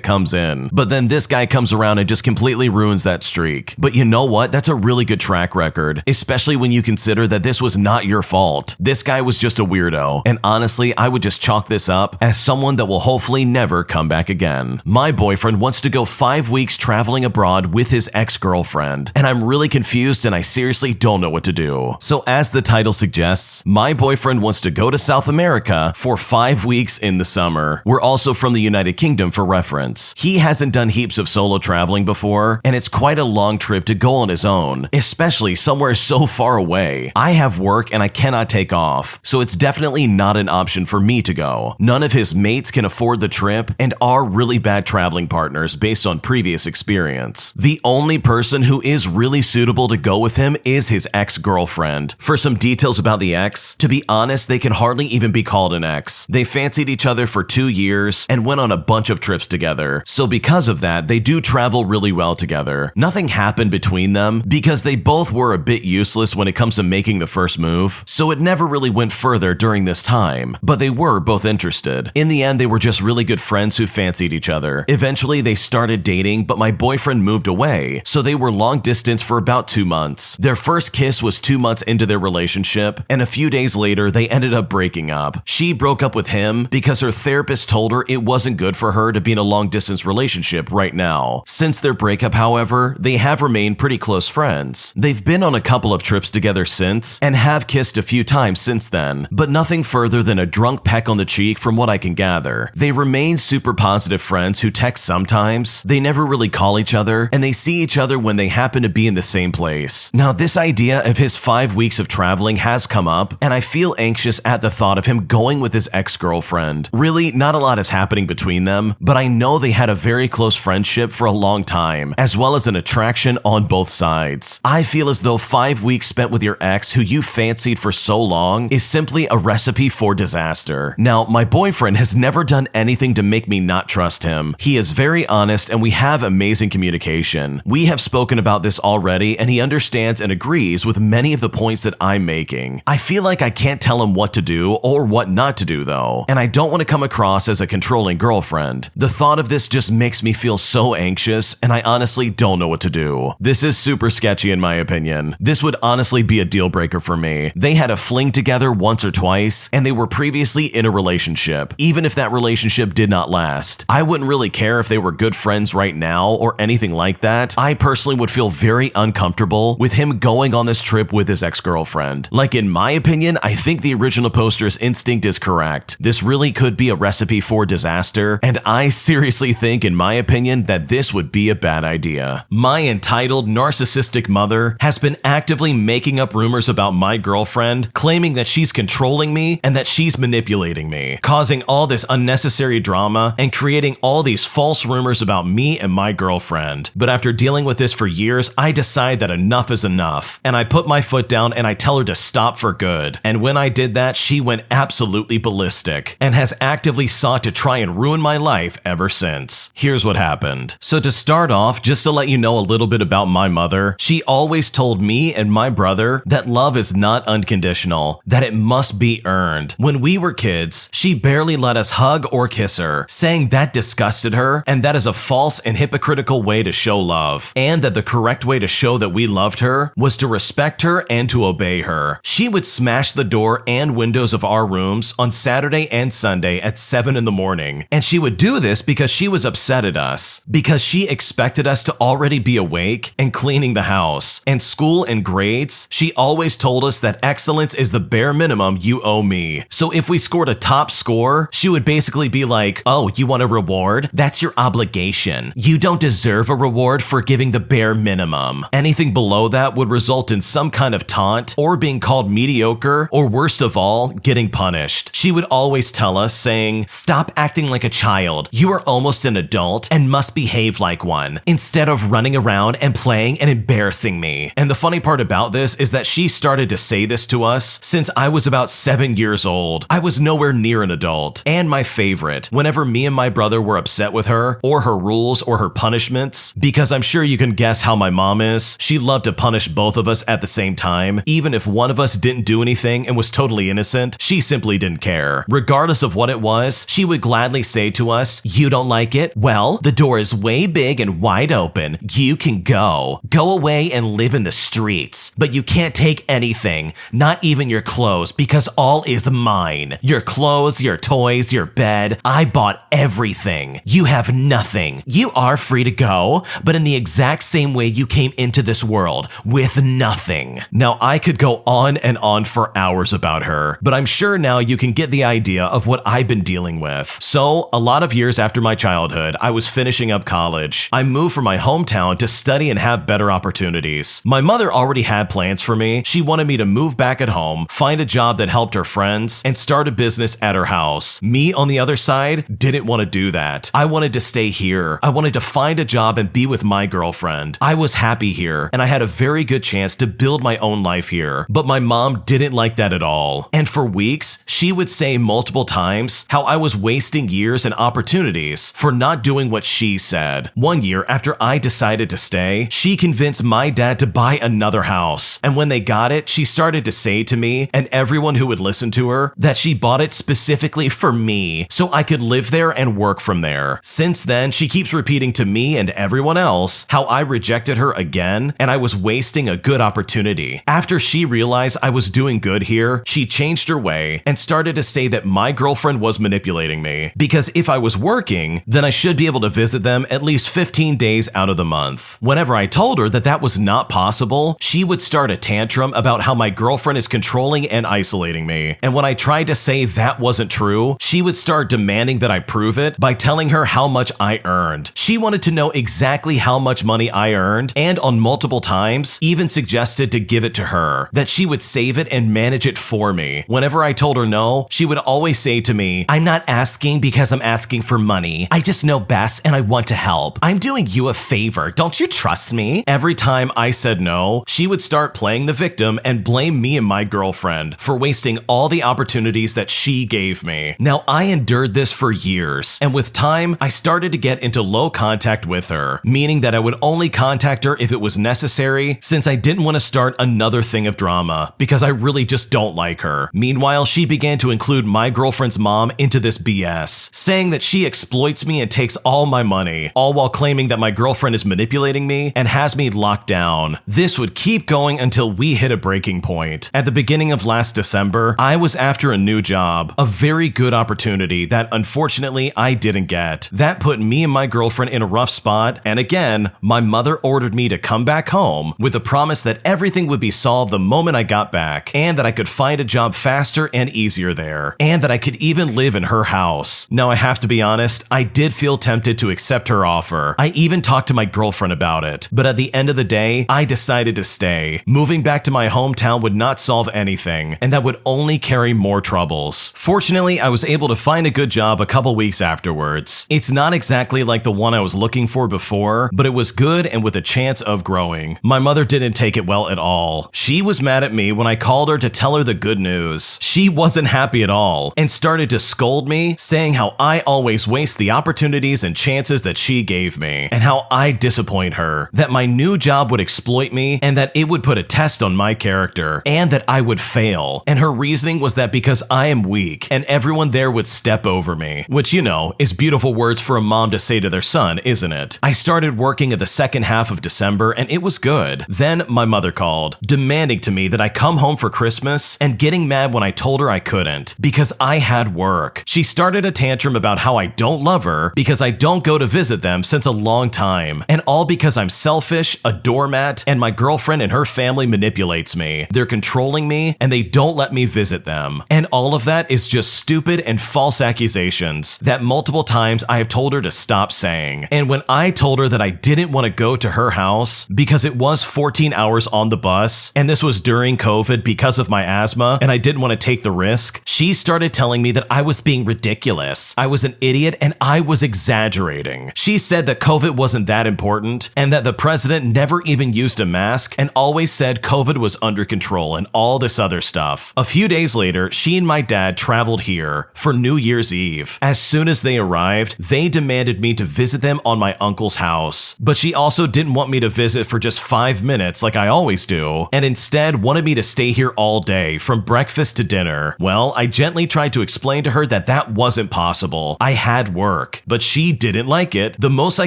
comes in, but then this guy comes around and just completely ruins that streak. But you know what? That's a really good track record, especially when you consider that this was not your fault. This guy was just a weirdo, and honestly, I would just chalk this up as someone that will hopefully never come back again. My boyfriend wants to go 5 weeks traveling abroad with his ex-girlfriend, and I'm really confused and I seriously don't know what to do. So as the title suggests, my boyfriend wants to go to South America for 5 weeks in the summer. We're also from the United Kingdom for reference. He hasn't done heaps of solo traveling before, and it's quite a long trip to go on his own, especially somewhere so far away. I have work and I cannot take off, so it's definitely not an option for me to go. None of his mates can afford the trip and are really bad traveling partners based on previous experience. The only person who is really suitable to go with him is his ex-girlfriend. For some details about the ex, to be honest, they can hardly even be called an ex. They fancied each other for 2 years and went on a bunch of trips together, so because of that, they do travel really well together. Nothing happened between them because they both were a bit useless when it comes to making the first move, so it never really went further during this time, but they were both interested. In the end, they were just really good friends who fancied each other. Eventually, they started dating, but my boyfriend moved away, so they were long distance for about 2 months. Their first kiss was 2 months into their relationship, and a few days later, they ended up breaking up. She broke up with him because her therapist told her it wasn't good for her to be in a long distance relationship right now. Since their breakup, however, they have remained pretty close friends. They've been on a couple of trips together since, and have kissed a few times since then, but nothing further than a drunk peck on the cheek from what I can gather. They remain super positive friends who text sometimes, they never really call each other, and they see each other when they happen to be in the same place. Now, this idea of his 5 weeks of traveling has come up, and I feel anxious at the thought of him going with his ex-girlfriend. Really, not a lot is happening between them, but I know they had a very close friendship for a long time, as well as an attractive attraction on both sides. I feel as though 5 weeks spent with your ex who you fancied for so long is simply a recipe for disaster. Now, my boyfriend has never done anything to make me not trust him. He is very honest and we have amazing communication. We have spoken about this already and he understands and agrees with many of the points that I'm making. I feel like I can't tell him what to do or what not to do though, and I don't want to come across as a controlling girlfriend. The thought of this just makes me feel so anxious and I honestly don't know what to do. This is super sketchy in my opinion. This would honestly be a deal breaker for me. They had a fling together once or twice and they were previously in a relationship. Even if that relationship did not last, I wouldn't really care if they were good friends right now or anything like that. I personally would feel very uncomfortable with him going on this trip with his ex-girlfriend. Like in my opinion, I think the original poster's instinct is correct. This really could be a recipe for disaster, and I seriously think, in my opinion, that this would be a bad idea. My entitled, narcissistic mother has been actively making up rumors about my girlfriend, claiming that she's controlling me and that she's manipulating me, causing all this unnecessary drama and creating all these false rumors about me and my girlfriend. But after dealing with this for years, I decide that enough is enough, and I put my foot down and I tell her to stop for good. And when I did that, she went absolutely ballistic and has actively sought to try and ruin my life ever since. Here's what happened. So to start off, just to let you know a little bit about my mother, she always told me and my brother that love is not unconditional, that it must be earned. When we were kids, she barely let us hug or kiss her, saying that disgusted her and that is a false and hypocritical way to show love, and that the correct way to show that we loved her was to respect her and to obey her. She would smash the door and windows of our rooms on Saturday and Sunday at 7 in the morning, and she would do this because she was upset at us, because she expected us to already be awake and cleaning the house. And school and grades, she always told us that excellence is the bare minimum you owe me. So if we scored a top score, she would basically be like, oh, you want a reward? That's your obligation. You don't deserve a reward for giving the bare minimum. Anything below that would result in some kind of taunt or being called mediocre, or worst of all, getting punished. She would always tell us, saying, stop acting like a child. You are almost an adult and must behave like one, instead of running around and playing and embarrassing me. And the funny part about this is that she started to say this to us since I was about 7 years old. I was nowhere near an adult. And my favorite, whenever me and my brother were upset with her, or her rules or her punishments, because I'm sure you can guess how my mom is, she loved to punish both of us at the same time. Even if one of us didn't do anything and was totally innocent, she simply didn't care. Regardless of what it was, she would gladly say to us, you don't like it? Well, the door is way big and wide open. You can go. Go away and live in the streets. But you can't take anything, not even your clothes, because all is mine. Your clothes, your toys, your bed. I bought everything. You have nothing. You are free to go, but in the exact same way you came into this world, with nothing. Now, I could go on and on for hours about her, but I'm sure now you can get the idea of what I've been dealing with. So, a lot of years after my childhood, I was finishing up college. I moved from my hometown to study and have better opportunities. My mother already had plans for me. She wanted me to move back at home, find a job that helped her friends, and start a business at her house. Me, on the other side, didn't want to do that. I wanted to stay here. I wanted to find a job and be with my girlfriend. I was happy here, and I had a very good chance to build my own life here. But my mom didn't like that at all. And for weeks, she would say multiple times how I was wasting years and opportunities for not doing what she said. One year, after I decided to stay, she convinced my dad to buy another house. And when they got it, she started to say to me and everyone who would listen to her that she bought it specifically for me, so I could live there and work from there. Since then, she keeps repeating to me and everyone else how I rejected her again and I was wasting a good opportunity. After she realized I was doing good here, she changed her way and started to say that my girlfriend was manipulating me, because if I was working, then I should be able to visit them at least 15 days out of the month. Whenever I told her that that was not possible, she would start a tantrum about how my girlfriend is controlling and isolating me. And when I tried to say that wasn't true, she would start demanding that I prove it by telling her how much I earned. She wanted to know exactly how much money I earned, and on multiple times even suggested to give it to her, that she would save it and manage it for me. Whenever I told her no, she would always say to me, I'm not asking because I'm asking for money. I just know best and I want to help. I'm doing you a favor. Don't don't you trust me? Every time I said no, she would start playing the victim and blame me and my girlfriend for wasting all the opportunities that she gave me. Now, I endured this for years, and with time, I started to get into low contact with her, meaning that I would only contact her if it was necessary, since I didn't want to start another thing of drama, because I really just don't like her. Meanwhile, she began to include my girlfriend's mom into this BS, saying that she exploits me and takes all my money, all while claiming that my girlfriend is manipulating me and has me locked down. This would keep going until we hit a breaking point. At the beginning of last December, I was after a new job, a very good opportunity that unfortunately I didn't get. That put me and my girlfriend in a rough spot, and again, my mother ordered me to come back home with the promise that everything would be solved the moment I got back, and that I could find a job faster and easier there, and that I could even live in her house. Now, I have to be honest, I did feel tempted to accept her offer. I even talked to my girlfriend about it, but at the end of the day, I decided to stay. Moving back to my hometown would not solve anything, and that would only carry more troubles. Fortunately, I was able to find a good job a couple weeks afterwards. It's not exactly like the one I was looking for before, but it was good and with a chance of growing. My mother didn't take it well at all. She was mad at me when I called her to tell her the good news. She wasn't happy at all and started to scold me, saying how I always waste the opportunities and chances that she gave me, and how I disappoint her, that my new job would exploit me, and that it would put a test on my character, and that I would fail. And her reasoning was that because I am weak, and everyone there would step over me, which, you know, is beautiful words for a mom to say to their son, isn't it? I started working at the second half of December, and it was good. Then my mother called, demanding to me that I come home for Christmas, and getting mad when I told her I couldn't, because I had work. She started a tantrum about how I don't love her because I don't go to visit them since a long time, and all because I'm selfish, a doormat, and my girlfriend and her family manipulates me. They're controlling me, and they don't let me visit them. And all of that is just stupid and false accusations that multiple times I have told her to stop saying. And when I told her that I didn't want to go to her house because it was 14 hours on the bus, and this was during COVID because of my asthma, and I didn't want to take the risk, she started telling me that I was being ridiculous. I was an idiot and I was exaggerating. She said that COVID wasn't that important, and that the president never even used a mask and always said COVID was under control and all this other stuff. A few days later, she and my dad traveled here for New Year's Eve. As soon as they arrived, they demanded me to visit them on my uncle's house. But she also didn't want me to visit for just 5 minutes like I always do, and instead wanted me to stay here all day from breakfast to dinner. Well, I gently tried to explain to her that that wasn't possible. I had work, but she didn't like it. The most I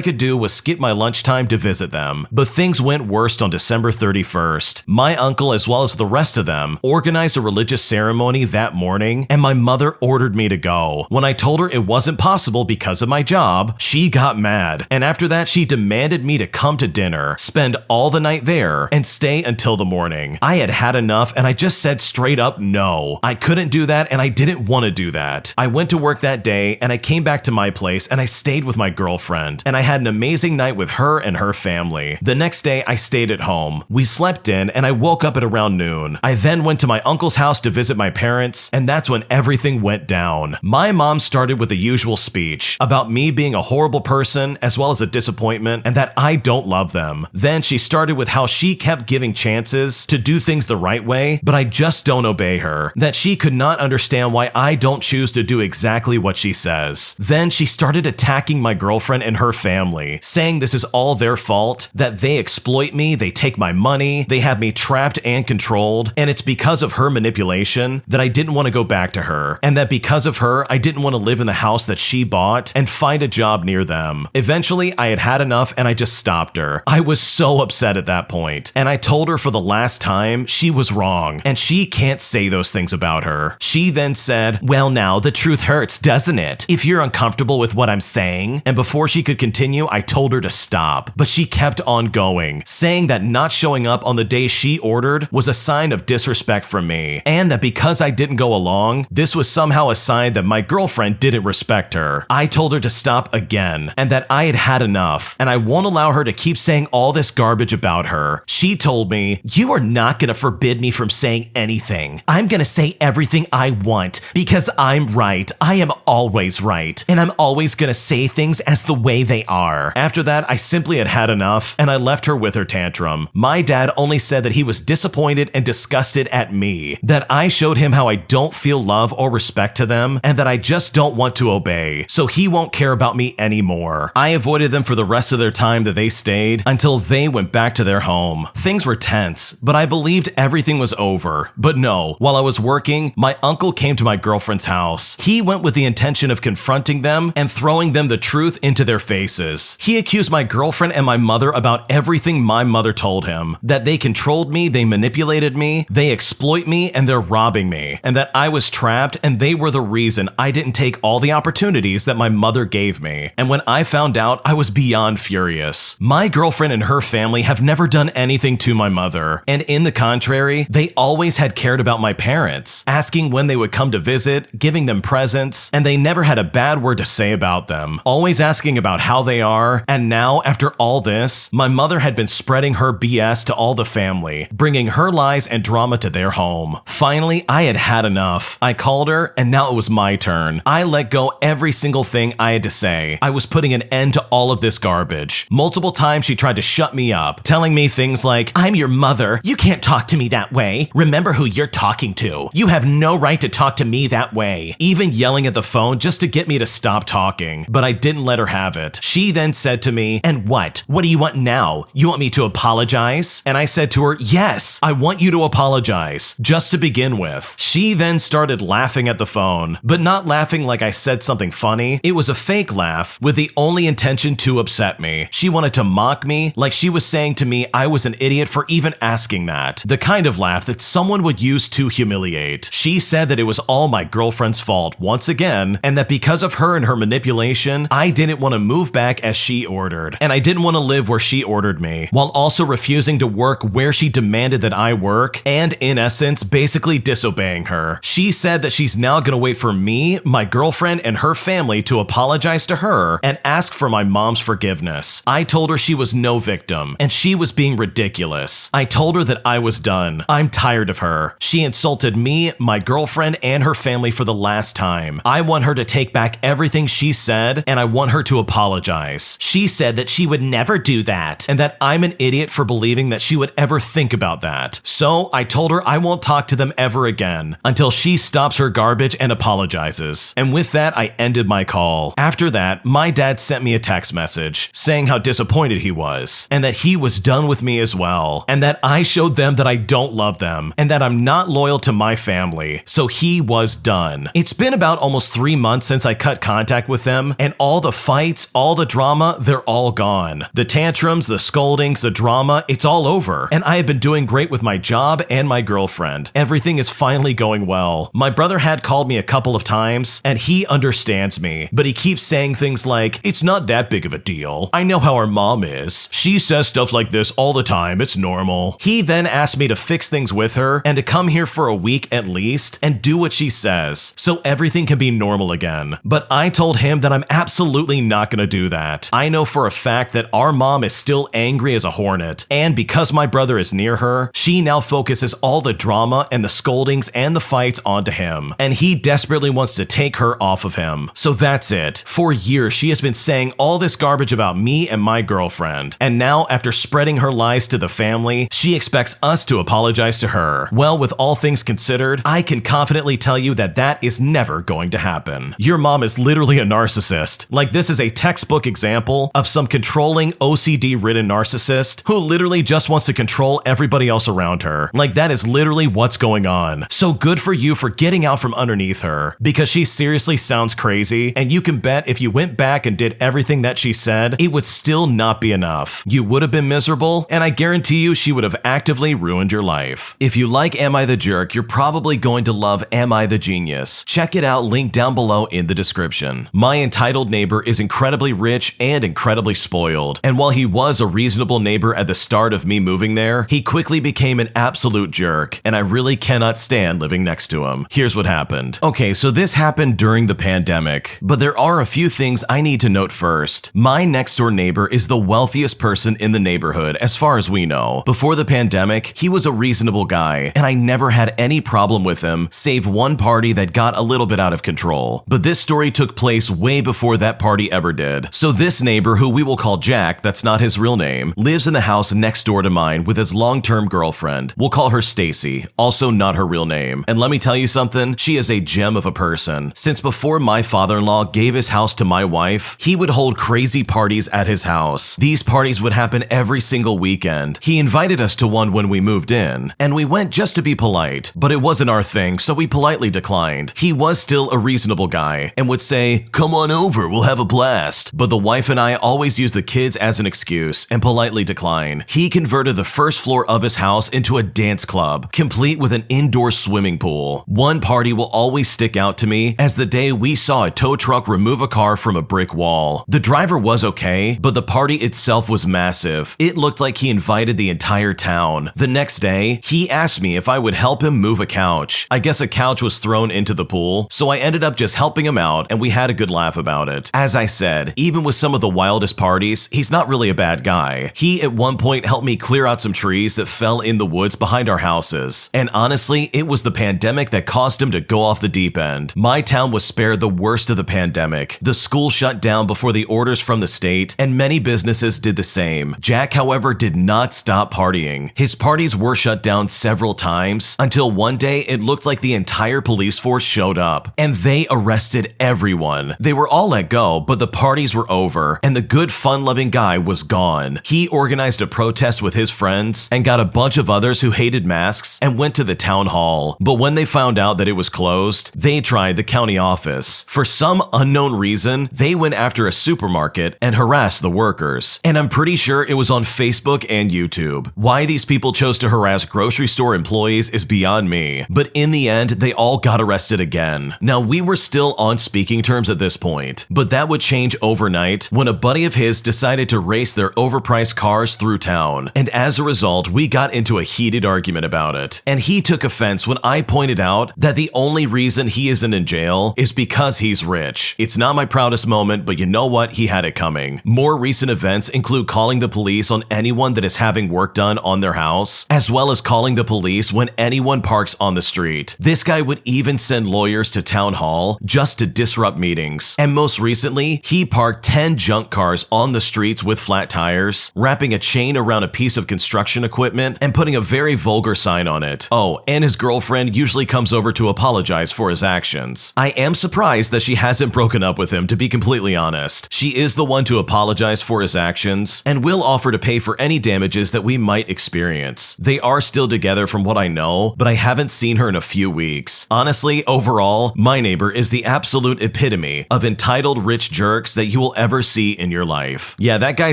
could do was skip my lunchtime to visit them. But things went worse on December 31st. My uncle, as well as the rest of them, organized a religious ceremony that morning, and my mother ordered me to go. When I told her it wasn't possible because of my job, she got mad, and after that she demanded me to come to dinner, spend all the night there, and stay until the morning. I had had enough, and I just said straight up no. I couldn't do that, and I didn't want to do that. I went to work that day, and I came back to my place, and I stayed with my girlfriend, and I had an amazing night with her and her family. The next day, I stayed at home. We slept in, and I woke up at around noon. I then went to my uncle's house to visit my parents, and that's when everything went down. My mom started with the usual speech about me being a horrible person, as well as a disappointment, and that I don't love them. Then she started with how she kept giving chances to do things the right way, but I just don't obey her. That she could not understand why I don't choose to do exactly what she says. Then she started attacking my girlfriend and her family, saying this is all their fault, that they exploit me, they take my money, they have me trapped and controlled, and it's because of her manipulation that I didn't want to go back to her, and that because of her, I didn't want to live in the house that she bought and find a job near them. Eventually, I had had enough and I just stopped her. I was so upset at that point, and I told her for the last time she was wrong, and she can't say those things about her. She then said, "Well, now, the truth hurts, doesn't it? If you're uncomfortable with what I'm saying." And before she could continue, I told her to stop, but she kept on going, saying that not showing up on the day she ordered was a sign of disrespect from me, and that because I didn't go along, this was somehow a sign that my girlfriend didn't respect her. I told her to stop again, and that I had had enough, and I won't allow her to keep saying all this garbage about her. She told me, "You are not gonna forbid me from saying anything. I'm gonna say everything I want because I'm right. I am always right, and I'm always gonna say things as the way they are." After that, I simply simply had had enough and I left her with her tantrum. My dad only said that he was disappointed and disgusted at me, that I showed him how I don't feel love or respect to them, and that I just don't want to obey, so he won't care about me anymore. I avoided them for the rest of their time that they stayed until they went back to their home. Things were tense, but I believed everything was over. But no, while I was working, my uncle came to my girlfriend's house. He went with the intention of confronting them and throwing them the truth into their faces. He accused my girlfriend and my mother about everything my mother told him, that they controlled me, they manipulated me, they exploit me, and they're robbing me, and that I was trapped and they were the reason I didn't take all the opportunities that my mother gave me. And when I found out, I was beyond furious. My girlfriend and her family have never done anything to my mother, and in the contrary, they always had cared about my parents, asking when they would come to visit, giving them presents, and they never had a bad word to say about them, always asking about how they are. And now, after all this, my mother had been spreading her BS to all the family, bringing her lies and drama to their home. Finally, I had had enough. I called her, and now it was my turn. I let go every single thing I had to say. I was putting an end to all of this garbage. Multiple times she tried to shut me up, telling me things like, "I'm your mother. You can't talk to me that way. Remember who you're talking to. You have no right to talk to me that way." Even yelling at the phone just to get me to stop talking, but I didn't let her have it. She then said to me, "And what? What do you want now? You want me to apologize?" And I said to her, "Yes, I want you to apologize, just to begin with." She then started laughing at the phone, but not laughing like I said something funny. It was a fake laugh with the only intention to upset me. She wanted to mock me, like she was saying to me I was an idiot for even asking that. The kind of laugh that someone would use to humiliate. She said that it was all my girlfriend's fault once again, and that because of her and her manipulation, I didn't want to move back as she ordered, and I didn't want to live where she ordered me, while also refusing to work where she demanded that I work, and in essence, basically disobeying her. She said that she's now gonna wait for me, my girlfriend, and her family to apologize to her and ask for my mom's forgiveness. I told her she was no victim, and she was being ridiculous. I told her that I was done. I'm tired of her. She insulted me, my girlfriend, and her family for the last time. I want her to take back everything she said, and I want her to apologize. She said that she would never do that, and that I'm an idiot for believing that she would ever think about that. So I told her I won't talk to them ever again until she stops her garbage and apologizes. And with that, I ended my call. After that, my dad sent me a text message saying how disappointed he was, and that he was done with me as well, and that I showed them that I don't love them, and that I'm not loyal to my family, so he was done. It's been about almost 3 months since I cut contact with them, and all the fights, all the drama, they're all gone. The tantrums, the scoldings, the drama, it's all over, and I have been doing great with my job and my girlfriend. Everything is finally going well. My brother had called me a couple of times, and he understands me, but he keeps saying things like, "It's not that big of a deal. I know how our mom is. She says stuff like this all the time. It's normal." He then asked me to fix things with her and to come here for a week at least and do what she says so everything can be normal again. But I told him that I'm absolutely not gonna do that. I know for a fact that our mom is still angry as a hornet, and because my brother is near her, she now focuses all the drama and the scoldings and the fights onto him, and he desperately wants to take her off of him. So that's it. For years, she has been saying all this garbage about me and my girlfriend, and now after spreading her lies to the family, she expects us to apologize to her. Well, with all things considered, I can confidently tell you that that is never going to happen. Your mom is literally a narcissist. Like, this is a textbook example of some controlling, OCD-ridden narcissist who literally just wants to control everybody else around her. Like, that is literally what's going on. So good for you for getting out from underneath her, because she seriously sounds crazy, and you can bet if you went back and did everything that she said, it would still not be enough. You would have been miserable, and I guarantee you she would have actively ruined your life. If you like Am I the Jerk, you're probably going to love Am I the Genius. Check it out, linked down below in the description. My entitled neighbor is incredibly rich and incredibly spoiled, and while he was a reasonable neighbor at the start of me moving there, he quickly became an absolute jerk, and I really cannot stand living next to him. Here's what happened. Okay, so this happened during the pandemic, but there are a few things I need to note first. My next door neighbor is the wealthiest person in the neighborhood as far as we know. Before the pandemic, he was a reasonable guy, and I never had any problem with him, save one party that got a little bit out of control. But this story took place way before that party ever did. So this neighbor, who we will call call Jack, that's not his real name, lives in the house next door to mine with his long-term girlfriend. We'll call her Stacy, also not her real name. And let me tell you something, she is a gem of a person. Since before my father-in-law gave his house to my wife, he would hold crazy parties at his house. These parties would happen every single weekend. He invited us to one when we moved in, and we went just to be polite, but it wasn't our thing, so we politely declined. He was still a reasonable guy and would say, "Come on over, we'll have a blast." But the wife and I always use the kids as an excuse and politely decline. He converted the first floor of his house into a dance club, complete with an indoor swimming pool. One party will always stick out to me as the day we saw a tow truck remove a car from a brick wall. The driver was okay, but the party itself was massive. It looked like he invited the entire town. The next day, he asked me if I would help him move a couch. I guess a couch was thrown into the pool, so I ended up just helping him out and we had a good laugh about it. As I said, even with some of the wildest parties, he's not really a bad guy. He at one point helped me clear out some trees that fell in the woods behind our houses. And honestly, it was the pandemic that caused him to go off the deep end. My town was spared the worst of the pandemic. The school shut down before the orders from the state, and many businesses did the same. Jack, however, did not stop partying. His parties were shut down several times until one day it looked like the entire police force showed up, and they arrested everyone. They were all let go, but the parties were over, and the good fun-loving guy was gone. He organized a protest with his friends and got a bunch of others who hated masks and went to the town hall. But when they found out that it was closed, they tried the county office. For some unknown reason, they went after a supermarket and harassed the workers. And I'm pretty sure it was on Facebook and YouTube. Why these people chose to harass grocery store employees is beyond me. But in the end, they all got arrested again. Now, we were still on speaking terms at this point, but that would change overnight when a buddy of his decided to race their overpriced cars through town. And as a result, we got into a heated argument about it. And he took offense when I pointed out that the only reason he isn't in jail is because he's rich. It's not my proudest moment, but you know what? He had it coming. More recent events include calling the police on anyone that is having work done on their house, as well as calling the police when anyone parks on the street. This guy would even send lawyers to town hall just to disrupt meetings. And most recently, he parked 10 junk cars on the streets with flat tires, wrapping a chain around a piece of construction equipment and putting a very vulgar sign on it. Oh, and his girlfriend usually comes over to apologize for his actions. I am surprised that she hasn't broken up with him, to be completely honest. She is the one to apologize for his actions and will offer to pay for any damages that we might experience. They are still together from what I know, but I haven't seen her in a few weeks. Honestly, overall, my neighbor is the absolute epitome of entitled rich jerks that you will ever see in your life. Yeah, that guy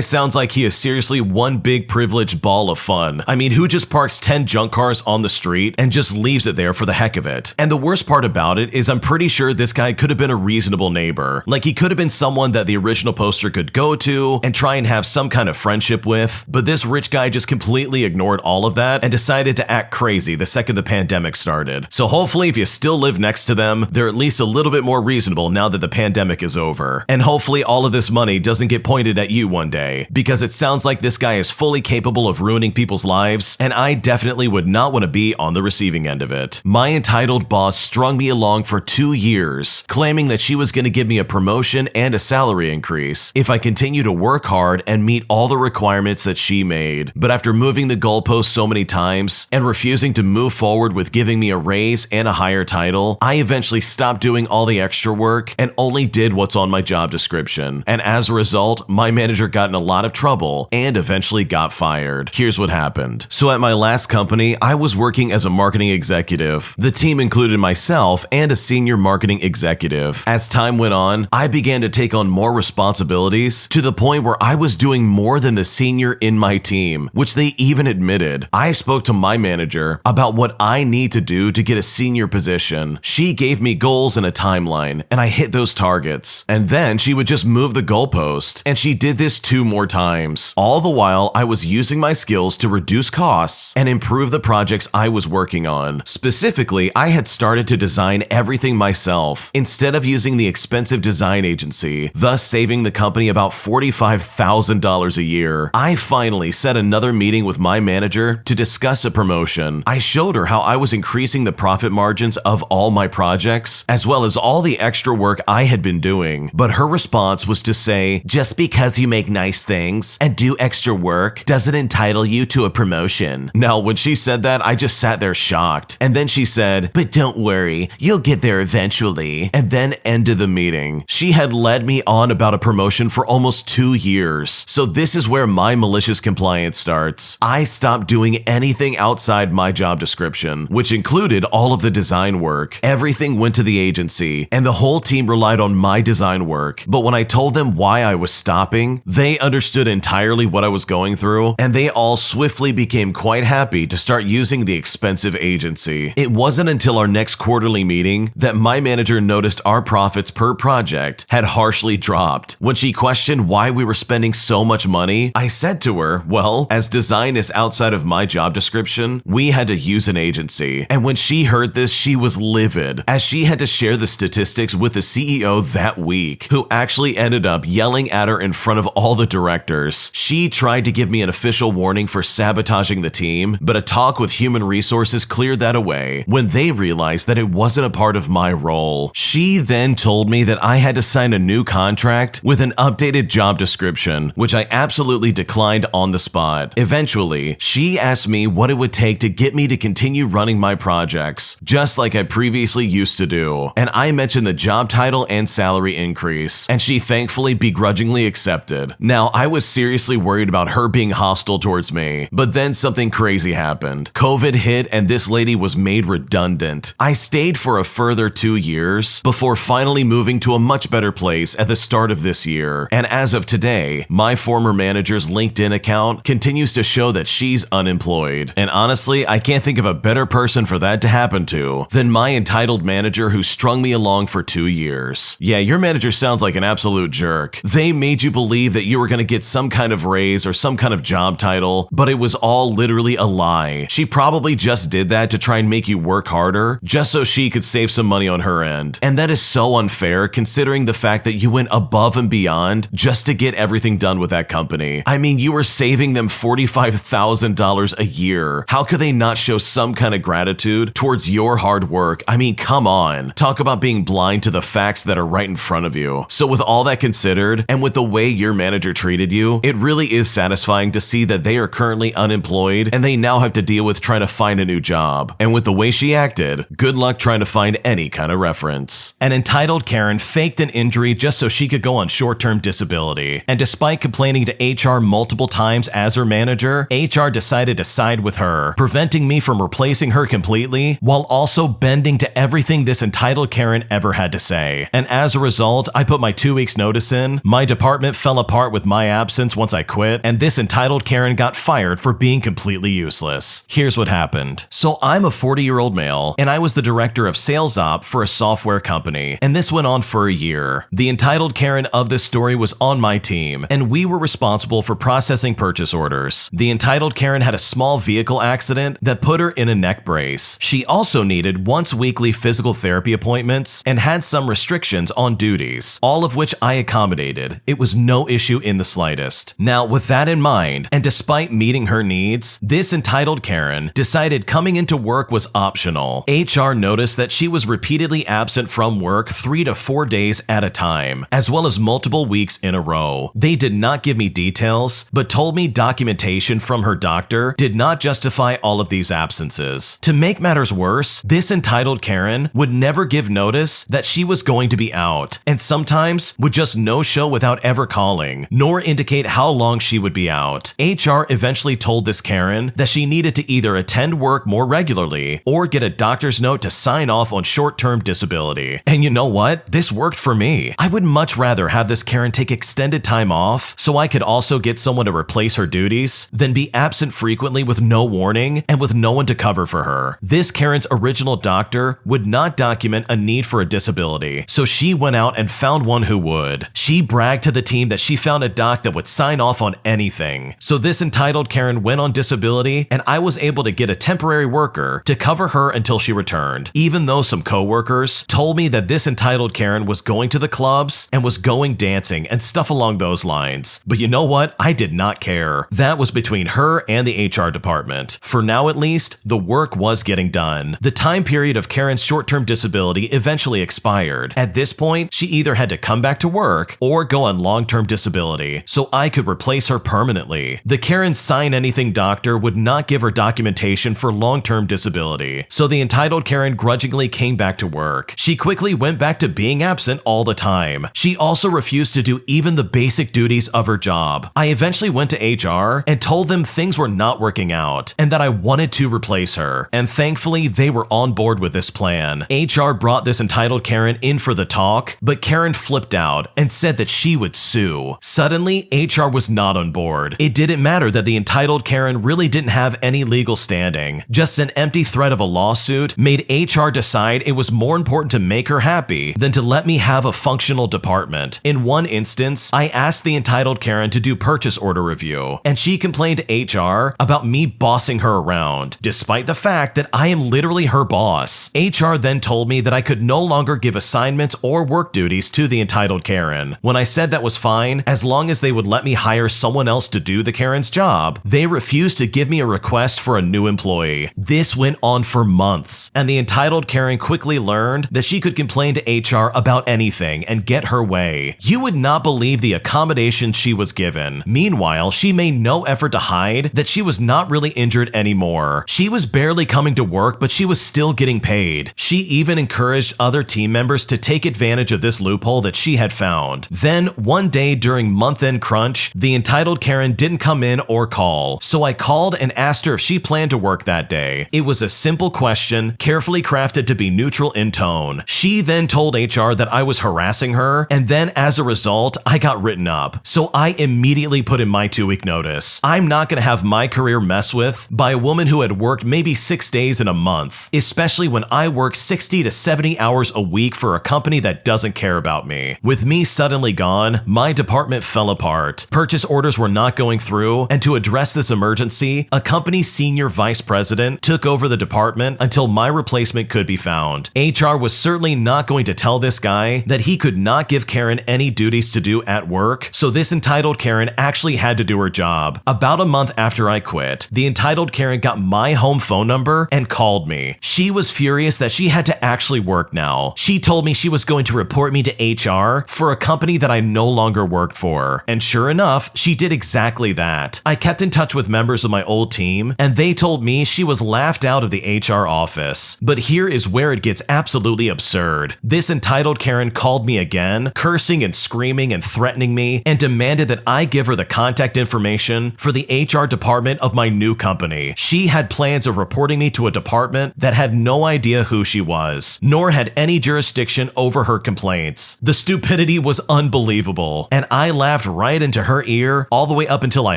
sounds like he is seriously one big privileged ball of fun. I mean, who just parks 10 junk cars on the street and just leaves it there for the heck of it? And the worst part about it is I'm pretty sure this guy could have been a reasonable neighbor. Like, he could have been someone that the original poster could go to and try and have some kind of friendship with, but this rich guy just completely ignored all of that and decided to act crazy the second the pandemic started. So hopefully if you still live next to them, they're at least a little bit more reasonable now that the pandemic is over. And hopefully all of this money doesn't get pointed at you one day, because it sounds like this guy is fully capable of ruining people's lives, and I definitely would not want to be on the receiving end of it. My entitled boss strung me along for 2 years, claiming that she was going to give me a promotion and a salary increase if I continue to work hard and meet all the requirements that she made. But after moving the goalposts so many times and refusing to move forward with giving me a raise and a higher title, I eventually stopped doing all the extra work and only did what's on my job description. And as a result, my manager got in a lot of trouble and eventually got fired. Here's what happened. So at my last company, I was working as a marketing executive. The team included myself and a senior marketing executive. As time went on, I began to take on more responsibilities to the point where I was doing more than the senior in my team, which they even admitted. I spoke to my manager about what I need to do to get a senior position. She gave me goals and a timeline, and I hit those targets. And then she would just move the goalpost, and she did this 2 more times. All the while, I was using my skills to reduce costs and improve the projects I was working on. Specifically, I had started to design everything myself instead of using the expensive design agency, thus saving the company about $45,000 a year. I finally set another meeting with my manager to discuss a promotion. I showed her how I was increasing the profit margins of all my projects, as well as all the extra work I had been doing. But her response was to say, "Just because because you make nice things and do extra work doesn't entitle you to a promotion. Now, when she said that, I just sat there shocked. And then she said, "But don't worry, you'll get there eventually," and then ended the meeting. She had led me on about a promotion for almost 2 years. So this is where my malicious compliance starts. I stopped doing anything outside my job description, which included all of the design work. Everything went to the agency, and the whole team relied on my design work. But when I told them why I was stopping, they understood entirely what I was going through, and they all swiftly became quite happy to start using the expensive agency. It wasn't until our next quarterly meeting that my manager noticed our profits per project had harshly dropped. When she questioned why we were spending so much money, I said to her, well, as design is outside of my job description, we had to use an agency. And when she heard this, she was livid, as she had to share the statistics with the CEO that week, who actually ended up yelling at her in front of all the directors. She tried to give me an official warning for sabotaging the team, but a talk with human resources cleared that away when they realized that it wasn't a part of my role. She then told me that I had to sign a new contract with an updated job description, which I absolutely declined on the spot. Eventually, she asked me what it would take to get me to continue running my projects, just like I previously used to do. And I mentioned the job title and salary increase, and she thankfully begrudgingly accepted. Now, I was seriously worried about her being hostile towards me, but then something crazy happened. COVID hit and this lady was made redundant. I stayed for a further 2 years before finally moving to a much better place at the start of this year. And as of today, my former manager's LinkedIn account continues to show that she's unemployed. And honestly, I can't think of a better person for that to happen to than my entitled manager who strung me along for 2 years. Yeah, your manager sounds like an absolute jerk. They made you believe that you were going to get some kind of raise or some kind of job title, but it was all literally a lie. She probably just did that to try and make you work harder, just so she could save some money on her end. And that is so unfair considering the fact that you went above and beyond just to get everything done with that company. I mean, you were saving them $45,000 a year. How could they not show some kind of gratitude towards your hard work? I mean, come on. Talk about being blind to the facts that are right in front of you. So with all that considered, and with the way your manager treated you, it really is satisfying to see that they are currently unemployed and they now have to deal with trying to find a new job. And with the way she acted, good luck trying to find any kind of reference. An entitled Karen faked an injury just so she could go on short-term disability. And despite complaining to HR multiple times as her manager, HR decided to side with her, preventing me from replacing her completely while also bending to everything this entitled Karen ever had to say. And as a result, I put my 2 weeks notice in, my department fell apart with my absence once I quit, and this entitled Karen got fired for being completely useless. Here's what happened. So I'm a 40-year-old male, and I was the director of sales op for a software company, and this went on for a year. The entitled Karen of this story was on my team, and we were responsible for processing purchase orders. The entitled Karen had a small vehicle accident that put her in a neck brace. She also needed once-weekly physical therapy appointments and had some restrictions on duties, all of which I accommodated. It was no issue in the slightest. Now, with that in mind, and despite meeting her needs, this entitled Karen decided coming into work was optional. HR noticed that she was repeatedly absent from work 3 to 4 days at a time, as well as multiple weeks in a row. They did not give me details, but told me documentation from her doctor did not justify all of these absences. To make matters worse, this entitled Karen would never give notice that she was going to be out, and sometimes would just no-show without ever calling, nor indicate how long she would be out. HR eventually told this Karen that she needed to either attend work more regularly or get a doctor's note to sign off on short-term disability. And you know what? This worked for me. I would much rather have this Karen take extended time off so I could also get someone to replace her duties than be absent frequently with no warning and with no one to cover for her. This Karen's original doctor would not document a need for a disability, so she went out and found one who would. She bragged to the team that she found a doc that would sign off on anything. So this entitled Karen went on disability, and I was able to get a temporary worker to cover her until she returned, even though some coworkers told me that this entitled Karen was going to the clubs and was going dancing and stuff along those lines. But you know what? I did not care. That was between her and the HR department. For now at least, the work was getting done. The time period of Karen's short-term disability eventually expired. At this point, she either had to come back to work or go on long-term long-term disability so I could replace her permanently. The Karen's sign anything doctor would not give her documentation for long-term disability, so the entitled Karen grudgingly came back to work. She quickly went back to being absent all the time. She also refused to do even the basic duties of her job. I eventually went to HR and told them things were not working out and that I wanted to replace her, and thankfully they were on board with this plan. HR brought this entitled Karen in for the talk, but Karen flipped out and said that she would sue. Suddenly, HR was not on board. It didn't matter that the entitled Karen really didn't have any legal standing. Just an empty threat of a lawsuit made HR decide it was more important to make her happy than to let me have a functional department. In one instance, I asked the entitled Karen to do purchase order review, and she complained to HR about me bossing her around, despite the fact that I am literally her boss. HR then told me that I could no longer give assignments or work duties to the entitled Karen. When I said that was fine, as long as they would let me hire someone else to do the Karen's job, they refused to give me a request for a new employee. This went on for months, and the entitled Karen quickly learned that she could complain to HR about anything and get her way. You would not believe the accommodations she was given. Meanwhile, she made no effort to hide that she was not really injured anymore. She was barely coming to work, but she was still getting paid. She even encouraged other team members to take advantage of this loophole that she had found. Then, one day during month-end crunch, the entitled Karen didn't come in or call, so I called and asked her if she planned to work that day. It was a simple question, carefully crafted to be neutral in tone. She then told HR that I was harassing her, and then as a result, I got written up. So I immediately put in my 2-week notice. I'm not gonna have my career messed with by a woman who had worked maybe 6 days in a month, especially when I work 60 to 70 hours a week for a company that doesn't care about me. With me suddenly gone, my department fell apart. Purchase orders were not going through, and to address this emergency, a company's senior vice president took over the department until my replacement could be found. HR was certainly not going to tell this guy that he could not give Karen any duties to do at work, so this entitled Karen actually had to do her job. About a month after I quit, the entitled Karen got my home phone number and called me. She was furious that she had to actually work now. She told me she was going to report me to HR for a company that I no longer worked for. And sure enough, she did exactly that. I kept in touch with members of my old team, and they told me she was laughed out of the HR office. But here is where it gets absolutely absurd. This entitled Karen called me again, cursing and screaming and threatening me, and demanded that I give her the contact information for the HR department of my new company. She had plans of reporting me to a department that had no idea who she was, nor had any jurisdiction over her complaints. The stupidity was unbelievable, and I laughed right into her ear all the way up until I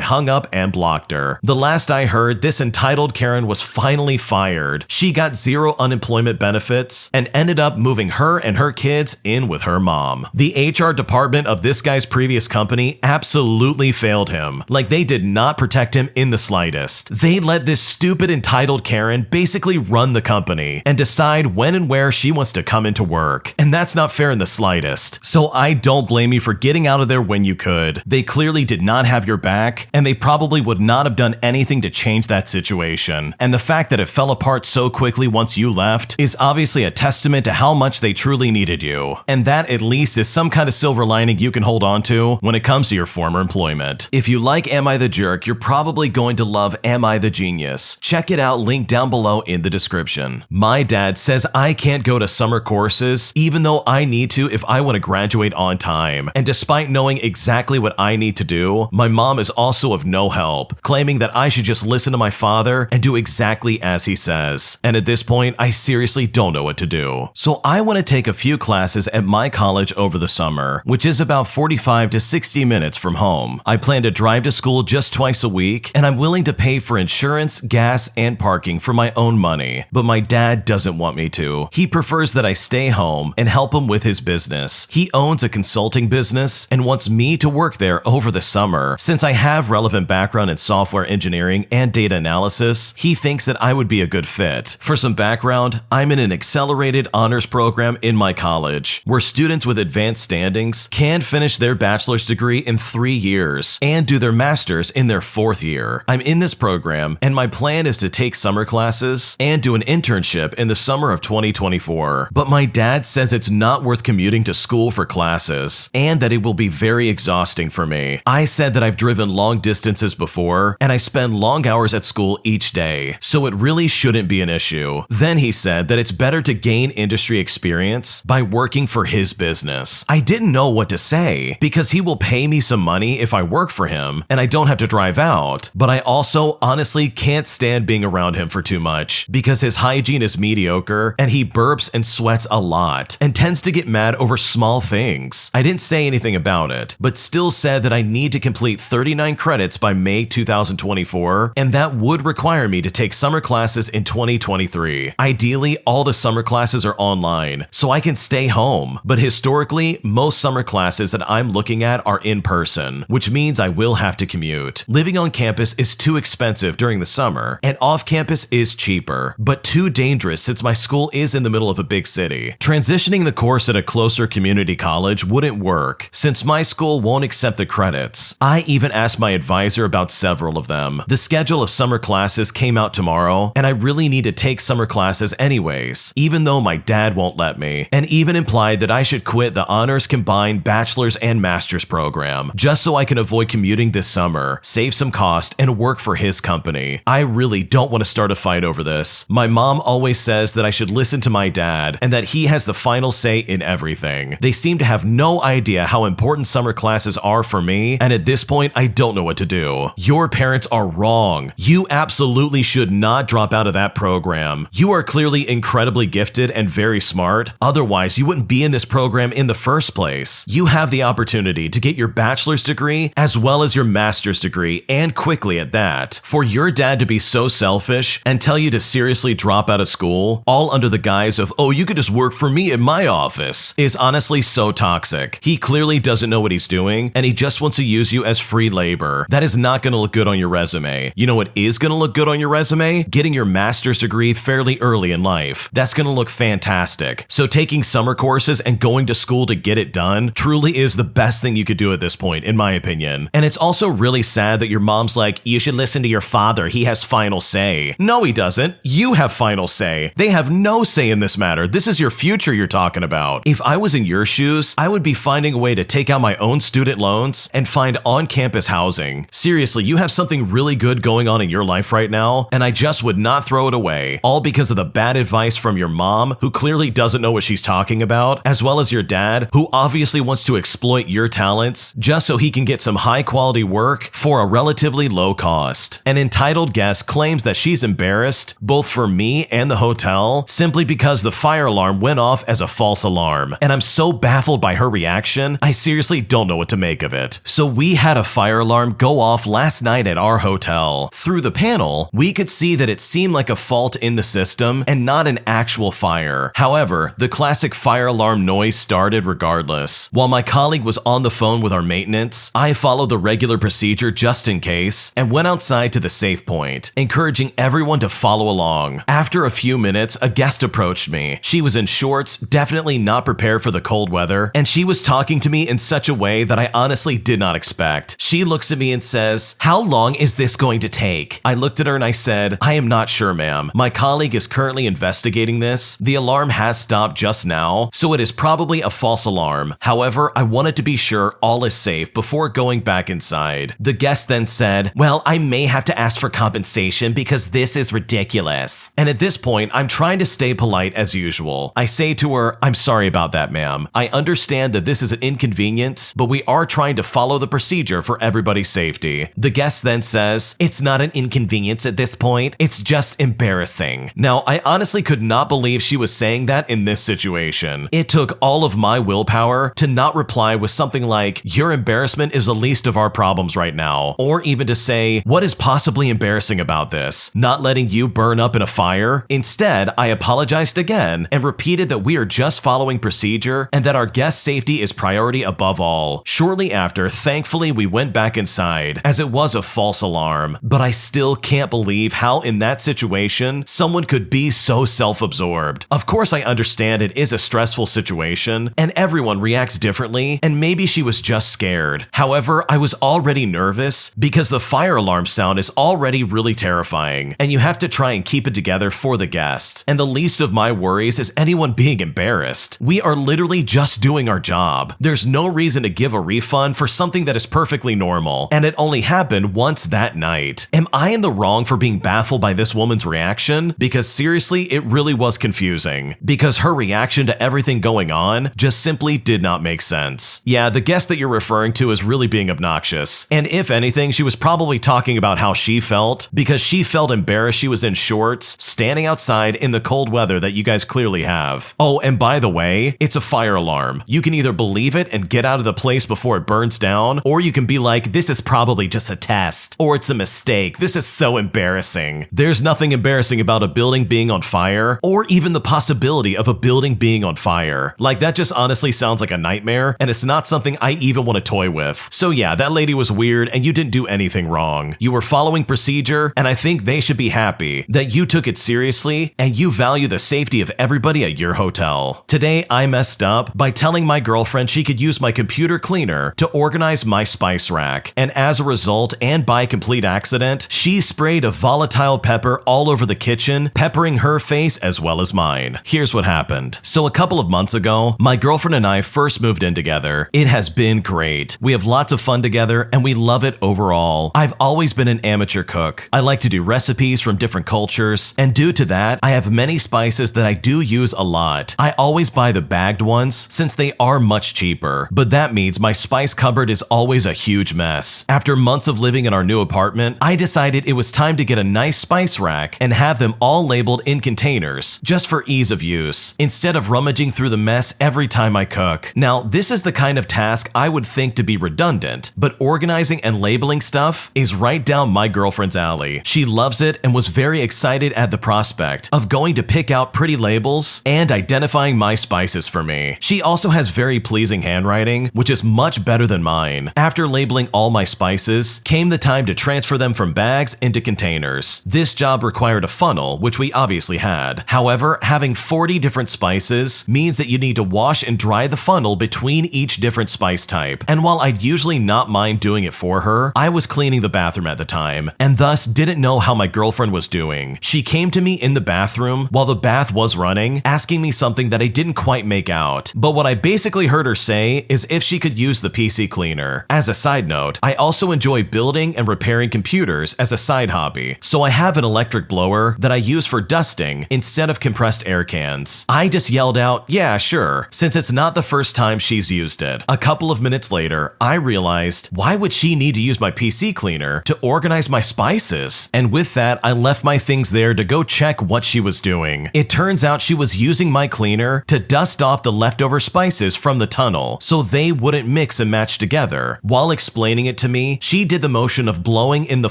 hung up and blocked her. The last I heard, this entitled Karen was finally fired. She got 0 unemployment benefits and ended up moving her and her kids in with her mom. The HR department of this guy's previous company absolutely failed him. Like, they did not protect him in the slightest. They let this stupid entitled Karen basically run the company and decide when and where she wants to come into work. And that's not fair in the slightest. So I don't blame you for getting out of there when you could. They clearly did not have your back, and they probably would not have done anything to change that situation. And the fact that it fell apart so quickly once you left is obviously a testament to how much they truly needed you. And that at least is some kind of silver lining you can hold on to when it comes to your former employment. If you like Am I the Jerk, you're probably going to love Am I the Genius. Check it out, link down below in the description. My dad says I can't go to summer courses even though I need to if I want to graduate on time. And despite knowing exactly what I need to do, my mom is also of no help, claiming that I should just listen to my father and do exactly as he says. And at this point, I seriously don't know what to do. So I want to take a few classes at my college over the summer, which is about 45 to 60 minutes from home. I plan to drive to school just twice a week, and I'm willing to pay for insurance, gas, and parking for my own money. But my dad doesn't want me to. He prefers that I stay home and help him with his business. He owns a consulting business and wants me to work there over the summer. Since I have relevant background in software engineering and data analysis, he thinks that I would be a good fit. For some background, I'm in an accelerated honors program in my college, where students with advanced standings can finish their bachelor's degree in 3 years and do their master's in their 4th year. I'm in this program, and my plan is to take summer classes and do an internship in the summer of 2024. But my dad says it's not worth commuting to school for classes, and that it will be very exhausting for me. I said that I've driven long distances before, and I spend long hours at school each day, so it really shouldn't be an issue. Then he said that it's better to gain industry experience by working for his business. I didn't know what to say, because he will pay me some money if I work for him, and I don't have to drive out, but I also honestly can't stand being around him for too much, because his hygiene is mediocre, and he burps and sweats a lot, and tends to get mad over small things. I didn't say anything about it, but still said that I need to complete 39 credits by May 2024, and that would require me to take summer classes in 2023. Ideally, all the summer classes are online, so I can stay home, but historically, most summer classes that I'm looking at are in person, which means I will have to commute. Living on campus is too expensive during the summer, and off campus is cheaper, but too dangerous since my school is in the middle of a big city. Transitioning the course at a closer community college wouldn't work, since my school won't accept the credits. I even asked my advisor about several of them. The schedule of summer classes came out tomorrow, and I really need to take summer classes anyways, even though my dad won't let me, and even implied that I should quit the honors combined bachelor's and master's program, just so I can avoid commuting this summer, save some cost, and work for his company. I really don't want to start a fight over this. My mom always says that I should listen to my dad, and that he has the final say in everything. They seem to have no idea how important summer classes are for me, and at this point, I don't know what to do. Your parents are wrong. You absolutely should not drop out of that program. You are clearly incredibly gifted and very smart. Otherwise, you wouldn't be in this program in the first place. You have the opportunity to get your bachelor's degree as well as your master's degree, and quickly at that. For your dad to be so selfish and tell you to seriously drop out of school, all under the guise of, oh, you could just work for me in my office, is honestly so toxic. He clearly doesn't know what he's doing, and he just wants to use you as free labor. That is not going to look good on your resume. You know what is going to look good on your resume? Getting your master's degree fairly early in life. That's going to look fantastic. So taking summer courses and going to school to get it done truly is the best thing you could do at this point, in my opinion. And it's also really sad that your mom's like, you should listen to your father. He has final say. No, he doesn't. You have final say. They have no say in this matter. This is your future you're talking about. If I was in your shoes, I would be finding a way to take out my own student loans and find on-campus housing. Seriously, you have something really good going on in your life right now, and I just would not throw it away, all because of the bad advice from your mom, who clearly doesn't know what she's talking about, as well as your dad, who obviously wants to exploit your talents just so he can get some high-quality work for a relatively low cost. An entitled guest claims that she's embarrassed, both for me and the hotel, simply because the fire alarm went off as a false alarm, and I'm so baffled by her reaction, I seriously don't know what to make of it. So we had a fire alarm go off last night at our hotel. Through the panel, we could see that it seemed like a fault in the system and not an actual fire. However, the classic fire alarm noise started regardless. While my colleague was on the phone with our maintenance, I followed the regular procedure just in case and went outside to the safe point, encouraging everyone to follow along. After a few minutes, a guest approached me. She was in shorts, definitely not prepared for the cold weather, and she was talking to me in such a way that I honestly did not expect. She looks at me and says, "How long is this going to take?" I looked at her and I said, "I am not sure, ma'am. My colleague is currently investigating this. The alarm has stopped just now, so it is probably a false alarm. However, I wanted to be sure all is safe before going back inside." The guest then said, "Well, I may have to ask for compensation because this is ridiculous." And at this point, I'm trying to stay polite as usual. I say to her, "I'm sorry about that, ma'am. I understand that this is an inconvenience, but we are trying to follow the procedure for everybody's safety." The guest then says, "It's not an inconvenience at this point. It's just embarrassing." Now, I honestly could not believe she was saying that in this situation. It took all of my willpower to not reply with something like, "Your embarrassment is the least of our problems right now," or even to say, "What is possibly embarrassing about this? Not letting you burn up in a fire?" Instead, I apologized again and repeated that we are just following procedure and that our guest safety is priority above all. Shortly after, thankfully, we went back inside, as it was a false alarm, but I still can't believe how in that situation, someone could be so self-absorbed. Of course, I understand it is a stressful situation, and everyone reacts differently, and maybe she was just scared. However, I was already nervous because the fire alarm sound is already really terrifying, and you have to try and keep it together for the guest. And the least of my worries is anyone being embarrassed. We are literally just doing our job. There's no reason to give a refund for something that is perfectly normal, and it only happened once that night. Am I in the wrong for being baffled by this woman's reaction? Because seriously, it really was confusing. Because her reaction to everything going on just simply did not make sense. Yeah, the guest that you're referring to is really being obnoxious. And if anything, she was probably talking about how she felt, because she felt embarrassed she was in shorts, standing outside in the cold weather that you guys clearly have. Oh, and by the way, it's a fire alarm. You can either believe it and get out of the place before it burns down, or you can be like, this is probably just a test, or it's a mistake. This is so embarrassing. There's nothing embarrassing about a building being on fire, or even the possibility of a building being on fire. Like, that just honestly sounds like a nightmare, and it's not something I even want to toy with. So yeah, that lady was weird, and you didn't do anything wrong. You were following procedure, and I think they should be happy that you took it seriously, and you value the safety of everybody at your hotel. Today, I messed up by telling my girlfriend she could use my computer cleaner to organize my spice rack, and as a result, and by complete accident, she sprayed a volatile pepper all over the kitchen, peppering her face as well as mine. Here's what happened. So a couple of months ago, my girlfriend and I first moved in together. It has been great. We have lots of fun together, and we love it overall. I've always been an amateur cook. I like to do recipes from different cultures, and due to that, I have many spices that I do use a lot. I always buy the bagged ones since they are much cheaper, but that means my spice cupboard is always a huge mess. After months of living in our new apartment, I decided it was time to get a nice spice rack and have them all labeled in containers, just for ease of use, instead of rummaging through the mess every time I cook. Now, this is the kind of task I would think to be redundant, but organizing and labeling stuff is right down my girlfriend's alley. She loves it and was very excited at the prospect of going to pick out pretty labels and identifying my spices for me. She also has very pleasing handwriting, which is much better than mine. After labeling all my spices, came the time to transfer them from bags into containers. This job required a funnel, which we obviously had. However, having 40 different spices means that you need to wash and dry the funnel between each different spice type. And while I'd usually not mind doing it for her, I was cleaning the bathroom at the time, and thus didn't know how my girlfriend was doing. She came to me in the bathroom while the bath was running, asking me something that I didn't quite make out. But what I basically heard her say is if she could use the PC cleaner. As a side note, I also enjoy building and repairing computers as a side hobby, so I have an electric blower that I use for dusting instead of compressed air cans. I just yelled out, yeah, sure, since it's not the first time she's used it. A couple of minutes later, I realized, why would she need to use my PC cleaner to organize my spices? And with that, I left my things there to go check what she was doing. It turns out she was using my cleaner to dust off the leftover spices from the tunnel so they wouldn't mix and match together. While explaining it to me, she did the motion of blowing in the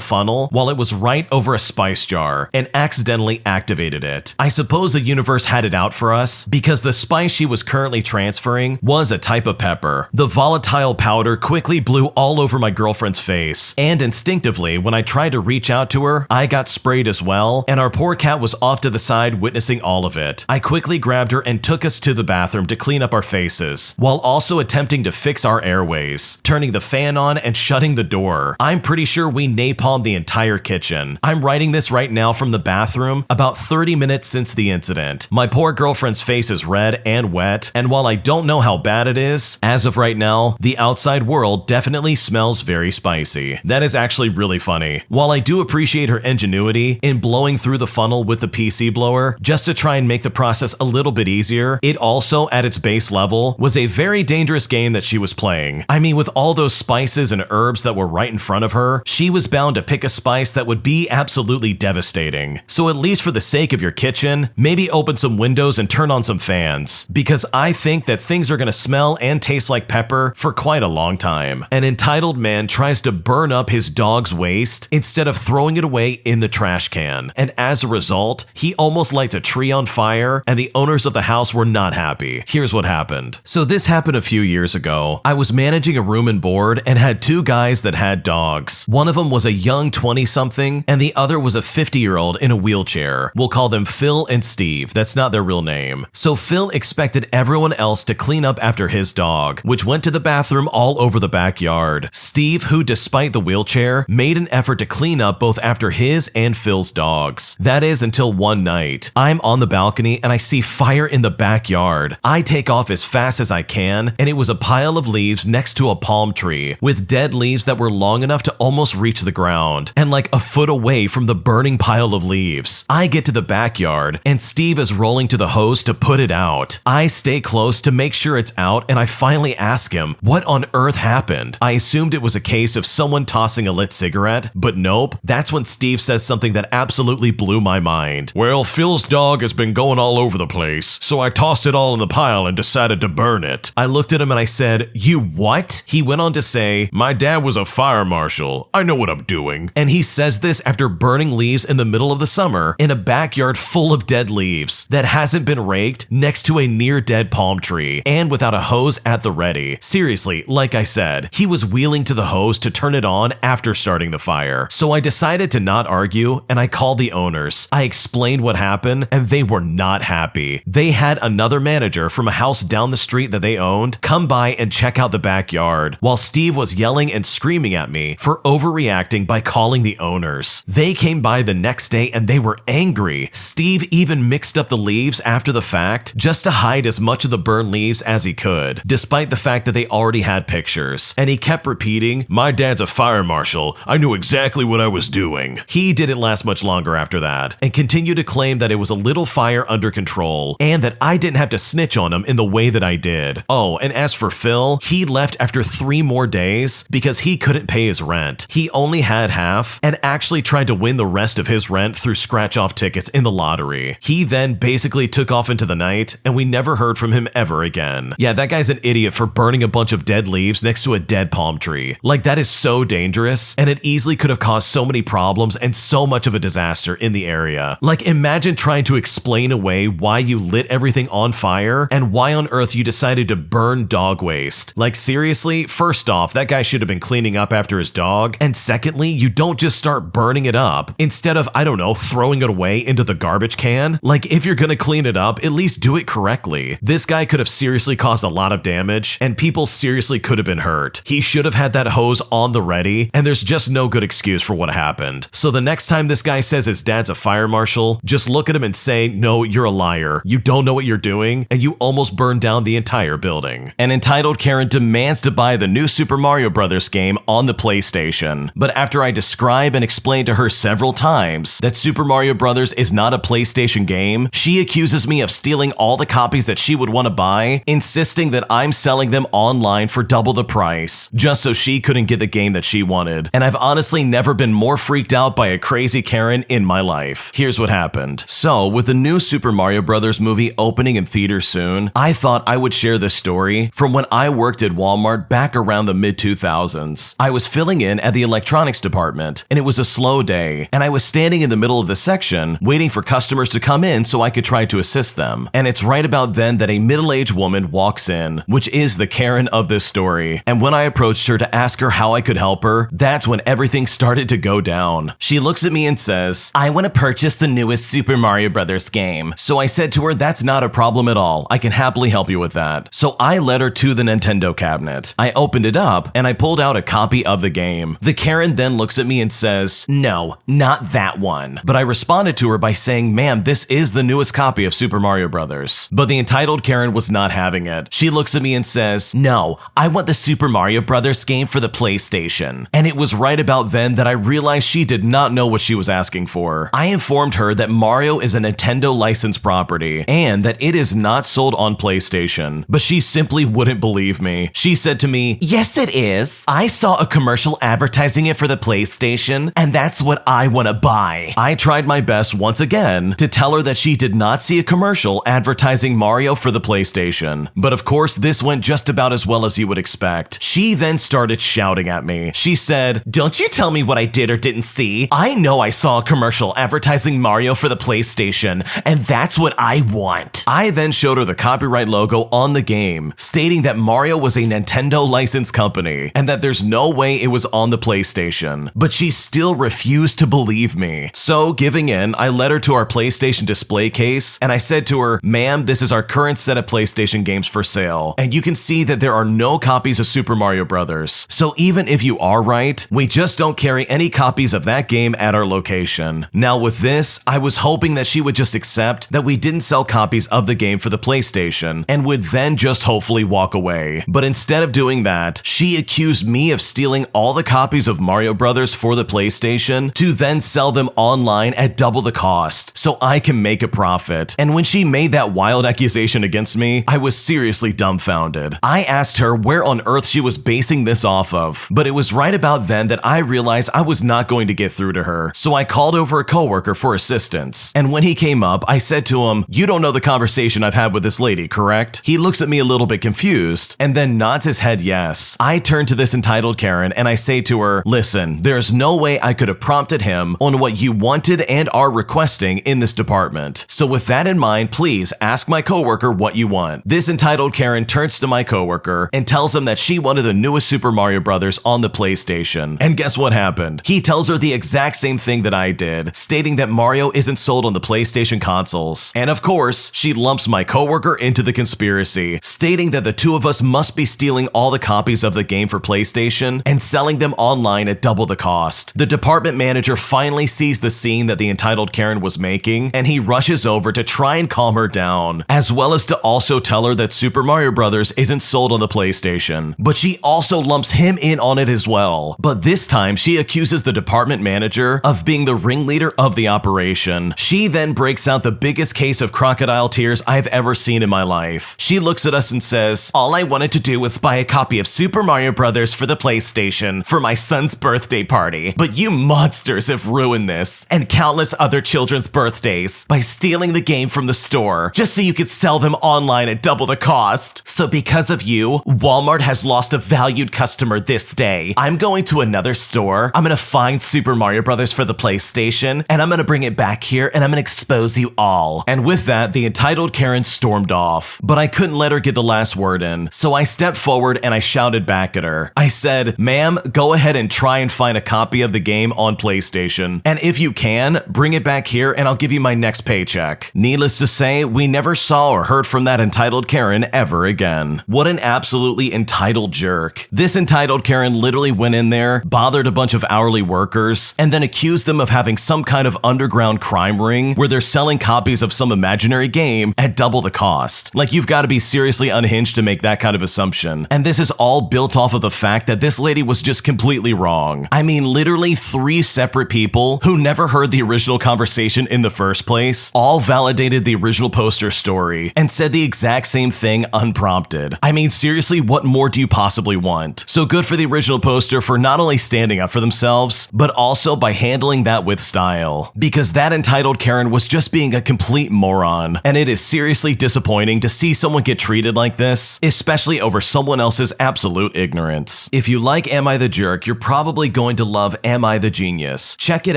funnel while it was right over a spice jar and accidentally activated it. I suppose the universe had it out for us because the spice she was currently transferring was a type of pepper. The volatile powder quickly blew all over my girlfriend's face, and instinctively, when I tried to reach out to her, I got sprayed as well, and our poor cat was off to the side witnessing all of it. I quickly grabbed her and took us to the bathroom to clean up our faces, while also attempting to fix our airways, turning the fan on and shutting the door. I'm pretty sure we napalmed the entire kitchen. I'm writing this right now from the bathroom about 30 minutes since the incident. My poor girlfriend's face is red and wet, and while I don't know how bad it is, as of right now, the outside world definitely smells very spicy. That is actually really funny. While I do appreciate her ingenuity in blowing through the funnel with the PC blower just to try and make the process a little bit easier, it also, at its base level, was a very dangerous game that she was playing. I mean, with all those spices and herbs that were right in front of her, she was bound to pick a spice that would be absolutely devastating. So at least for the sake of your kitchen, maybe open some windows and turn on some fans, because I think that things are gonna smell and taste like pepper for quite a long time. An entitled man tries to burn up his dog's waste instead of throwing it away in the trash can, and as a result, he almost lights a tree on fire, and the owners of the house were not happy. Here's what happened. So this happened a few years ago. I was managing a room and board and had two guys that had dogs. One of them was a young 20-something, and the other was a 50-year-old in a wheelchair. We'll call them Phil and Steve. That's not their real name. So Phil expected everyone else to clean up after his dog, which went to the bathroom all over the backyard. Steve, who despite the wheelchair, made an effort to clean up both after his and Phil's dogs. That is until one night. I'm on the balcony and I see fire in the backyard. I take off as fast as I can, and it was a pile of leaves next to a palm tree with dead leaves that were long enough to almost reach the ground and like a foot away from the burning pile of leaves. I get to the backyard and Steve is rolling to the hose to put it out. I stay close to make sure it's out and I finally ask him what on earth happened. I assumed it was a case of someone tossing a lit cigarette, but nope. That's when Steve says something that absolutely blew my mind. Well, Phil's dog has been going all over the place, so I tossed it all in the pile and decided to burn it. I looked at him and I said, "You what?" He went on to say, "My dad was a fire marshal. I know what I'm doing." And he says this after burning leaves in the middle of the summer in a backyard full of dead leaves that hasn't been raked next to a near dead palm tree and without a hose at the ready. Seriously, like I said, he was wheeling to the hose to turn it on after starting the fire. So I decided to not argue and I called the owners. I explained what happened and they were not happy. They had another manager from a house down the street that they owned come by and check out the backyard while Steve was yelling and screaming at me for overreacting by calling the owners. They came by the next day and they were angry. Steve even mixed up the leaves after the fact just to hide as much of the burned leaves as he could, despite the fact that they already had pictures. And he kept repeating, "My dad's a fire marshal. I knew exactly what I was doing." He didn't last much longer after that and continued to claim that it was a little fire under control and that I didn't have to snitch on him in the way that I did. Oh, and as for Phil, he left after 3 more days because he couldn't pay his rent. He only had half and actually tried to win the rest of his rent through scratch-off tickets in the lottery. He then basically took off into the night and we never heard from him ever again. Yeah, that guy's an idiot for burning a bunch of dead leaves next to a dead palm tree. Like, that is so dangerous and it easily could have caused so many problems and so much of a disaster in the area. Like, imagine trying to explain away why you lit everything on fire and why on earth you decided to burn dog waste. Like, seriously, first off, that guy should have been cleaning up after his dog, and secondly, you don't just start burning it up instead of, I don't know, throwing it away into the garbage can. Like, if you're gonna clean it up, at least do it correctly. This guy could have seriously caused a lot of damage and people seriously could have been hurt. He should have had that hose on the ready and there's just no good excuse for what happened. So the next time this guy says his dad's a fire marshal, just look at him and say, "No, you're a liar. You don't know what you're doing and you almost burned down the entire building." An entitled Karen demands to buy the new Super Mario Bros. Game on the PlayStation. But after I describe and explain to her several times that Super Mario Bros. Is not a PlayStation game, she accuses me of stealing all the copies that she would want to buy, insisting that I'm selling them online for double the price, just so she couldn't get the game that she wanted. And I've honestly never been more freaked out by a crazy Karen in my life. Here's what happened. So, with the new Super Mario Bros. Movie opening in theaters soon, I thought I would share this story from when I worked at Walmart back around the mid-2000s. I was filling in at the electronics department, and it was a slow day, and I was standing in the middle of the section waiting for customers to come in so I could try to assist them. And it's right about then that a middle-aged woman walks in, which is the Karen of this story. And when I approached her to ask her how I could help her, that's when everything started to go down. She looks at me and says, "I want to purchase the newest Super Mario Bros. Game." So I said to her, "That's not a problem at all. I can happily help you with that." So I led her to the Nintendo cabinet. I opened it up and I pulled out a copy of the game. The Karen then looks at me and says, "No, not that one." But I responded to her by saying, "Ma'am, this is the newest copy of Super Mario Bros." But the entitled Karen was not having it. She looks at me and says, "No, I want the Super Mario Bros. Game for the PlayStation." And it was right about then that I realized she did not know what she was asking for. I informed her that Mario is a Nintendo licensed property and that it is not sold on PlayStation, but she simply wouldn't believe me. She said to me, "Yes, it is. I saw a commercial advertising it for the PlayStation, and that's what I want to buy." I tried my best once again to tell her that she did not see a commercial advertising Mario for the PlayStation. But of course, this went just about as well as you would expect. She then started shouting at me. She said, "Don't you tell me what I did or didn't see. I know I saw a commercial advertising Mario for the PlayStation, and that's what I want." I then showed her the copyright logo on the game, stating that Mario was a Nintendo licensed company and that there's no way it was on the PlayStation. But she still refused to believe me. So, giving in, I led her to our PlayStation display case and I said to her, "Ma'am, this is our current set of PlayStation games for sale, and you can see that there are no copies of Super Mario Bros. So even if you are right, we just don't carry any copies of that game at our location." Now with this, I was hoping that she would just accept that we didn't sell copies of the game for the PlayStation and would then just hopefully walk walk away. But instead of doing that, she accused me of stealing all the copies of Mario Brothers for the PlayStation to then sell them online at double the cost so I can make a profit. And when she made that wild accusation against me, I was seriously dumbfounded. I asked her where on earth she was basing this off of, but it was right about then that I realized I was not going to get through to her. So I called over a coworker for assistance. And when he came up, I said to him, "You don't know the conversation I've had with this lady, correct?" He looks at me a little bit confused and then nods his head yes. I turn to this entitled Karen and I say to her, "Listen, there's no way I could have prompted him on what you wanted and are requesting in this department. So with that in mind, please ask my coworker what you want." This entitled Karen turns to my coworker and tells him that she wanted the newest Super Mario Brothers on the PlayStation. And guess what happened? He tells her the exact same thing that I did, stating that Mario isn't sold on the PlayStation consoles. And of course, she lumps my coworker into the conspiracy, stating that the two of us must be stealing all the copies of the game for PlayStation and selling them online at double the cost. The department manager finally sees the scene that the entitled Karen was making, and he rushes over to try and calm her down, as well as to also tell her that Super Mario Brothers isn't sold on the PlayStation. But she also lumps him in on it as well. But this time, she accuses the department manager of being the ringleader of the operation. She then breaks out the biggest case of crocodile tears I've ever seen in my life. She looks at us and says, "All I wanted to do was buy a copy of Super Mario Brothers for the PlayStation for my son's birthday party. But you monsters have ruined this and countless other children's birthdays by stealing the game from the store just so you could sell them online at double the cost. So because of you, Walmart has lost a valued customer this day. I'm going to another store. I'm going to find Super Mario Brothers for the PlayStation and I'm going to bring it back here and I'm going to expose you all." And with that, the entitled Karen stormed off. But I couldn't let her get the last word in, so I stepped forward and I shouted back at her. I said, "Ma'am, go ahead and try and find a copy of the game on PlayStation. And if you can, bring it back here and I'll give you my next paycheck." Needless to say, we never saw or heard from that entitled Karen ever again. What an absolutely entitled jerk. This entitled Karen literally went in there, bothered a bunch of hourly workers, and then accused them of having some kind of underground crime ring where they're selling copies of some imaginary game at double the cost. Like, you've got to be seriously unhinged to make that kind of assumption. And this is all built off of the fact that this lady was just completely wrong. I mean, literally 3 separate people who never heard the original conversation in the first place all validated the original poster's story and said the exact same thing unprompted. I mean, seriously, what more do you possibly want? So good for the original poster for not only standing up for themselves, but also by handling that with style. Because that entitled Karen was just being a complete moron, and it is seriously disappointing to see someone get treated like this, especially over someone else's absolute ignorance. If you like Am I the Jerk, you're probably going to love Am I the Genius. Check it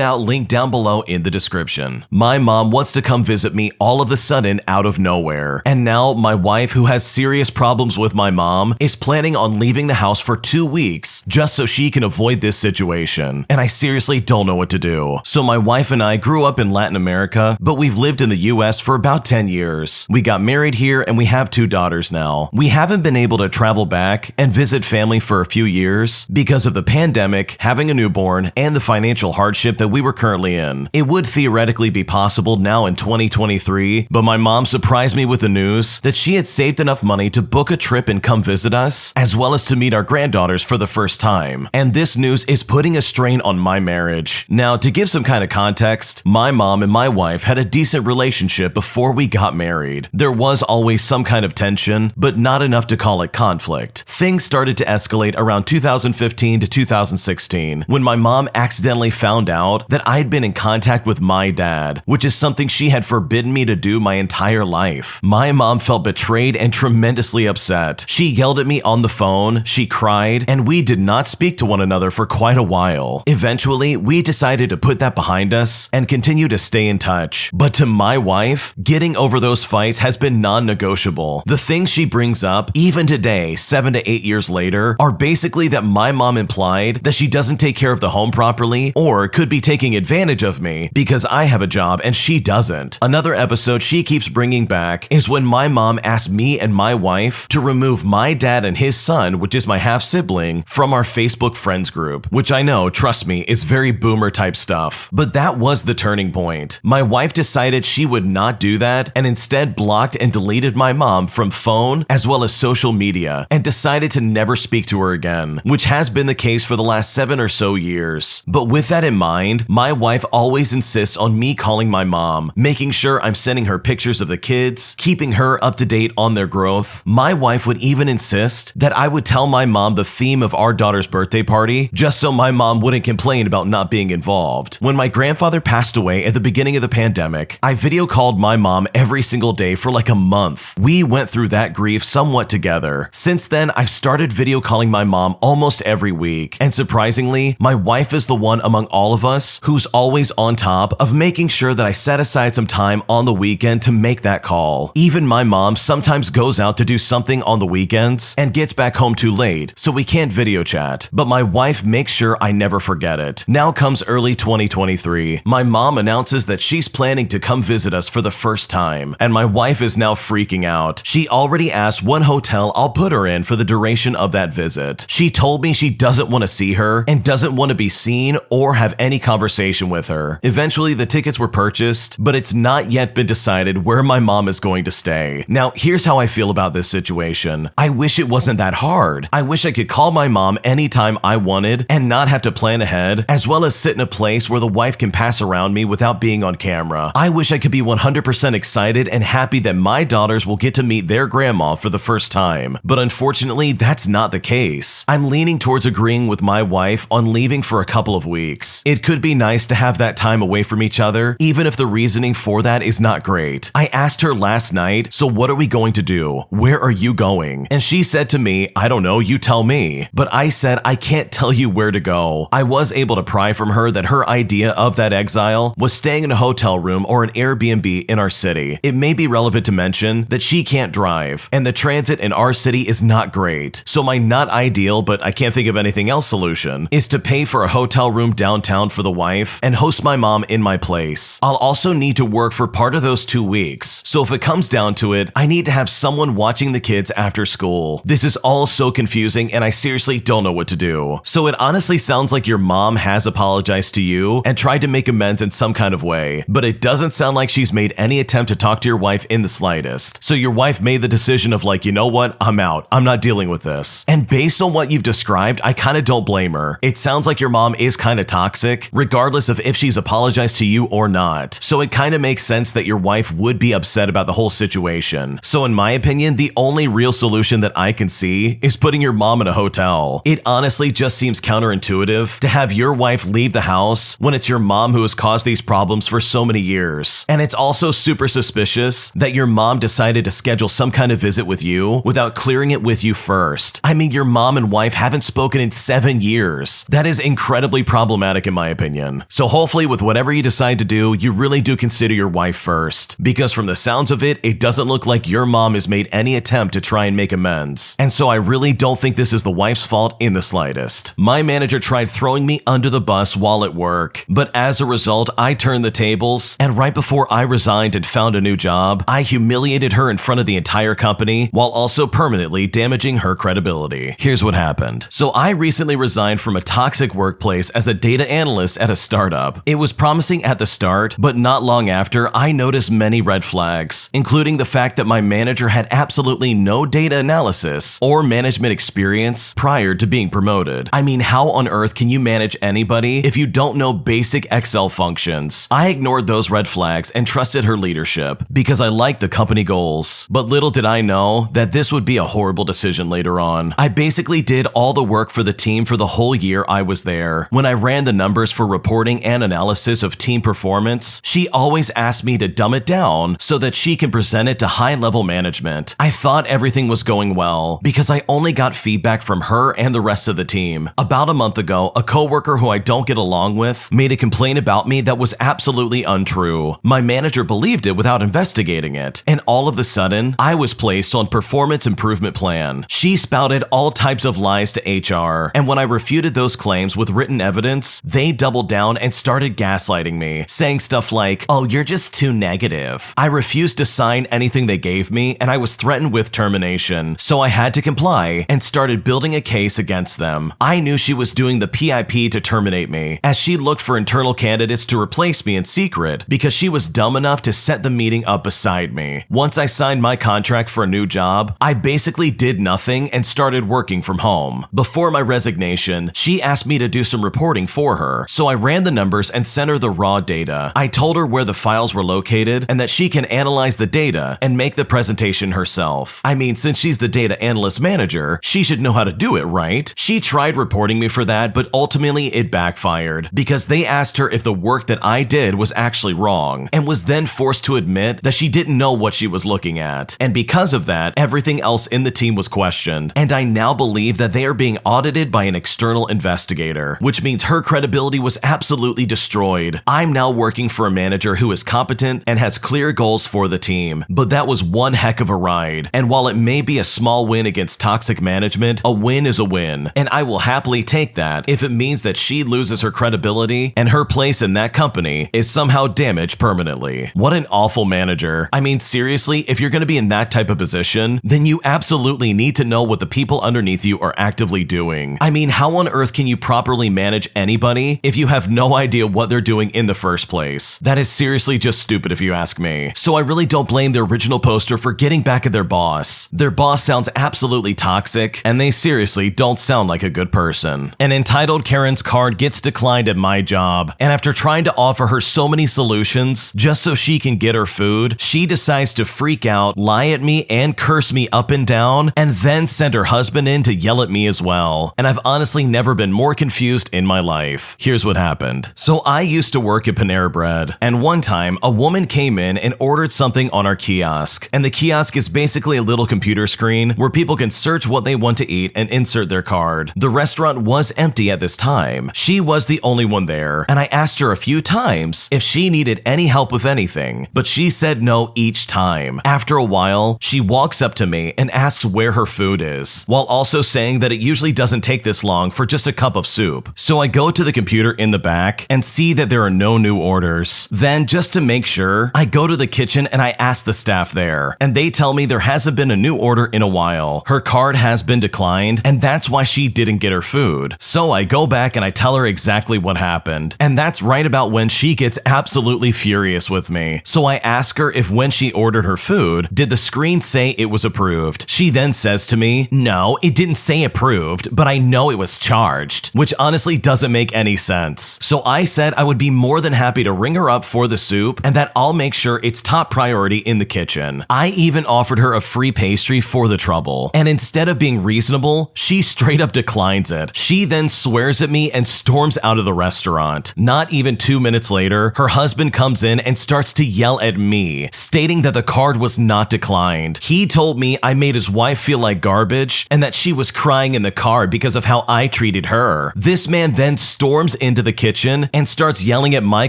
out, link down below in the description. My mom wants to come visit me all of a sudden out of nowhere, and now my wife, who has serious problems with my mom, is planning on leaving the house for 2 weeks just so she can avoid this situation, and I seriously don't know what to do. So my wife and I grew up in Latin America, but we've lived in the US for about 10 years. We got married here and we have 2 daughters now. We haven't been able to travel back and visit family for a few years because of the pandemic, having a newborn, and the financial hardship that we were currently in. It would theoretically be possible now in 2023, but my mom surprised me with the news that she had saved enough money to book a trip and come visit us, as well as to meet our granddaughters for the first time. And this news is putting a strain on my marriage. Now, to give some kind of context, my mom and my wife had a decent relationship before we got married. There was always some kind of tension, but not enough to call it conflict. Things started to escalate around 2015 to 2016, when my mom accidentally found out that I'd been in contact with my dad, which is something she had forbidden me to do my entire life. My mom felt betrayed and tremendously upset. She yelled at me on the phone, she cried, and we did not speak to one another for quite a while. Eventually, we decided to put that behind us and continue to stay in touch. But to my wife, getting over those fights has been non-negotiable. The things she brings up, even today, 7 to 8 years later, are basically that my mom implied that she doesn't take care of the home properly or could be taking advantage of me because I have a job and she doesn't. Another episode she keeps bringing back is when my mom asked me and my wife to remove my dad and his son, which is my half-sibling, from our Facebook friends group, which I know, trust me, is very boomer type stuff. But that was the turning point. My wife decided she would not do that and instead blocked and deleted my mom from phone as well well as social media, and decided to never speak to her again, which has been the case for the last 7 or so years. But with that in mind, my wife always insists on me calling my mom, making sure I'm sending her pictures of the kids, keeping her up to date on their growth. My wife would even insist that I would tell my mom the theme of our daughter's birthday party, just so my mom wouldn't complain about not being involved. When my grandfather passed away at the beginning of the pandemic, I video called my mom every single day for like a month. We went through that grief somewhat together. Since then, I've started video calling my mom almost every week, and surprisingly, my wife is the one among all of us who's always on top of making sure that I set aside some time on the weekend to make that call. Even my mom sometimes goes out to do something on the weekends and gets back home too late, so we can't video chat, but my wife makes sure I never forget it. Now comes early 2023. My mom announces that she's planning to come visit us for the first time, and my wife is now freaking out. She already asked what hotel I'll put her in for the duration of that visit. She told me she doesn't want to see her and doesn't want to be seen or have any conversation with her. Eventually, the tickets were purchased, but it's not yet been decided where my mom is going to stay. Now, here's how I feel about this situation. I wish it wasn't that hard. I wish I could call my mom anytime I wanted and not have to plan ahead, as well as sit in a place where the wife can pass around me without being on camera. I wish I could be 100% excited and happy that my daughters will get to meet their grandma for the first time, but unfortunately, that's not the case. I'm leaning towards agreeing with my wife on leaving for a couple of weeks. It could be nice to have that time away from each other, even if the reasoning for that is not great. I asked her last night, so what are we going to do? Where are you going? And she said to me, I don't know, you tell me. But I said, I can't tell you where to go. I was able to pry from her that her idea of that exile was staying in a hotel room or an Airbnb in our city. It may be relevant to mention that she can't drive, and the transit in our city is not great. So my not ideal, but I can't think of anything else solution, is to pay for a hotel room downtown for the wife and host my mom in my place. I'll also need to work for part of those 2 weeks, so if it comes down to it, I need to have someone watching the kids after school. This is all so confusing and I seriously don't know what to do. So it honestly sounds like your mom has apologized to you and tried to make amends in some kind of way, but it doesn't sound like she's made any attempt to talk to your wife in the slightest. So your wife made the decision of like, you know what, I'm out. I'm not dealing with this. And based on what you've described, I kind of don't blame her. It sounds like your mom is kind of toxic, regardless of if she's apologized to you or not. So it kind of makes sense that your wife would be upset about the whole situation. So in my opinion, the only real solution that I can see is putting your mom in a hotel. It honestly just seems counterintuitive to have your wife leave the house when it's your mom who has caused these problems for so many years. And it's also super suspicious that your mom decided to schedule some kind of visit with you without clearing it with you first. I mean, your mom and wife haven't spoken in 7 years. That is incredibly problematic in my opinion. So hopefully with whatever you decide to do, you really do consider your wife first, because from the sounds of it, it doesn't look like your mom has made any attempt to try and make amends. And so I really don't think this is the wife's fault in the slightest. My manager tried throwing me under the bus while at work, but as a result, I turned the tables, and right before I resigned and found a new job, I humiliated her in front of the entire company while also permanently damaging her credibility. Here's what happened. So I recently resigned from a toxic workplace as a data analyst at a startup. It was promising at the start, but not long after, I noticed many red flags, including the fact that my manager had absolutely no data analysis or management experience prior to being promoted. I mean, how on earth can you manage anybody if you don't know basic Excel functions? I ignored those red flags and trusted her leadership because I liked the company goals. But little did I know that this would be a horrible decision later on. I basically did all the work for the team for the whole year I was there. When I ran the numbers for reporting and analysis of team performance, she always asked me to dumb it down so that she can present it to high-level management. I thought everything was going well because I only got feedback from her and the rest of the team. About a month ago, a coworker who I don't get along with made a complaint about me that was absolutely untrue. My manager believed it without investigating it, and all of a sudden, I was placed on performance improvement plan. She spouted all types of lies to HR, and when I refuted those claims with written evidence, they doubled down and started gaslighting me, saying stuff like, "Oh, you're just too negative." I refused to sign anything they gave me, and I was threatened with termination, so I had to comply and started building a case against them. I knew she was doing the PIP to terminate me, as she looked for internal candidates to replace me in secret because she was dumb enough to set the meeting up beside me. Once I signed my contract for a new job, job, I basically did nothing and started working from home. Before my resignation, she asked me to do some reporting for her, so I ran the numbers and sent her the raw data. I told her where the files were located and that she can analyze the data and make the presentation herself. I mean, since she's the data analyst manager, she should know how to do it, right? She tried reporting me for that, but ultimately it backfired because they asked her if the work that I did was actually wrong and was then forced to admit that she didn't know what she was looking at. And because of that, everything else in the team was questioned, and I now believe that they are being audited by an external investigator, which means her credibility was absolutely destroyed. I'm now working for a manager who is competent and has clear goals for the team, but that was one heck of a ride. And while it may be a small win against toxic management, a win is a win, and I will happily take that if it means that she loses her credibility and her place in that company is somehow damaged permanently. What an awful manager. I mean, seriously, if you're going to be in that type of position, then you absolutely need to know what the people underneath you are actively doing. I mean, how on earth can you properly manage anybody if you have no idea what they're doing in the first place? That is seriously just stupid if you ask me. So I really don't blame the original poster for getting back at their boss. Their boss sounds absolutely toxic, and they seriously don't sound like a good person. An entitled Karen's card gets declined at my job, and after trying to offer her so many solutions just so she can get her food, she decides to freak out, lie at me, and curse me up and down, and then send her husband in to yell at me as well. And I've honestly never been more confused in my life. Here's what happened. So I used to work at Panera Bread, and one time a woman came in and ordered something on our kiosk, and the kiosk is basically a little computer screen where people can search what they want to eat and insert their card. The restaurant was empty at this time. She was the only one there, and I asked her a few times if she needed any help with anything, but she said no each time. After a while, she walks up to me and asks where her food is, while also saying that it usually doesn't take this long for just a cup of soup. So I go to the computer in the back and see that there are no new orders. Then, just to make sure, I go to the kitchen and I ask the staff there, and they tell me there hasn't been a new order in a while. Her card has been declined, and that's why she didn't get her food. So I go back and I tell her exactly what happened, and that's right about when she gets absolutely furious with me. So I ask her if when she ordered her food, did the screen say it was approved? She then says to me, no, it didn't say approved, but I know it was charged, which honestly doesn't make any sense. So I said I would be more than happy to ring her up for the soup and that I'll make sure it's top priority in the kitchen. I even offered her a free pastry for the trouble, and instead of being reasonable, she straight up declines it. She then swears at me and storms out of the restaurant. Not even 2 minutes later, her husband comes in and starts to yell at me, stating that the card was not declined. He told me I made his wife feel like garbage and that she was crying in the car because of how I treated her. This man then storms into the kitchen and starts yelling at my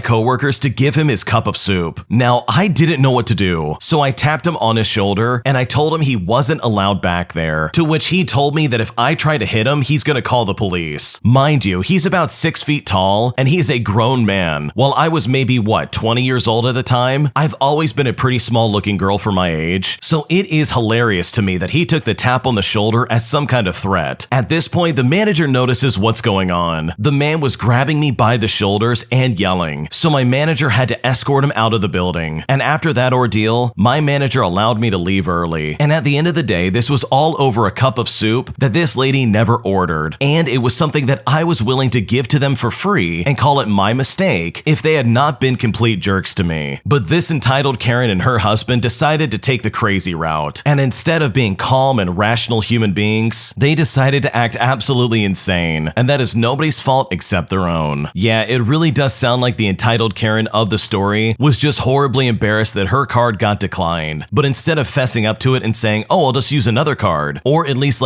coworkers to give him his cup of soup. Now, I didn't know what to do, so I tapped him on his shoulder and I told him he wasn't allowed back there, to which he told me that if I try to hit him, he's gonna call the police. Mind you, he's about 6 feet tall and he's a grown man. While I was maybe, 20 years old at the time, I've always been a pretty small looking girl for my age, so it is hilarious to me that he took the tap on the shoulder as some kind of threat. At this point, the manager notices what's going on. The man was grabbing me by the shoulders and yelling, so my manager had to escort him out of the building. And after that ordeal, my manager allowed me to leave early. And at the end of the day, this was all over a cup of soup that this lady never ordered, and it was something that I was willing to give to them for free and call it my mistake if they had not been complete jerks to me. But this entitled Karen and her husband decided to take the crazy route, and instead of being calm and rational human beings, they decided to act absolutely insane, and that is nobody's fault except their own. Yeah, it really does sound like the entitled Karen of the story was just horribly embarrassed that her card got declined, but instead of fessing up to it and saying, oh, I'll just use another card, or at least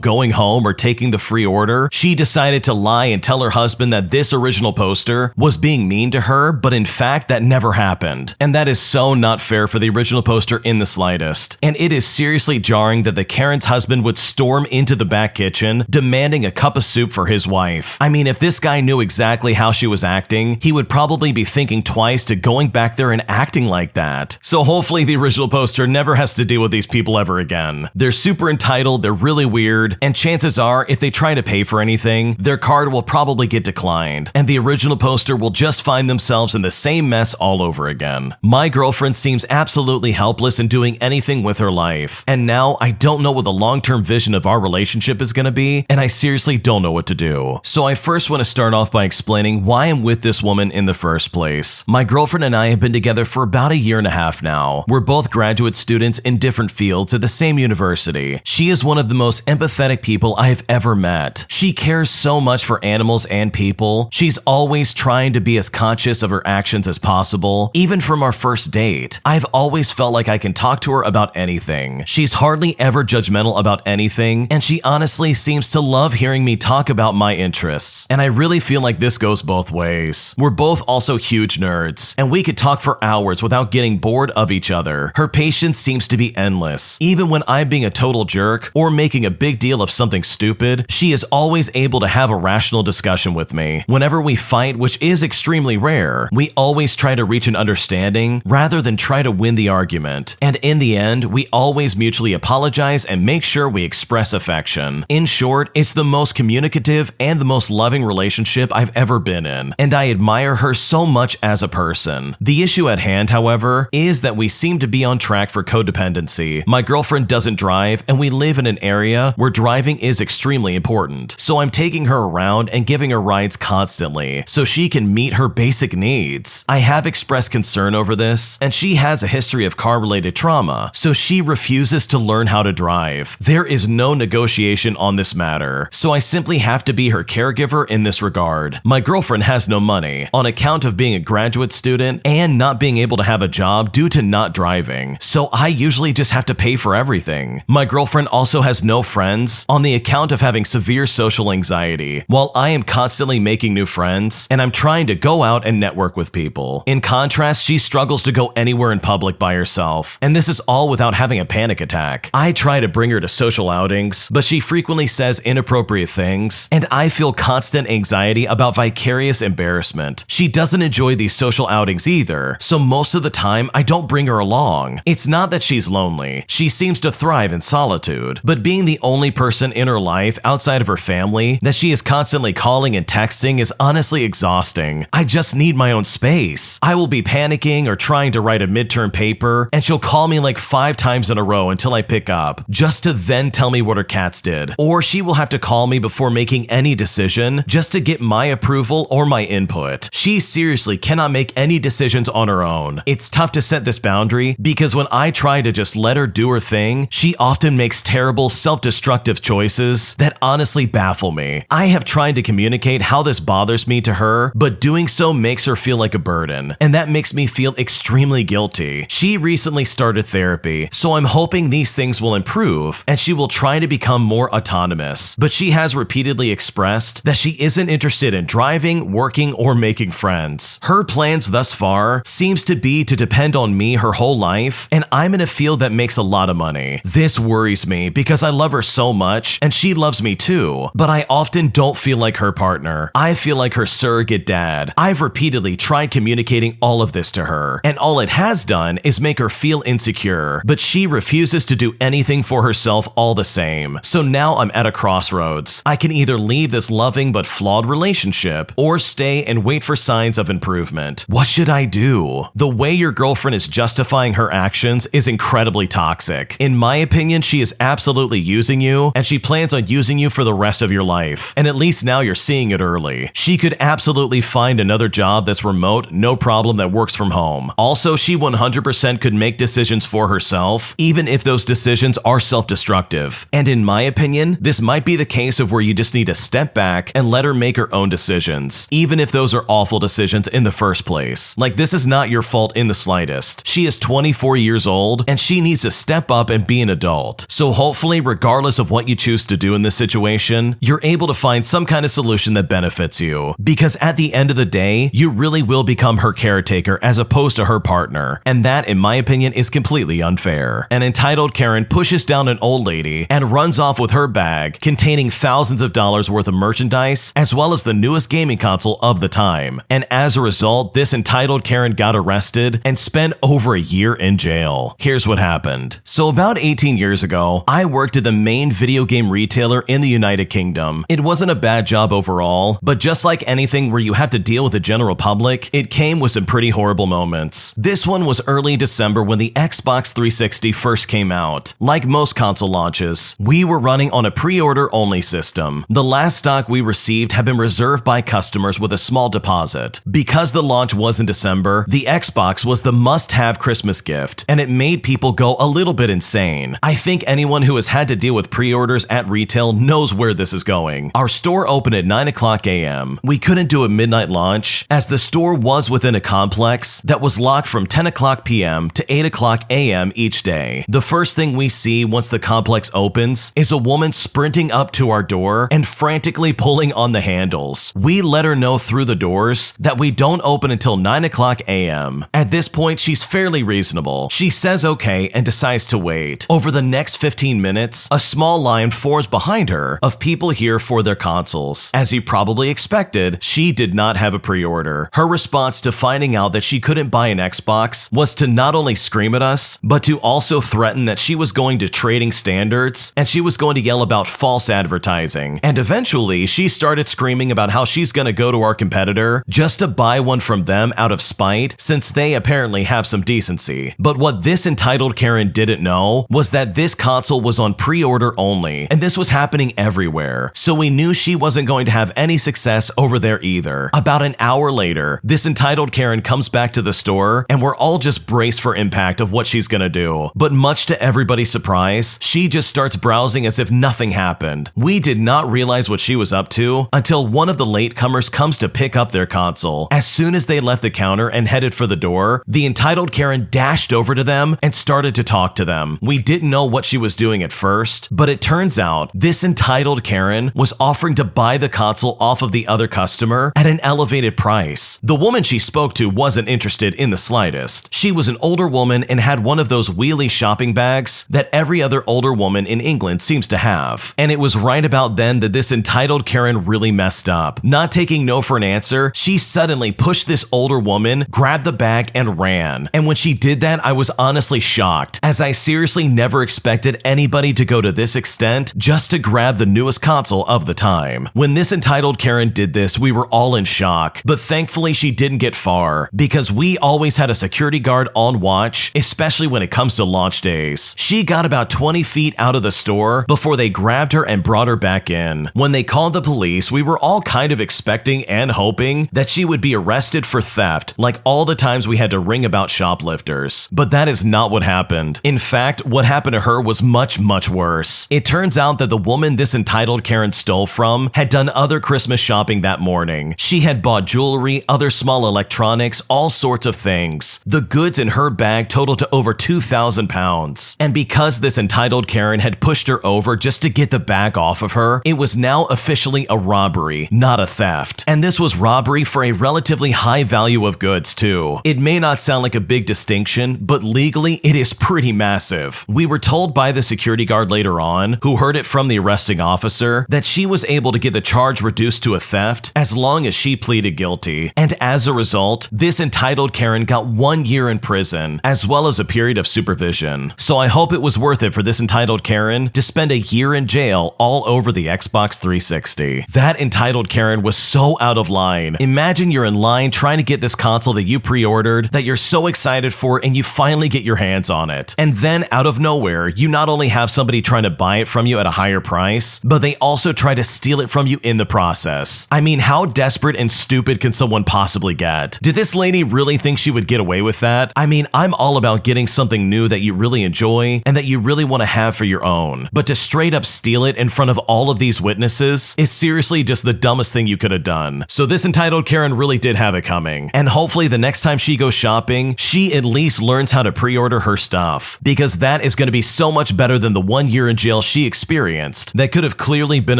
going home or taking the free order, she decided to lie and tell her husband that this original poster was being mean to her, but in fact that never happened. And that is so not fair for the original poster in the slightest. And it is seriously jarring that the Karen's husband would storm into the back kitchen demanding a cup of soup for his wife. I mean, if this guy knew exactly how she was acting, he would probably be thinking twice to going back there and acting like that. So hopefully the original poster never has to deal with these people ever again. They're super entitled, they're really weird, and chances are if they try to pay for anything, their card will probably get declined, and the original poster will just find themselves in the same mess all over again. My girlfriend seems absolutely helpless in doing anything with her life. And now I don't know what the long-term vision of our relationship is gonna be, and I seriously don't know what to do. So I first want to start off by explaining why I'm with this woman in the first place. My girlfriend and I have been together for about a year and a half now. We're both graduate students in different fields at the same university. She is one of the most empathetic people I have ever met. She cares so much for animals and people. She's always trying to be as conscious of her actions as possible. Even from our first date, I've always felt like I can talk to her about anything. She's hardly ever judgmental about anything, and she honestly seems to love hearing me talk about my interests. And I really feel like this goes both ways. We're both also huge nerds, and we could talk for hours without getting bored of each other. Her patience seems to be endless. Even when I'm being a total jerk or making a big deal of something stupid, she is always able to have a rational discussion with me. Whenever we fight, which is extremely rare, we always try to reach an understanding rather than try to win the argument. And in the end, we always mutually apologize and make sure we express affection. In short, it's the most communicative and the most loving relationship I've ever been in, and I admire her so much as a person. The issue at hand, however, is that we seem to be on track for codependency. My girlfriend doesn't drive, and we live in an area where driving is extremely important. So I'm taking her around and giving her rides constantly so she can meet her basic needs. I have expressed concern over this, and she has a history of car-related trauma, so she refuses to learn how to drive. There is no negotiation on this matter, so I simply have to be her caregiver in this regard. My girlfriend has no money on account of being a graduate student and not being able to have a job due to not driving, so I usually just have to pay for everything. My girlfriend also has no friends on the account of having severe social anxiety, while I am constantly making new friends and I'm trying to go out and network with people. In contrast, she struggles to go anywhere in public by herself, and this is all without having a panic attack. I try to bring her to social outings, but she frequently says inappropriate things, and I feel constant anxiety about vicarious embarrassment. She doesn't enjoy these social outings either, so most of the time I don't bring her along. It's not that she's lonely. She seems to thrive in solitude, but being the only person in her life outside of her family that she is constantly calling and texting is honestly exhausting. I just need my own space. I will be panicking or trying to write a midterm paper, and she'll call me like 5 times in a row until I pick up, just to then tell me what her cats did. Or she will have to call me before making any decision just to get my approval or my input. She seriously cannot make any decisions on her own. It's tough to set this boundary because when I try to just let her do her thing, she often makes terrible self-destructive choices that honestly baffle me. I have tried to communicate how this bothers me to her, but doing so makes her feel like a burden, and that makes me feel extremely guilty. She recently started therapy, so I'm hoping these things will improve and she will try to become more autonomous, but she has repeatedly expressed that she isn't interested in driving, working, or making friends. Her plans thus far seems to be to depend on me her whole life, and I'm in a field that makes a lot of money. This worries me because I love her so much and she loves me too, but I often don't feel like her partner. I feel like her surrogate dad. I've repeatedly tried communicating all of this to her, and all it has done is make her feel insecure, but she refuses to do anything for herself all the same. So now I'm at a crossroads. I can either leave this loving but flawed relationship or stay and wait for signs of improvement. What should I do? The way your girlfriend is justifying her actions is incredibly toxic. In my opinion, she is absolutely using you, and she plans on using you for the rest of your life, and at least now you're seeing it early. She could absolutely find another job that's remote, no problem, that works from home. Also, she 100% could make decisions for herself, even if those decisions are self-destructive. And in my opinion, this might be the case of where you just need to step back and let her make her own decisions, even if those are awful decisions in the first place. Like, this is not your fault in the slightest. She is 24 years old, and she needs to step up and be an adult. So hopefully, regardless of what you choose to do in this situation, you're able to find some kind of solution that benefits you. Because at the end of the day, you really will become her caretaker as opposed to her partner. And that, in my opinion, is completely unfair. An entitled Karen pushes down an old lady and runs off with her bag containing thousands of dollars worth of merchandise, as well as the newest gaming console of the time. And as a result, this entitled Karen got arrested and spent over a year in jail. Here's what happened. So about 18 years ago, I worked at the main video game retailer in the United Kingdom. It wasn't a bad job overall, but just like anything where you have to deal with the general public, it came with some pretty horrible moments. This one was early December when the Xbox 360 360 first came out. Like most console launches, we were running on a pre-order only system. The last stock we received had been reserved by customers with a small deposit. Because the launch was in December, the Xbox was the must-have Christmas gift, and it made people go a little bit insane. I think anyone who has had to deal with pre-orders at retail knows where this is going. Our store opened at 9 o'clock a.m. We couldn't do a midnight launch, as the store was within a complex that was locked from 10 o'clock p.m. to 8 o'clock a.m. each day. The first thing we see once the complex opens is a woman sprinting up to our door and frantically pulling on the handles. We let her know through the doors that we don't open until 9 o'clock a.m. At this point, she's fairly reasonable. She says okay and decides to wait. Over the next 15 minutes, a small line forms behind her of people here for their consoles. As you probably expected, she did not have a pre-order. Her response to finding out that she couldn't buy an Xbox was to not only scream at us, but to also threaten that she was going to trading standards and she was going to yell about false advertising. And eventually, she started screaming about how she's going to go to our competitor just to buy one from them out of spite, since they apparently have some decency. But what this entitled Karen didn't know was that this console was on pre-order only, and this was happening everywhere. So we knew she wasn't going to have any success over there either. About an hour later, this entitled Karen comes back to the store, and we're all just braced for impact of what she's gonna do. But much to everybody's surprise, she just starts browsing as if nothing happened. We did not realize what she was up to until one of the latecomers comes to pick up their console. As soon as they left the counter and headed for the door, the entitled Karen dashed over to them and started to talk to them. We didn't know what she was doing at first, but it turns out this entitled Karen was offering to buy the console off of the other customer at an elevated price. The woman she spoke to wasn't interested in the slightest. She was an older woman and had one of those wheelie shopping bags that every other older woman in England seems to have. And it was right about then that this entitled Karen really messed up. Not taking no for an answer, she suddenly pushed this older woman, grabbed the bag, and ran. And when she did that, I was honestly shocked, as I seriously never expected anybody to go to this extent just to grab the newest console of the time. When this entitled Karen did this, we were all in shock, but thankfully she didn't get far, because we always had a security guard on watch, especially when it comes to launch days. She got about 20 feet out of the store before they grabbed her and brought her back in. When they called the police, we were all kind of expecting and hoping that she would be arrested for theft, like all the times we had to ring about shoplifters. But that is not what happened. In fact, what happened to her was much, much worse. It turns out that the woman this entitled Karen stole from had done other Christmas shopping that morning. She had bought jewelry, other small electronics, all sorts of things. The goods in her bag totaled to over 2,000 pounds. And because this entitled Karen had pushed her over just to get the bag off of her, it was now officially a robbery, not a theft. And this was robbery for a relatively high value of goods too. It may not sound like a big distinction, but legally it is pretty massive. We were told by the security guard later on, who heard it from the arresting officer, that she was able to get the charge reduced to a theft as long as she pleaded guilty. And as a result, this entitled Karen got 1 year in prison, as well as a period of supervision. So I hope it was worth it for this entitled Karen to spend a year in jail all over the Xbox 360. That entitled Karen was so out of line. Imagine you're in line trying to get this console that you pre-ordered, that you're so excited for, and you finally get your hands on it. And then out of nowhere, you not only have somebody trying to buy it from you at a higher price, but they also try to steal it from you in the process. I mean, how desperate and stupid can someone possibly get? Did this lady really think she would get away with that? I mean, I'm all about getting something new that you really enjoy and that you really want to have for your own. But to straight up steal it in front of all of these witnesses is seriously just the dumbest thing you could have done. So this entitled Karen really did have it coming. And hopefully the next time she goes shopping, she at least learns how to pre-order her stuff, because that is going to be so much better than the 1 year in jail she experienced that could have clearly been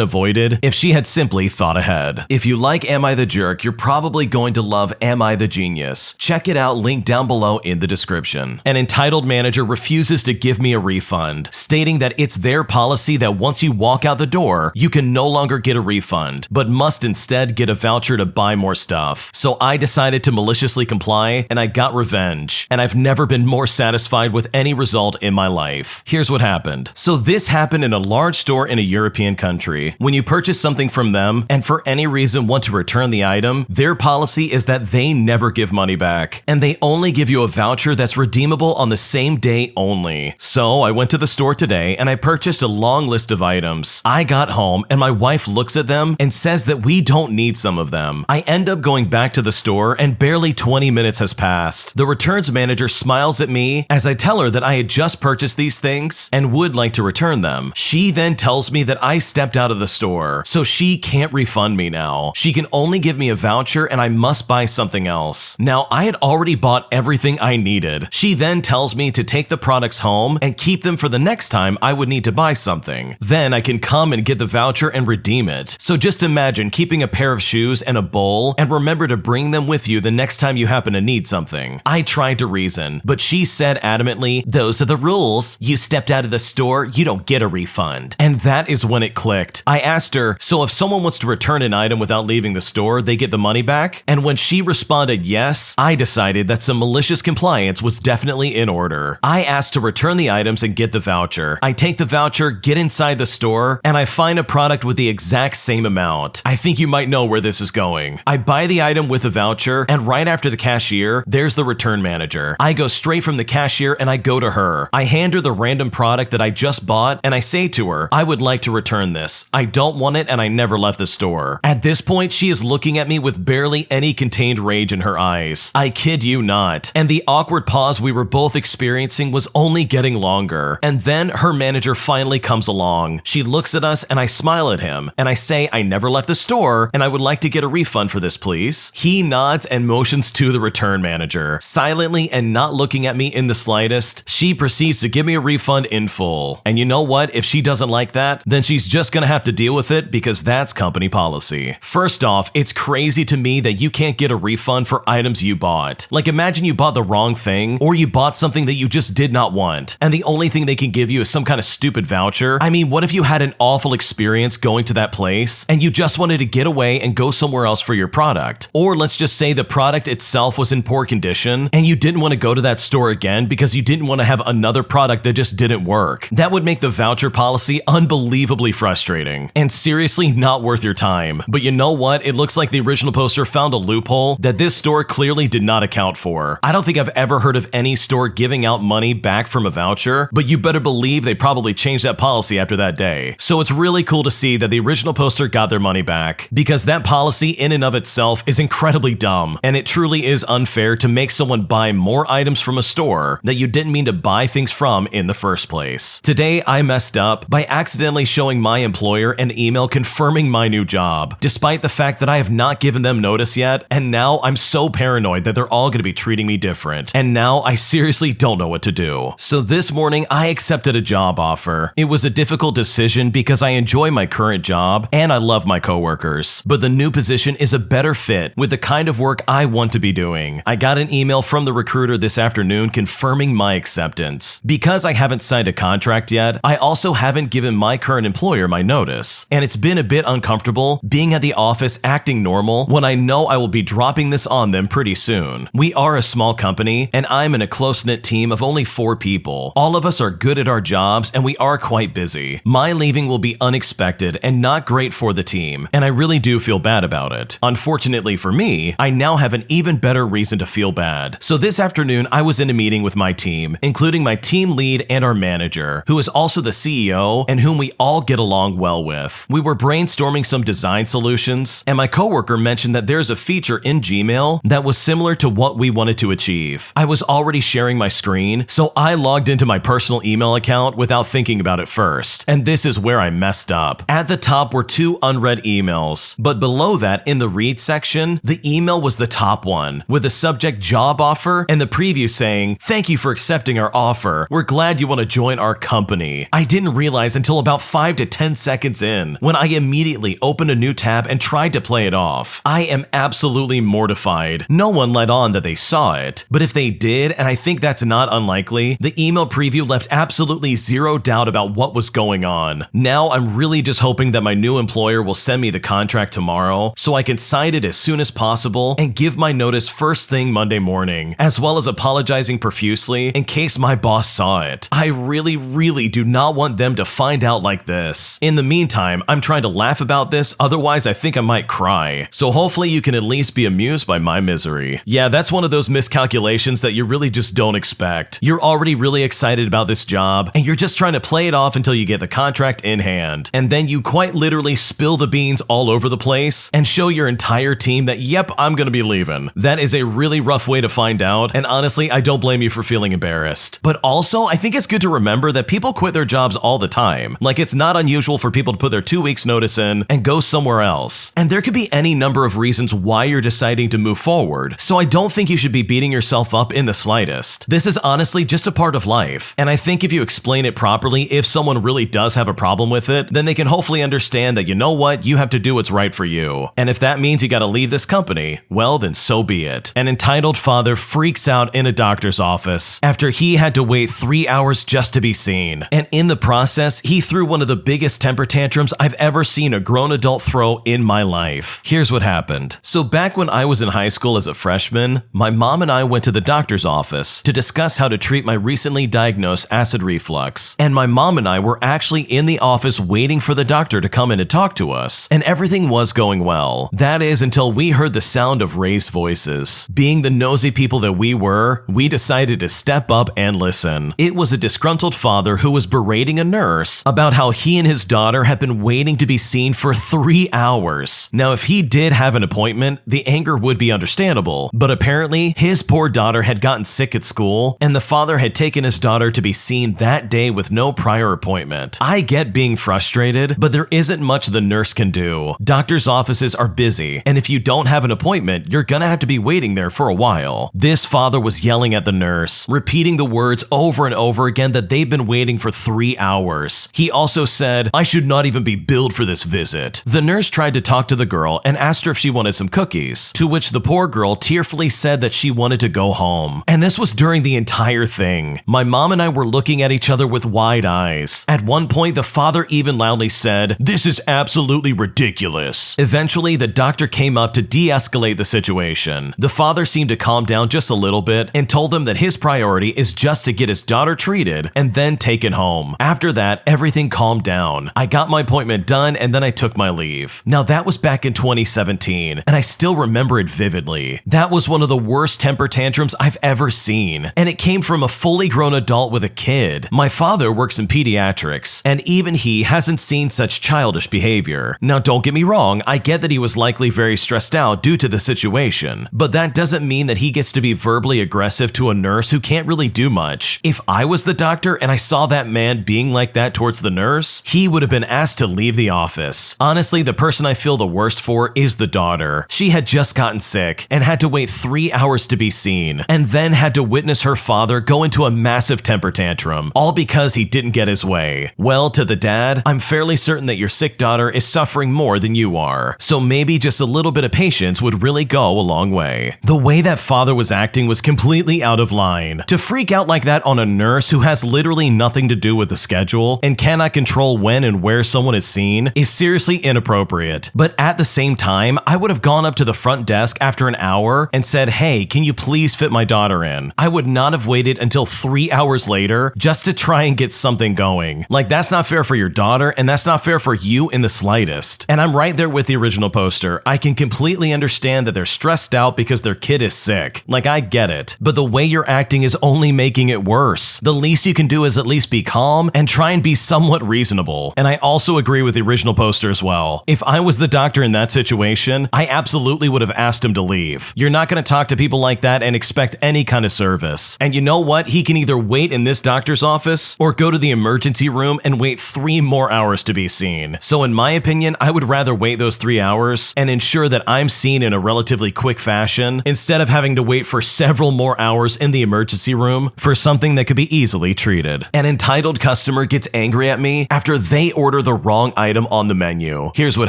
avoided if she had simply thought ahead. If you like Am I the Jerk, you're probably going to love Am I the Genius. Check it out, link down below in the description. An entitled manager refuses to give me a refund, stating that it's their policy that once you walk out the door, you can no longer get a refund, but must instead get a voucher to buy more stuff. So I decided to maliciously comply, and I got revenge. And I've never been more satisfied with any result in my life. Here's what happened. So this happened in a large store in a European country. When you purchase something from them, and for any reason want to return the item, their policy is that they never give money back, and they only give you a voucher that's redeemable on the same day today only. So I went to the store today and I purchased a long list of items. I got home and my wife looks at them and says that we don't need some of them. I end up going back to the store and barely 20 minutes has passed. The returns manager smiles at me as I tell her that I had just purchased these things and would like to return them. She then tells me that I stepped out of the store, so she can't refund me now. She can only give me a voucher and I must buy something else. Now, I had already bought everything I needed. She then tells me to take the products home and keep them for the next time I would need to buy something. Then I can come and get the voucher and redeem it. So just imagine keeping a pair of shoes and a bowl and remember to bring them with you the next time you happen to need something. I tried to reason, but she said adamantly, "Those are the rules. You stepped out of the store, you don't get a refund." And that is when it clicked. I asked her, so if someone wants to return an item without leaving the store, they get the money back? And when she responded yes, I decided that some malicious compliance was definitely in order. I asked to return the items and get the voucher. I take the voucher, get inside the store, and I find a product with the exact same amount. I think you might know where this is going. I buy the item with a voucher, and right after the cashier, there's the return manager. I go straight from the cashier and I go to her. I hand her the random product that I just bought, and I say to her, "I would like to return this. I don't want it and I never left the store." At this point, she is looking at me with barely any contained rage in her eyes. I kid you not. And the awkward pause we were both experiencing was only getting longer. And then her manager finally comes along. She looks at us and I smile at him, and I say I never left the store and I would like to get a refund for this, please. He nods and motions to the return manager. Silently and not looking at me in the slightest, she proceeds to give me a refund in full. And you know what? If she doesn't like that, then she's just gonna have to deal with it because that's company policy. First off, it's crazy to me that you can't get a refund for items you bought. Like, imagine you bought the wrong thing, or you bought something that you just did not want, and the only thing they can give you is some kind of stupid voucher. I mean, what if you had an awful experience going to that place, and you just wanted to get away and go somewhere else for your product? Or let's just say the product itself was in poor condition, and you didn't want to go to that store again because you didn't want to have another product that just didn't work. That would make the voucher policy unbelievably frustrating, and seriously not worth your time. But you know what? It looks like the original poster found a loophole that this store clearly did not account for. I don't think I've ever heard of any store giving out money back from a voucher, but you better believe they probably changed that policy after that day. So it's really cool to see that the original poster got their money back, because that policy in and of itself is incredibly dumb, and it truly is unfair to make someone buy more items from a store that you didn't mean to buy things from in the first place. Today, I messed up by accidentally showing my employer an email confirming my new job, despite the fact that I have not given them notice yet, and now I'm so paranoid that they're all going to be treating me different, and now I seriously don't know what to do. So this morning, I accepted a job offer. It was a difficult decision because I enjoy my current job and I love my coworkers, but the new position is a better fit with the kind of work I want to be doing. I got an email from the recruiter this afternoon confirming my acceptance. Because I haven't signed a contract yet, I also haven't given my current employer my notice, and it's been a bit uncomfortable being at the office acting normal when I know I will be dropping this on them pretty soon. We are a small company, and I'm in a close-knit team of only 4 people. All of us are good at our jobs, and we are quite busy. My leaving will be unexpected and not great for the team, and I really do feel bad about it. Unfortunately for me, I now have an even better reason to feel bad. So this afternoon, I was in a meeting with my team, including my team lead and our manager, who is also the CEO and whom we all get along well with. We were brainstorming some design solutions, and my coworker mentioned that there's a feature in Gmail that was similar to what we wanted to achieve. I was already sharing my screen, so I logged into my personal email account without thinking about it first, and this is where I messed up. At the top were 2 unread emails, but below that in the read section, the email was the top one, with the subject job offer and the preview saying, "Thank you for accepting our offer. We're glad you want to join our company." I didn't realize until about 5 to 10 seconds in, when I immediately opened a new tab and tried to play it off. I am absolutely mortified. No one let on that they saw it, but if they did, and I think that's not unlikely, the email preview left absolutely zero doubt about what was going on. Now I'm really just hoping that my new employer will send me the contract tomorrow so I can sign it as soon as possible and give my notice first thing Monday morning, as well as apologizing profusely in case my boss saw it. I really do not want them to find out like this. In the meantime, I'm trying to laugh about this, otherwise I think I might cry. So hopefully you can at least be amused by my misery. Yeah, that's one of those miscalculations that you really just don't expect. You're already really excited about this job, and you're just trying to play it off until you get the contract in hand. And then you quite literally spill the beans all over the place and show your entire team that, yep, I'm gonna be leaving. That is a really rough way to find out, and honestly, I don't blame you for feeling embarrassed. But also, I think it's good to remember that people quit their jobs all the time. Like, it's not unusual for people to put their 2 weeks notice in and go somewhere else. And there could be any number of reasons why you're deciding to move forward, so I don't think you should be beating yourself up in the slightest. This is honestly just a part of life, and I think if you explain it properly, if someone really does have a problem with it, then they can hopefully understand that, you know what, you have to do what's right for you. And if that means you gotta leave this company, well then so be it. An entitled father freaks out in a doctor's office after he had to wait 3 hours just to be seen. And in the process, he threw one of the biggest temper tantrums I've ever seen a grown adult throw in my life. Here's what happened. So back when I was in high school as a freshman, my mom and I went to the doctor's office to discuss how to treat my recently diagnosed acid reflux. And my mom and I were actually in the office waiting for the doctor to come in and talk to us. And everything was going well. That is until we heard the sound of raised voices. Being the nosy people that we were, we decided to step up and listen. It was a disgruntled father who was berating a nurse about how he and his daughter had been waiting to be seen for 3 hours. Now, if he did have an appointment, the anger would be understandable, but apparently his poor daughter had gotten sick at school, and the father had taken his daughter to be seen that day with no prior appointment. I get being frustrated, but there isn't much the nurse can do. Doctors' offices are busy, and if you don't have an appointment, you're gonna have to be waiting there for a while. This father was yelling at the nurse, repeating the words over and over again that they've been waiting for 3 hours. He also said, "I should not even be billed for this visit." The nurse tried to talk to the girl and asked her if she wanted some cookies, to which the poor girl tearfully said that she wanted to go home. And this was during the entire thing. My mom and I were looking at each other with wide eyes. At one point, the father even loudly said, "This is absolutely ridiculous." Eventually, the doctor came up to de-escalate the situation. The father seemed to calm down just a little bit and told them that his priority is just to get his daughter treated and then taken home. After that, everything calmed down. I got my appointment done and then I took my leave. Now that was back in 2017, and I still remember it vividly. That was one of the worst temper tantrums I've ever seen, and it came from a fully grown adult with a kid. My father works in pediatrics, and even he hasn't seen such childish behavior. Now don't get me wrong, I get that he was likely very stressed out due to the situation, but that doesn't mean that he gets to be verbally aggressive to a nurse who can't really do much. If I was the doctor and I saw that man being like that towards the nurse, he would have been asked to leave the office. Honestly, the person I feel the worst for is the daughter. She had just gotten sick and had to wait 3 hours to be seen, and then had to witness her father go into a massive temper tantrum, all because he didn't get his way. Well, to the dad, I'm fairly certain that your sick daughter is suffering more than you are, so maybe just a little bit of patience would really go a long way. The way that father was acting was completely out of line. To freak out like that on a nurse who has literally nothing to do with the schedule and cannot control when and where someone is seen is seriously inappropriate. But at the same time, I would have gone up to the front desk after an hour and said, "Hey, can you please fit my daughter in?" I would not have waited until 3 hours later just to try and get something going. Like, that's not fair for your daughter, and that's not fair for you in the slightest. And I'm right there with the original poster. I can completely understand that they're stressed out because their kid is sick. Like, I get it. But the way you're acting is only making it worse. The least you can do is at least be calm and try and be somewhat reasonable. And I also agree with the original poster as well. If I was the doctor in that situation, I absolutely would have asked him to leave. You're not going to talk to people like that and expect any kind of service. And you know what? He can either wait in this doctor's office or go to the emergency room and wait 3 more hours to be seen. So in my opinion, I would rather wait those 3 hours and ensure that I'm seen in a relatively quick fashion instead of having to wait for several more hours in the emergency room for something that could be easily treated. An entitled customer gets angry at me after they order the wrong item on the menu. Here's what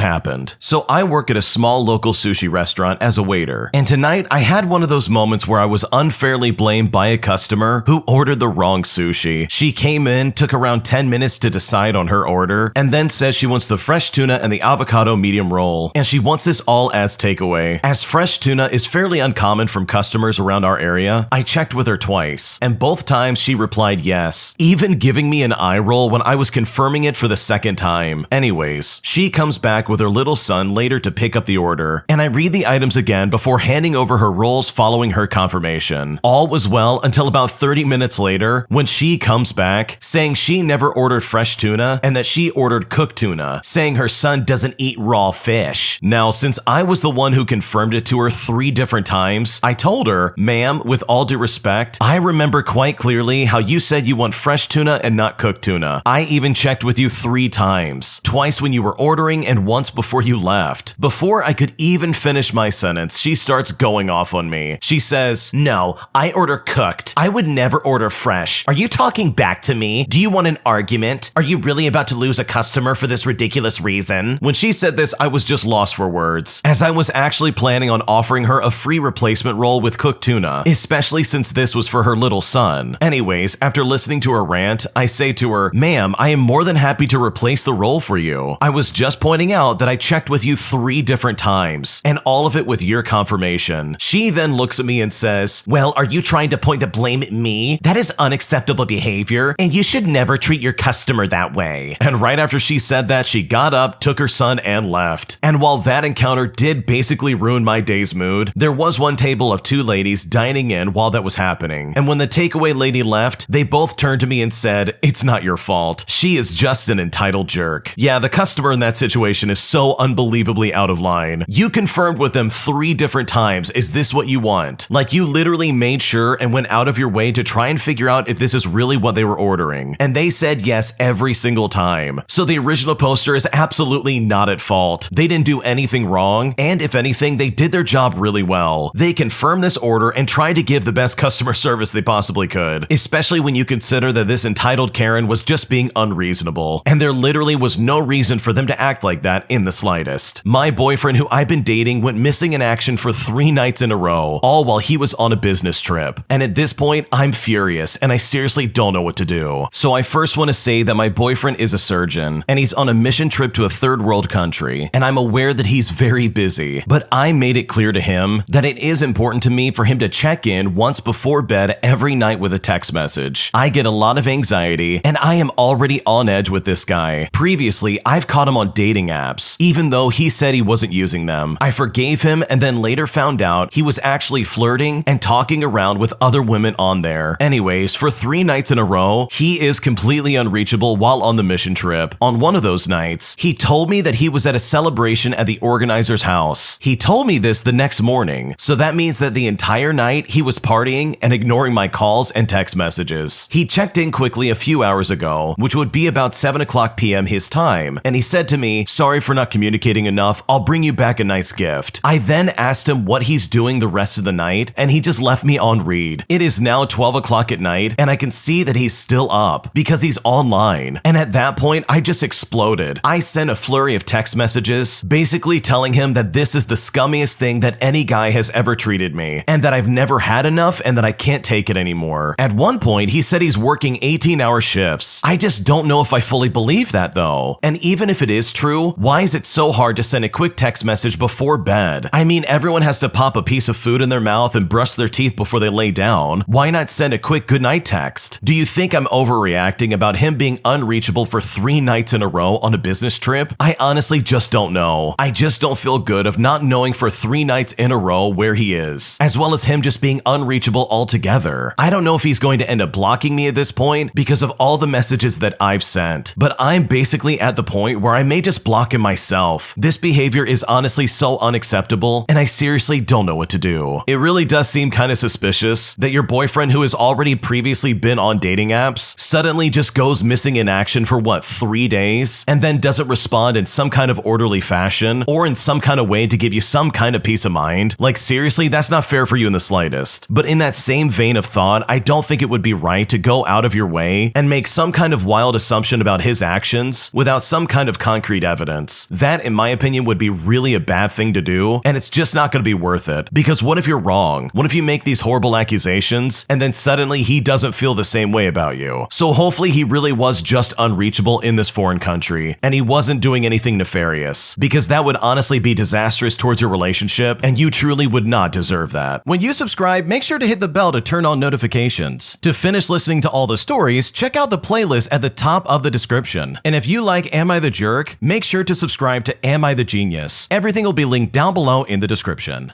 happened. So I work at a small local sushi restaurant as a waiter, and tonight I had one of those moments where I was unfairly blamed by a customer who ordered the wrong sushi. She came in, took around 10 minutes to decide on her order, and then says she wants the fresh tuna and the avocado medium roll, and she wants this all as takeaway. As fresh tuna is fairly uncommon from customers around our area, I checked with her twice, and both times she replied yes, even giving me an eye roll when I was confirming it for the second time. Anyways, she comes back with her little son later to pick up the order, and I read the items again before handing over her rolls following her confirmation. All was well until about about 30 minutes later when she comes back saying she never ordered fresh tuna and that she ordered cooked tuna, saying her son doesn't eat raw fish. Now, since I was the one who confirmed it to her 3 different times, I told her, ma'am, with all due respect, I remember quite clearly how you said you want fresh tuna and not cooked tuna. I even checked with you 3 times, twice when you were ordering and once before you left. Before I could even finish my sentence, she starts going off on me. She says, no, I order cooked. I would never order fresh. Are you talking back to me? Do you want an argument? Are you really about to lose a customer for this ridiculous reason? When she said this, I was just lost for words, as I was actually planning on offering her a free replacement roll with cooked tuna, especially since this was for her little son. Anyways, after listening to her rant, I say to her, ma'am, I am more than happy to replace the roll for you. I was just pointing out that I checked with you 3 different times, and all of it with your confirmation. She then looks at me and says, well, are you trying to point the blame at me? That is unacceptable behavior, and you should never treat your customer that way. And right after she said that, she got up, took her son, and left. And while that encounter did basically ruin my day's mood, there was one table of 2 ladies dining in while that was happening. And when the takeaway lady left, they both turned to me and said, it's not your fault. She is just an entitled jerk. Yeah, the customer in that situation is so unbelievably out of line. You confirmed with them 3 different times, is this what you want? Like, you literally made sure and went out of your way to try and figure out if this is really what they were ordering. And they said yes every single time. So the original poster is absolutely not at fault. They didn't do anything wrong, and if anything, they did their job really well. They confirmed this order and tried to give the best customer service they possibly could, especially when you consider that this entitled Karen was just being unreasonable, and there literally was no reason for them to act like that in the slightest. My boyfriend, who I've been dating, went missing in action for 3 nights in a row, all while he was on a business trip. And at this point, I'm furious, and I seriously don't know what to do. So I first want to say that my boyfriend is a surgeon, and he's on a mission trip to a 3rd world country, and I'm aware that he's very busy, but I made it clear to him that it is important to me for him to check in once before bed every night with a text message. I get a lot of anxiety, and I am already on edge with this guy. Previously, I've caught him on dating apps, even though he said he wasn't using them. I forgave him and then later found out he was actually flirting and talking around with other women on there. Anyways, for 3 nights in a row, he is completely unreachable while on the mission trip. On one of those nights, he told me that he was at a celebration at the organizer's house. He told me this the next morning, so that means that the entire night he was partying and ignoring my calls and text messages. He checked in quickly a few hours ago, which would be about 7:00 p.m. his time, and he said to me, sorry for not communicating enough, I'll bring you back a nice gift. I then asked him what he's doing the rest of the night, and he just left me on read. It is now 12 o'clock at night, and I can see that he's still up because he's online. And at that point, I just exploded. I sent a flurry of text messages, basically telling him that this is the scummiest thing that any guy has ever treated me, and that I've never had enough and that I can't take it anymore. At one point, he said he's working 18-hour shifts. I just don't know if I fully believe that though. And even if it is true, why is it so hard to send a quick text message before bed? I mean, everyone has to pop a piece of food in their mouth and brush their teeth before they lay down. Why not send a quick goodnight text? Do you think I'm overreacting about him being unreachable for 3 nights in a row on a business trip? I honestly just don't know. I just don't feel good of not knowing for 3 nights in a row where he is, as well as him just being unreachable altogether. I don't know if he's going to end up blocking me at this point because of all the messages that I've sent, but I'm basically at the point where I may just block him myself. This behavior is honestly so unacceptable, and I seriously don't know what to do. It really does seem kind of suspicious that your boyfriend, who has already previously been on dating apps, suddenly just goes missing in action for 3 days, and then doesn't respond in some kind of orderly fashion or in some kind of way to give you some kind of peace of mind. Like, seriously, that's not fair for you in the slightest. But in that same vein of thought, I don't think it would be right to go out of your way and make some kind of wild assumption about his actions without some kind of concrete evidence. That, in my opinion, would be really a bad thing to do, and it's just not going to be worth it. Because what if you're wrong? What if you make these horrible accusations and then suddenly he doesn't feel the same way about you? So hopefully he really was just unreachable in this foreign country, and he wasn't doing anything nefarious, because that would honestly be disastrous towards your relationship, and you truly would not deserve that. When you subscribe, make sure to hit the bell to turn on notifications. To finish listening to all the stories, check out the playlist at the top of the description. And if you like Am I the Jerk, make sure to subscribe to Am I the Genius. Everything will be linked down below in the description.